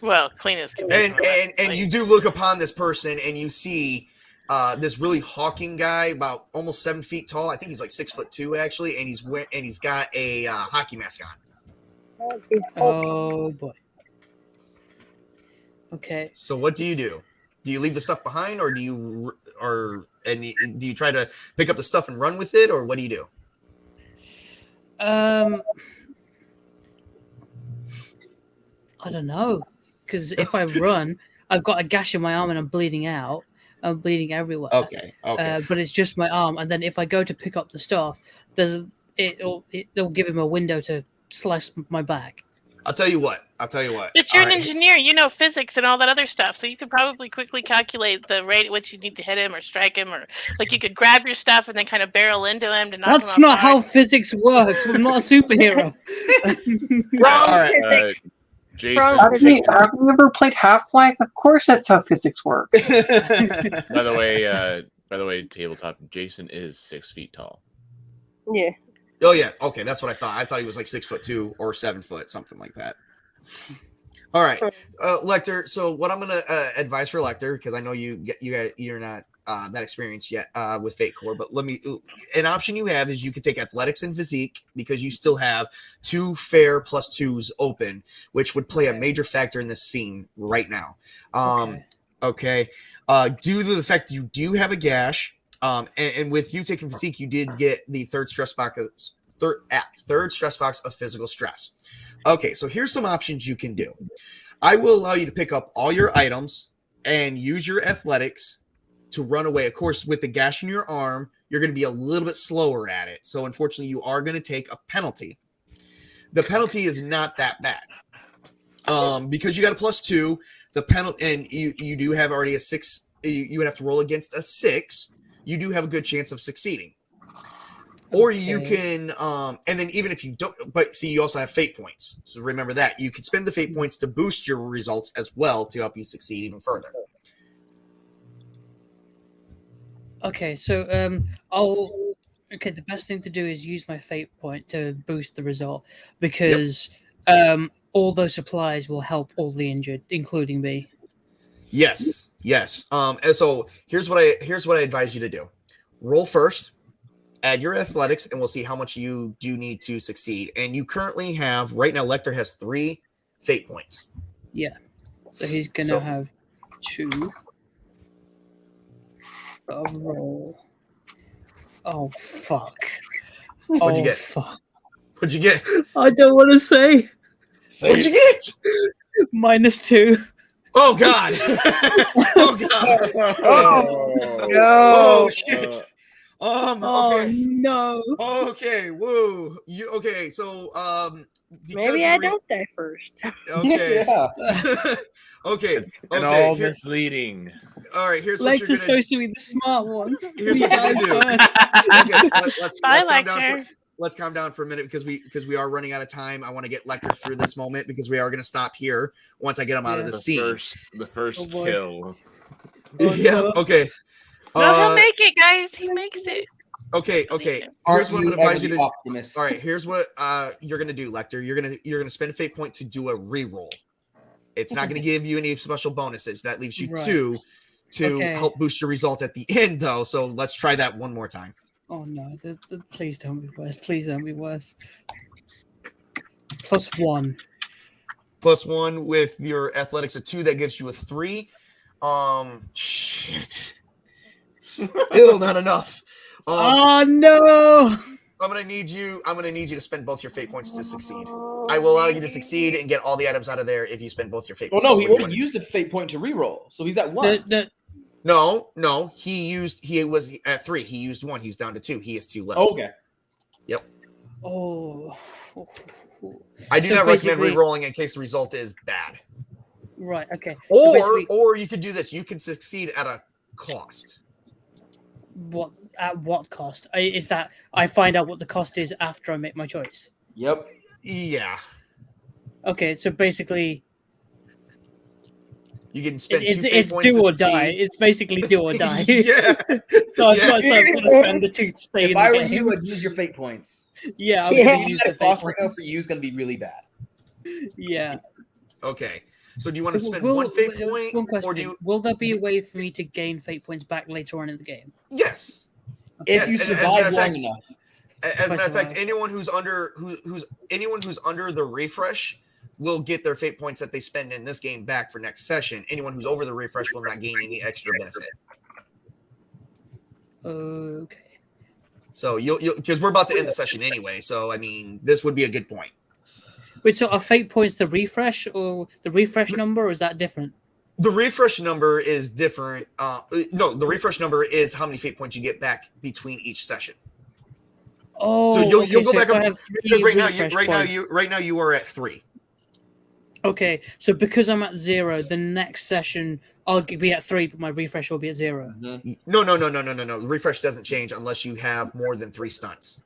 Well, clean as can be. And you do look upon this person and you see this really hawking guy, about almost 7 feet tall. I think he's like 6'2" actually, and he's got a hockey mask on. Oh boy. Okay. So what do you do? Do you leave the stuff behind, or do you try to pick up the stuff and run with it, or what do you do? I don't know, because if I run, I've got a gash in my arm and I'm bleeding out. I'm bleeding everywhere. Okay. But it's just my arm, and then if I go to pick up the stuff, it'll give him a window to slice my back. I'll tell you what. But you're All an right. engineer, you know physics and all that other stuff, so you could probably quickly calculate the rate at which you need to hit him or strike him, or like you could grab your stuff and then kind of barrel into him to knock him off That's not how guard. physics works. I'm not a superhero. Wrong All right. physics. Jason, Have you ever played Half-Life? Of course, that's how physics works. by the way, tabletop, Jason is 6 feet tall. Yeah. Oh yeah. Okay, that's what I thought. I thought he was like 6'2" or 7 foot, something like that. All right, Lecter. So what I'm gonna advise for Lecter, because I know you're not that experienced yet with Fate Core, but an option you have is you could take athletics and physique, because you still have 2 fair +2s open, which would play a major factor in this scene right now. Okay. Due to the fact you do have a gash, and with you taking physique, you did get the third stress box of physical stress. Okay, so here's some options you can do. I will allow you to pick up all your items and use your athletics to run away. Of course, with the gash in your arm, you're going to be a little bit slower at it. So unfortunately, you are going to take a penalty. The penalty is not that bad. Because you got a +2, the penalty, and you do have already a 6. You would have to roll against a 6. You do have a good chance of succeeding. Or you can, and then even if you don't, but see, you also have fate points. So remember that. You can spend the fate points to boost your results as well to help you succeed even further. Okay, so the best thing to do is use my fate point to boost the result, because all those supplies will help all the injured, including me. Yes. And so here's what I advise you to do. Roll first. Add your athletics, and we'll see how much you do need to succeed. And you currently have, right now, Lecter has 3 fate points. Yeah. So he's going to have 2. I'll roll. Oh, fuck. What'd you get? Fuck. What'd you get? I don't want to say. What'd you get? -2. Oh, God. Oh, God. Oh, no. Oh, shit. Oh okay. no. Okay, woo. Okay, so Maybe I don't die first. Okay. Yeah. Okay. And all misleading. All right, here's what you're Lecter's gonna supposed to be the smart one. Here's what you're gonna do. Okay, let's calm down let's calm down for a minute, because we are running out of time. I want to get Lecter through this moment, because we are going to stop here once I get him out of the scene. The first kill. Yeah. Okay. No, he'll make it, guys. He makes it. Okay. Here's what I'm gonna advise you to. All right. Here's what you're gonna do, Lecter. You're gonna spend a fate point to do a reroll. It's not going to give you any special bonuses. That leaves you Right. 2 to Okay. help boost your result at the end, though. So let's try that one more time. Oh no! Please don't be worse. Please don't be worse. +1. +1 with your athletics of 2, that gives you a 3. Shit. Still not enough. Oh no! I'm gonna need you to spend both your fate points to succeed. I will allow you to succeed and get all the items out of there if you spend both your fate Well, points. no, he What do you already wanna used a fate point to reroll, so he's at 1. No, he was at 3. He used 1. He's down to 2. He has 2 left. Okay. Yep. Oh. I do So not recommend basically- re-rolling in case the result is bad. Right. Okay. So basically, Or you could do this. You can succeed at a cost. at what cost? Is that I find out what the cost is after I make my choice? Yep. Yeah. Okay. So basically, You can spend 2 it's fate points do to or succeed. die. It's basically do or die. Yeah. So I've Yeah. got to spend the 2 to stay If in I the were game. you, I'd use your fate points. Yeah, I'm Yeah. gonna use The the fate cost right now points. for you is going to be really bad. Yeah. Okay. So do you want to spend Will- 1 fate will- point, one question. or do you? Will there be a way for me to gain fate points back later on in the game? Yes. If Yes, you and as a matter survive of long fact- enough. As a matter of fact, survive. anyone who's under who's under the refresh will get their fate points that they spend in this game back for next session. Anyone who's over the refresh will not gain any extra benefit. Okay. So you'll because we're about to end the session anyway. So I mean, this would be a good point. Wait, so are fate points the refresh or the refresh number, or is that different? The refresh number is different. No, the refresh number is how many fate points you get back between each session. Oh, So you'll go so back if I up have 3 because right now refresh you are at 3. Okay, so because I'm at 0, the next session I'll be at 3, but my refresh will be at 0. No. The refresh doesn't change unless you have more than 3 stunts.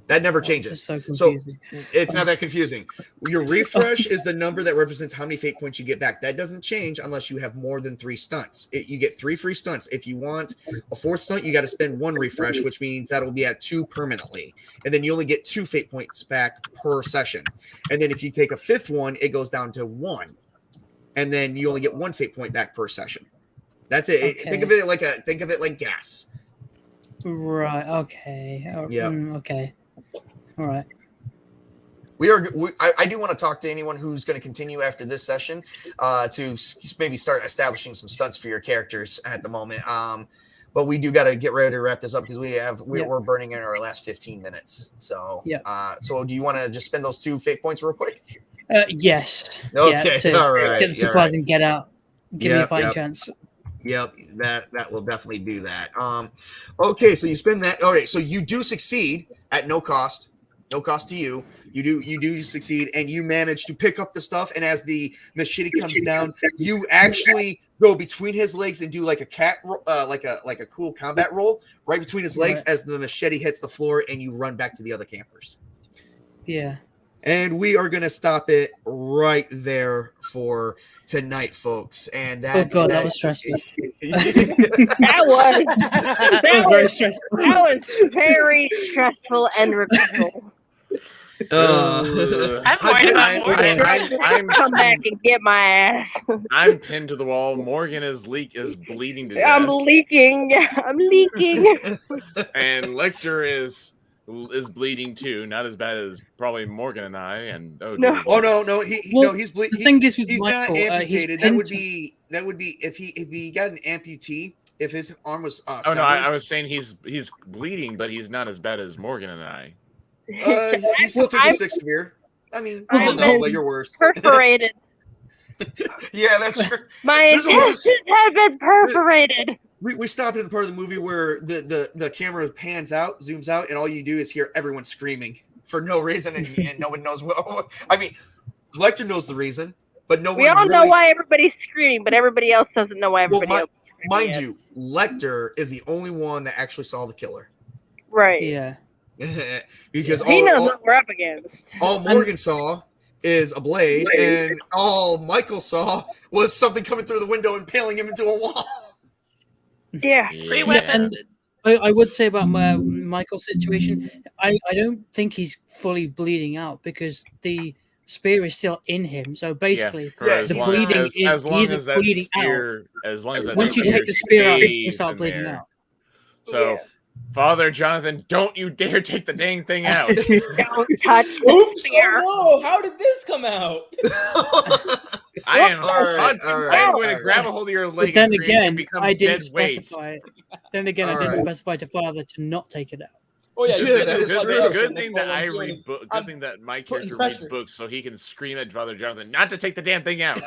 That never This changes. is so So confusing. it's not that confusing. Your refresh is the number that represents how many fate points you get back. That doesn't change unless you have more than 3 stunts. You get 3 free stunts. If you want a 4th stunt, you got to spend 1 refresh, which means that'll be at 2 permanently. And then you only get 2 fate points back per session. And then if you take a 5th one, it goes down to 1. And then you only get 1 fate point back per session. That's it. Okay. Think of it like gas. Right. Okay. Yeah. Okay. All right. I do want to talk to anyone who's going to continue after this session to maybe start establishing some stunts for your characters at the moment. But we do got to get ready to wrap this up because we're burning in our last 15 minutes. So so do you want to just spend those 2 fate points real quick? Yes. Okay. To All right. get the supplies and get out. Give me a Yep, fighting yep. chance. Yep, that will definitely do that. Okay, so you spend that. All right, so you do succeed at no cost to you. You do succeed, and you manage to pick up the stuff. And as the machete comes down, you actually go between his legs and do like a cat, like a cool combat roll right between his legs as the machete hits the floor, and you run back to the other campers. Yeah. And we are going to stop it right there for tonight, folks. And that, that was stressful. That was very stressful. That was very stressful and regretful. I'm worried about Morgan. I'm Come back and get my ass. I'm pinned to the wall. Morgan is bleeding to I'm death, leaking. I'm leaking. and Lecter is bleeding too. Not as bad as probably Morgan and I. And No. No, he's bleeding. The thing is with He's not Michael, amputated. he's That would be if he got an amputee. If his arm was oh severed, no, I was saying he's bleeding, but he's not as bad as Morgan and I. he still took a 6 severe. I mean, I've no, been but you're worse. perforated. Yeah, that's true. My There's a lot of- intestines have been perforated. We stopped at the part of the movie where the camera pans out, zooms out, and all you do is hear everyone screaming for no reason, and no one knows what. I mean, Lecter knows the reason, but no We one all really, know why everybody's screaming, but everybody else doesn't know why everybody else is screaming. Mind yet. you, Lecter is the only one that actually saw the killer. Right. Yeah. Because He knows all what we're up against. Morgan saw is a blade, and all Michael saw was something coming through the window and impaling him into a wall. Yeah. Free Yeah, weapon. and I would say about Michael's situation, I don't think he's fully bleeding out because the spear is still in him. So basically, for Yeah, as the he's long bleeding as, is as long he's as that bleeding spear, as long as that Once you spear take the spear out, it's stays gonna start in bleeding there. out. So, Yeah. Father Jonathan, don't you dare take the dang thing out. Don't touch the Oops! spear. Oh no! How did this come out? I am All right, I all am right, going all to grab a hold of your leg But then and create you again, become I dead didn't weight. specify. Then again, I All didn't right. specify to Father to not take it out. Oh yeah, Yeah, that is true. Good thing that I read books. Good thing that my putting character reads pressure. books, so he can scream at Father Jonathan not to take the damn thing out.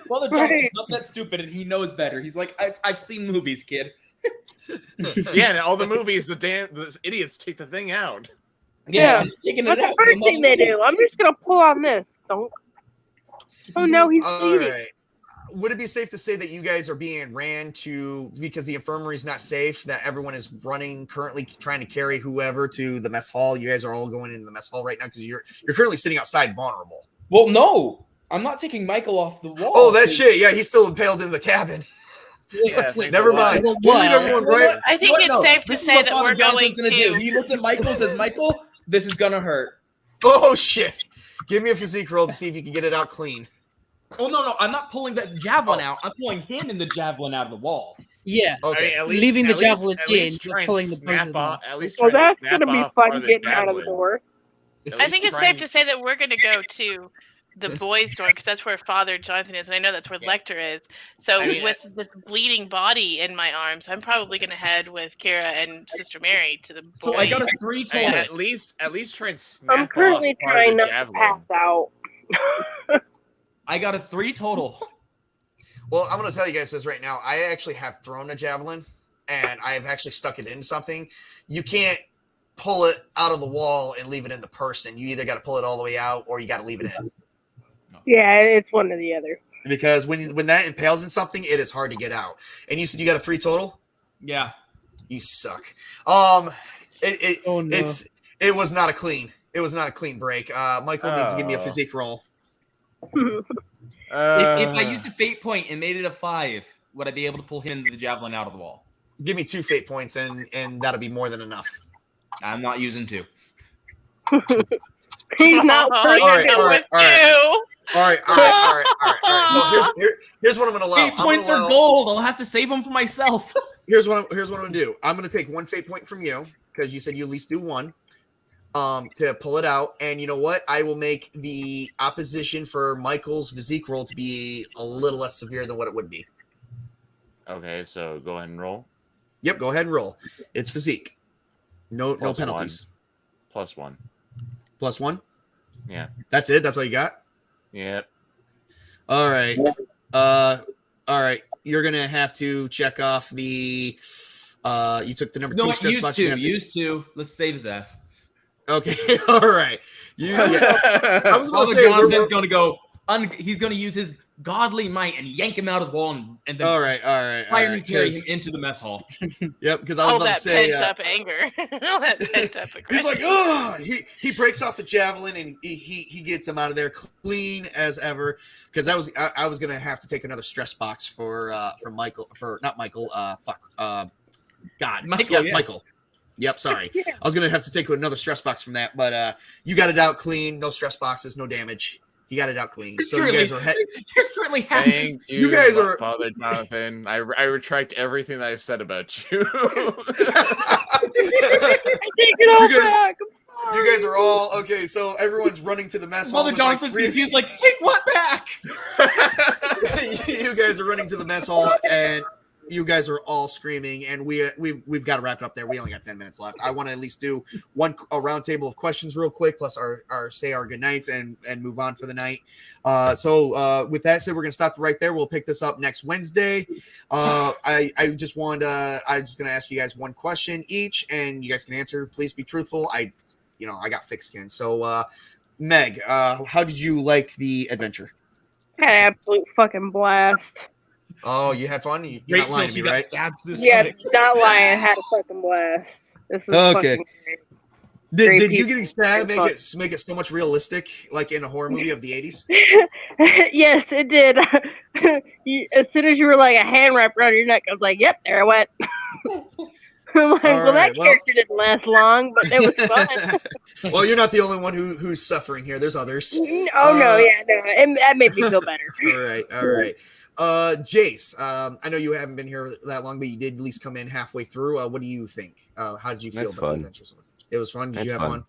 Father Right. Jonathan's not that stupid, and he knows better. He's like, I've seen movies, kid. Yeah, and all the movies, the idiots take the thing out. Yeah. he's taking What's it the out. first thing they do? I'm just gonna pull on this. Don't. Oh no, he's All bleeding. right. Would it be safe to say that you guys are being ran to because the infirmary is not safe? That everyone is running currently, trying to carry whoever to the mess hall. You guys are all going into the mess hall right now because you're currently sitting outside, vulnerable. Well, no, I'm not taking Michael off the wall. Oh, that shit! Yeah, he's still impaled in the cabin. Yeah, Wait, Never a lot. mind. Well, We'll leave everyone You know right. what? I think What? it's No, safe to this is say what that Father we're Jonathan's going gonna do. to. He looks at Michael and says, "Michael, this is gonna hurt." Oh shit! Give me a physique roll to see if you can get it out clean. Oh no, I'm not pulling that javelin out. I'm pulling him and the javelin out of the wall. Yeah, Okay. I mean, leaving the at least- javelin at in, least but try and pulling the both of snap them off. off. At least Well, try and that's snap gonna be off part fun of the getting out of the javelin. door. I think it's try safe and- to say that we're going to go to the boys' door because that's where Father Jonathan is, and I know that's where Yeah. Lecter is. So I mean, with this bleeding body in my arms, I'm probably going to head with Kira and Sister Mary to the boys. So I got a 3 I mean, total. at least try and snap I'm currently off part trying of the not to javelin. pass out. I got a 3 total. Well, I'm going to tell you guys this right now. I actually have thrown a javelin, and I have actually stuck it into something. You can't pull it out of the wall and leave it in the person. You either got to pull it all the way out, or you got to leave it in. Yeah, it's one or the other. Because when that impales in something, it is hard to get out. And you said you got a 3 total? Yeah. You suck. Oh no! It was not a clean. It was not a clean break. Michael needs to give me a Oh. physique roll. If I used a fate point and made it a 5, would I be able to pull him and the javelin out of the wall? Give me 2 fate points, and that'll be more than enough. I'm not using 2. He's not Oh, free. All right, you're all right, going all right. to. All right. So here's what I'm going to allow. Fate I'm gonna points are allow- gold. I'll have to save them for myself. Here's what I'm going to do. I'm going to take 1 fate point from you because you said you at least do 1 to pull it out. And you know what? I will make the opposition for Michael's physique roll to be a little less severe than what it would be. Okay, so go ahead and roll. Yep, go ahead and roll. It's physique. No Plus penalties. +1. +1. Yeah. That's it. That's all you got. Yep. All right. All right. You're gonna have to check off the. You took the number No, 2 stress use box. 2. You're gonna have Use 2. Let's save his ass. Okay. All right. I was gonna Father say. Jonathan's going to go. He's going to use his godly might and yank him out of the wall and then All right. fire and carry him into the mess hall. Yep. Because I was All about that to say. pent up anger. All that pent up aggression. He's like, oh, he breaks off the javelin and he gets him out of there clean as ever. Because I was gonna have to take another stress box for Michael God, Michael, yeah, yes. Michael. Yep, sorry. I was gonna have to take another stress box from that, but you got it out clean, no stress boxes, no damage. He got it out clean. So you guys are There's currently half. Thank you, You guys are- Father Jonathan. I retract everything that I've said about you. I take it all You guys- back. I'm You guys sorry. are all okay. So everyone's running to the mess hall. Mother with, like, Jonathan's three- confused, like, take what back? you guys are running to the mess hall, and you guys are all screaming. And we've got to wrap it up there. We only got 10 minutes left. I want to at least do a round table of questions real quick, plus our good nights and move on for the night. So with that said, we're gonna stop right there. We'll pick this up next Wednesday. I'm just gonna ask you guys one question each, and you guys can answer. Please be truthful. I got thick skin. So Meg, how did you like the adventure? Had an absolute fucking blast. Oh, you had fun? You're Wait not till lying to she me, got right? stabbed through the Yeah, stomach. not lying. I had a fucking blast. This is Okay. fucking great. Did Great you people, getting stabbed great make it so much realistic, like in a horror movie of the 80s? Yes, it did. As soon as you were like a hand wrapped around your neck, I was like, "Yep, there I went." Well, All that right, well- character didn't last long, but it was fun. Well, you're not the only one who's suffering here. There's others. Oh no, yeah, no, that made me feel better. All right. Jace, I know you haven't been here that long, but you did at least come in halfway through. What do you think? How did you feel That's about the fun. adventure? It was fun. Did That's you have fun. fun?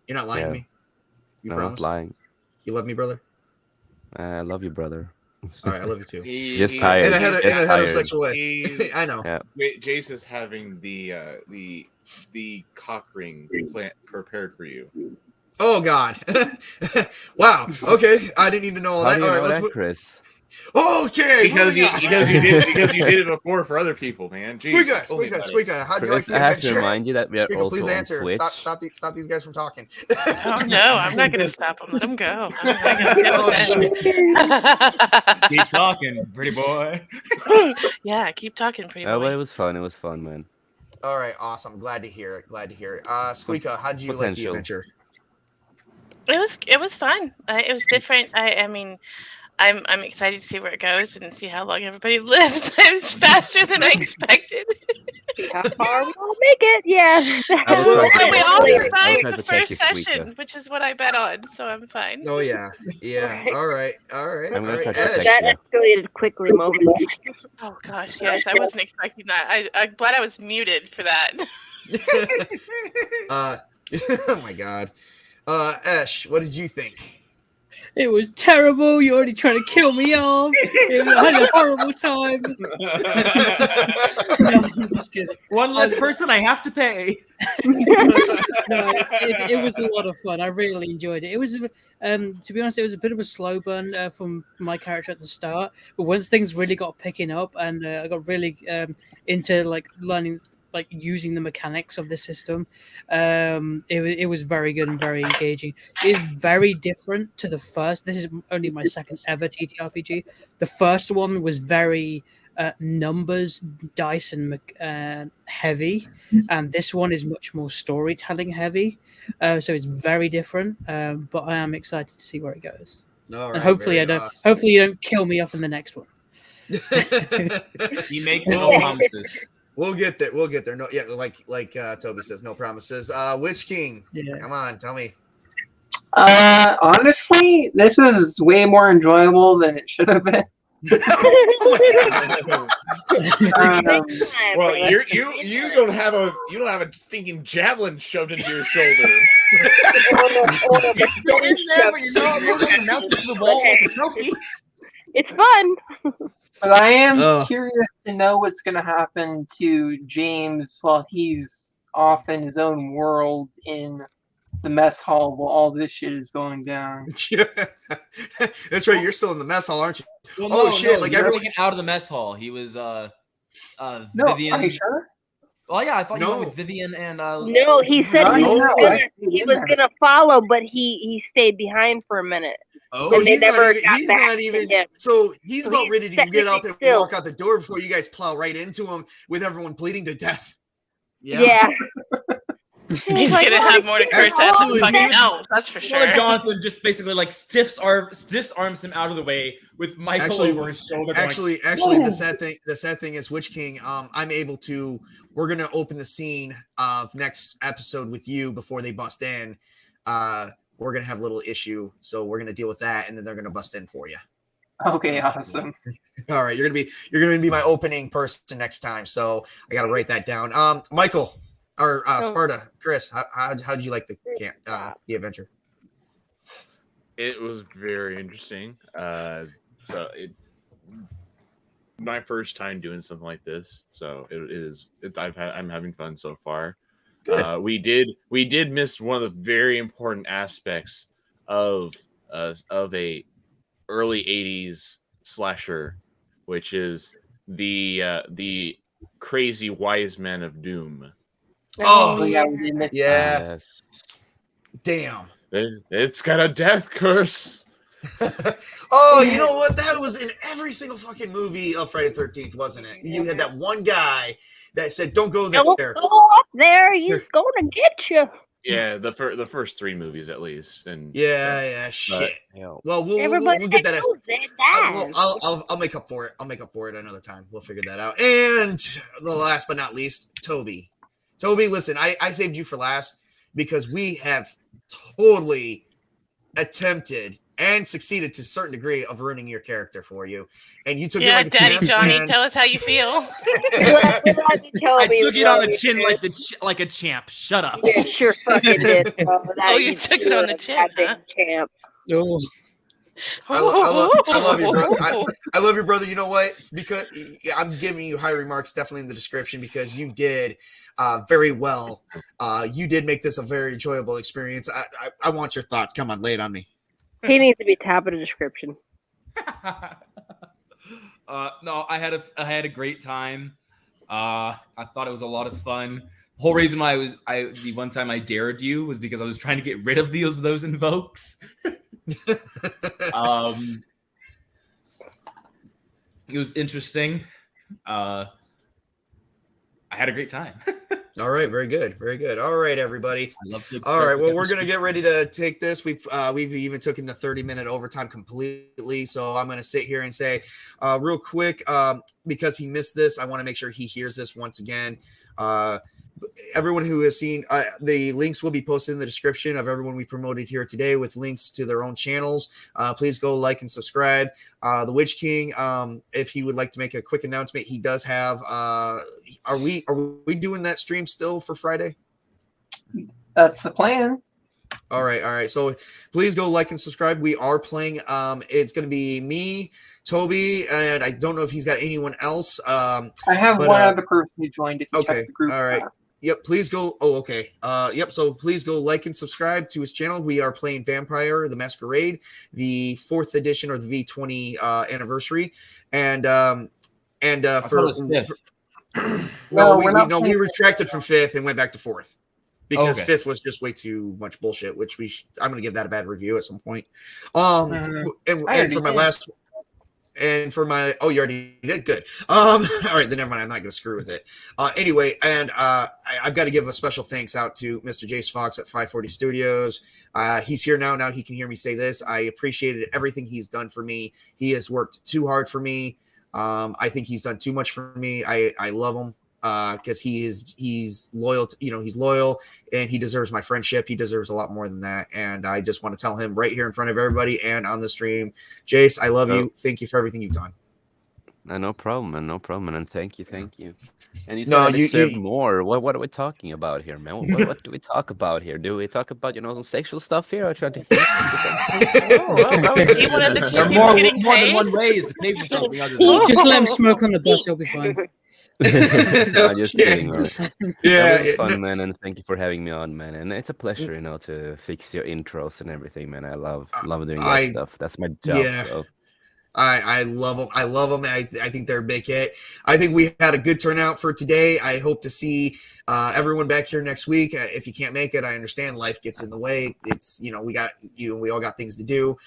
You're not lying to Yeah. me. You No, promise? not lying. You love me, brother. I love you, brother. All right, I love you too. Just tired. In a, Just heterosexual way. He's- I know. Yeah. Jace is having the cock ring plant prepared for you. Oh God! Wow. Okay, I didn't need to know all How that. do you All right, know let's that, Chris? Okay. Because you moving on. because you did it before for other people, man. Jeez, tell me about it. Squeeka, how'd you like Chris, the I have to adventure? remind you that we are Squeeka, also please on answer. Twitch. Stop these guys from talking. Oh no, I'm not going to stop him. Let him go. I'm gonna Oh, get Keep talking, pretty boy. yeah, keep talking, pretty Oh, but boy. it was fun. It was fun, man. All right, awesome. Glad to hear it. Squeeka, how did you like the Potential. adventure? It was fun. It was different. I mean, I'm excited to see where it goes and see how long everybody lives. It was faster than I expected. See how far we all make it. Yeah. I will try So to we check all you. I will survived try the to check first you, session, Squeeka. which is what I bet on. So I'm fine. Oh yeah. All right. I'm gonna All try right. to Ash. check That escalated quickly, moment. Oh gosh, yes, I wasn't expecting that. I'm glad I was muted for that. Oh my God. Ash, what did you think? It was terrible. You're already trying to kill me off. I had a horrible time. No, I'm just kidding. One less person I have to pay. No, it was a lot of fun. I really enjoyed it. It was, to be honest, it was a bit of a slow burn from my character at the start. But once things really got picking up, and I got really into like learning, like using the mechanics of the system, it was very good and very engaging. It is very different to the first. This is only my second ever TTRPG. The first one was very numbers, dice, and heavy, and this one is much more storytelling heavy. So it's very different. But I am excited to see where it goes. All And right, hopefully, very I don't. awesome. Hopefully, you don't kill me up in the next one. He makes no promises. We'll get there. No, yeah, like Toby says, no promises. Witch King, Yeah. come on, tell me. Honestly, this was way more enjoyable than it should have been. Oh Um, Well, you don't have a stinking javelin shoved into your shoulder. It's still in there, but you're not moving now to the wall with the trophy. It's fun. but I am Ugh. curious to know what's going to happen to James while he's off in his own world in the mess hall while all this shit is going down. That's right. You're still in the mess hall, aren't you? Well, Oh, no, shit, no, like you were everyone- taken out of the mess hall. He was No, Vivian. are you sure? Oh yeah, I thought you No. went with Vivian and No, he said No, he no, was I gonna, stayed he in was there. gonna follow, but he stayed behind for a minute. oh, So And they he's not never even. got He's back not to even. him. So he's So about he's ready to get up and technically still- walk out the door before you guys plow right into him with everyone bleeding to death. Yeah. He's gonna have more to curse at than Absolutely. fucking elves, that's for Well, sure. Jonathan just basically like stiffs arms him out of the way with Michael Actually- over his shoulder. Actually, Whoa. the sad thing is, Witch King. I'm able to. We're gonna open the scene of next episode with you before they bust in. We're gonna have a little issue, so we're gonna deal with that, and then they're gonna bust in for you. Okay, awesome. All right, you're gonna be my opening person next time, so I gotta write that down. Michael or Sparta, Chris, how did you like the adventure? It was very interesting. My first time doing something like this, so I'm having fun so far. Good. We did miss one of the very important aspects of a early 80s slasher, which is the crazy wise men of doom. Oh, yeah, we did miss Yeah. Yes. Damn. It's got a death curse. Oh, you know what? That was in every single fucking movie of Friday the 13th, wasn't it? You had that one guy that said, "Don't go Don't there." go up there. He's gonna get you. Yeah, the first three movies at least, and Yeah, shit. Hell. Well, we'll Everybody get that. knows that dies. I'll make up for it. I'll make up for it another time. We'll figure that out. And the last but not least, Toby. Toby, listen, I saved you for last because we have totally attempted and succeeded to a certain degree of ruining your character for you. And you took it like a Daddy champ. Johnny, And tell us how you feel. We love you, I Toby. took We it on love the you, chin Chris. like a champ. Shut up. You sure fucking did. Bro. Oh, you took it on the chin, huh? Goddamn champ. Oh, I love you, brother. I love you, brother. You know what? Because I'm giving you high remarks definitely in the description because you did very well. You did make this a very enjoyable experience. I want your thoughts. Come on, lay it on me. He needs to be top of the description. No, I had a great time. I thought it was a lot of fun. The whole reason why the one time I dared you was because I was trying to get rid of those invokes. It was interesting. I had a great time. All right, very good, very good. All right, everybody. I love to. All right, well, we're gonna get ready to take this. We've even taken the 30-minute overtime completely. So I'm gonna sit here and say, real quick, because he missed this, I want to make sure he hears this once again. Everyone who has seen the links will be posted in the description of everyone we promoted here today with links to their own channels. Please go like and subscribe. The Witch King, if he would like to make a quick announcement, he does have are we doing that stream still for Friday? That's the plan. All right. So please go like and subscribe. We are playing. It's going to be me, Toby, and I don't know if he's got anyone else. I have one other person who joined. If you check the group. All right. Yep. Please go. Oh, okay. Yep. So please go like and subscribe to his channel. We are playing Vampire the Masquerade, the 4th edition or the V20 anniversary, and we retracted from 5th and went back to 4th. Because 5th was just way too much bullshit, which I'm gonna give that a bad review at some point. And for my last, and for my you already did good. All right, then never mind. I'm not gonna screw with it. Anyway, and I've got to give a special thanks out to Mr. Jace Fox at 540 Studios. He's here now. Now he can hear me say this. I appreciated everything he's done for me. He has worked too hard for me. I think he's done too much for me. I love him. Because he's loyal he's loyal and he deserves my friendship. He deserves a lot more than that, and I just want to tell him right here in front of everybody and on the stream, Jace, I love you. Thank you for everything you've done. No problem, and thank you. And you said I deserve more. What are we talking about here, man? What do we talk about here? Do we talk about some sexual stuff here, or trying to? There are more than one ways to pay for something other than. Just let him smoke on the bus. He'll be fine. No, just kidding, man. Yeah, it was fun, man, and thank you for having me on, man. And it's a pleasure, to fix your intros and everything, man. I love doing that stuff. That's my job. Yeah. So. I love them. I think they're a big hit. I think we had a good turnout for today. I hope to see everyone back here next week. If you can't make it, I understand life gets in the way. It's we all got things to do.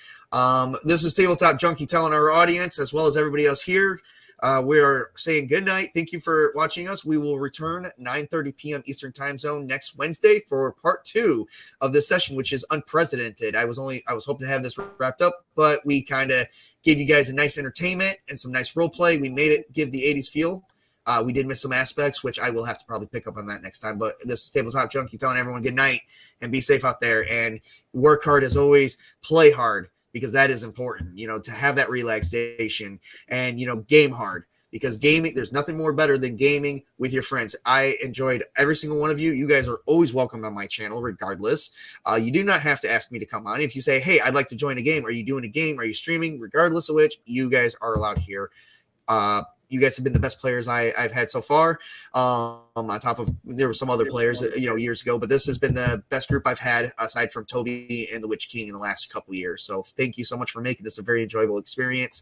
This is Tabletop Junkie telling our audience as well as everybody else here. We are saying good night. Thank you for watching us. We will return 9:30 p.m. Eastern Time Zone next Wednesday for part 2 of this session, which is unprecedented. I was hoping to have this wrapped up, but we kind of gave you guys a nice entertainment and some nice role play. We made it give the 80s feel. We did miss some aspects, which I will have to probably pick up on that next time. But this is Tabletop Junkie telling everyone good night and be safe out there and work hard as always. Play hard. Because that is important, to have that relaxation and, game hard because gaming, there's nothing more better than gaming with your friends. I enjoyed every single one of you. You guys are always welcome on my channel, regardless. You do not have to ask me to come on. If you say, hey, I'd like to join a game. Are you doing a game? Are you streaming? Regardless of which, you guys are allowed here. You guys have been the best players I've had so far. On top of there were some other players, years ago, but this has been the best group I've had aside from Toby and the Witch King in the last couple of years. So thank you so much for making this a very enjoyable experience.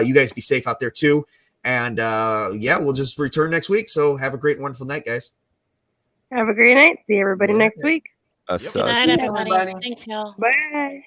You guys be safe out there too. And we'll just return next week. So have a great, wonderful night, guys. Have a great night. See everybody next week. Good night, everybody. Thanks, y'all. Bye.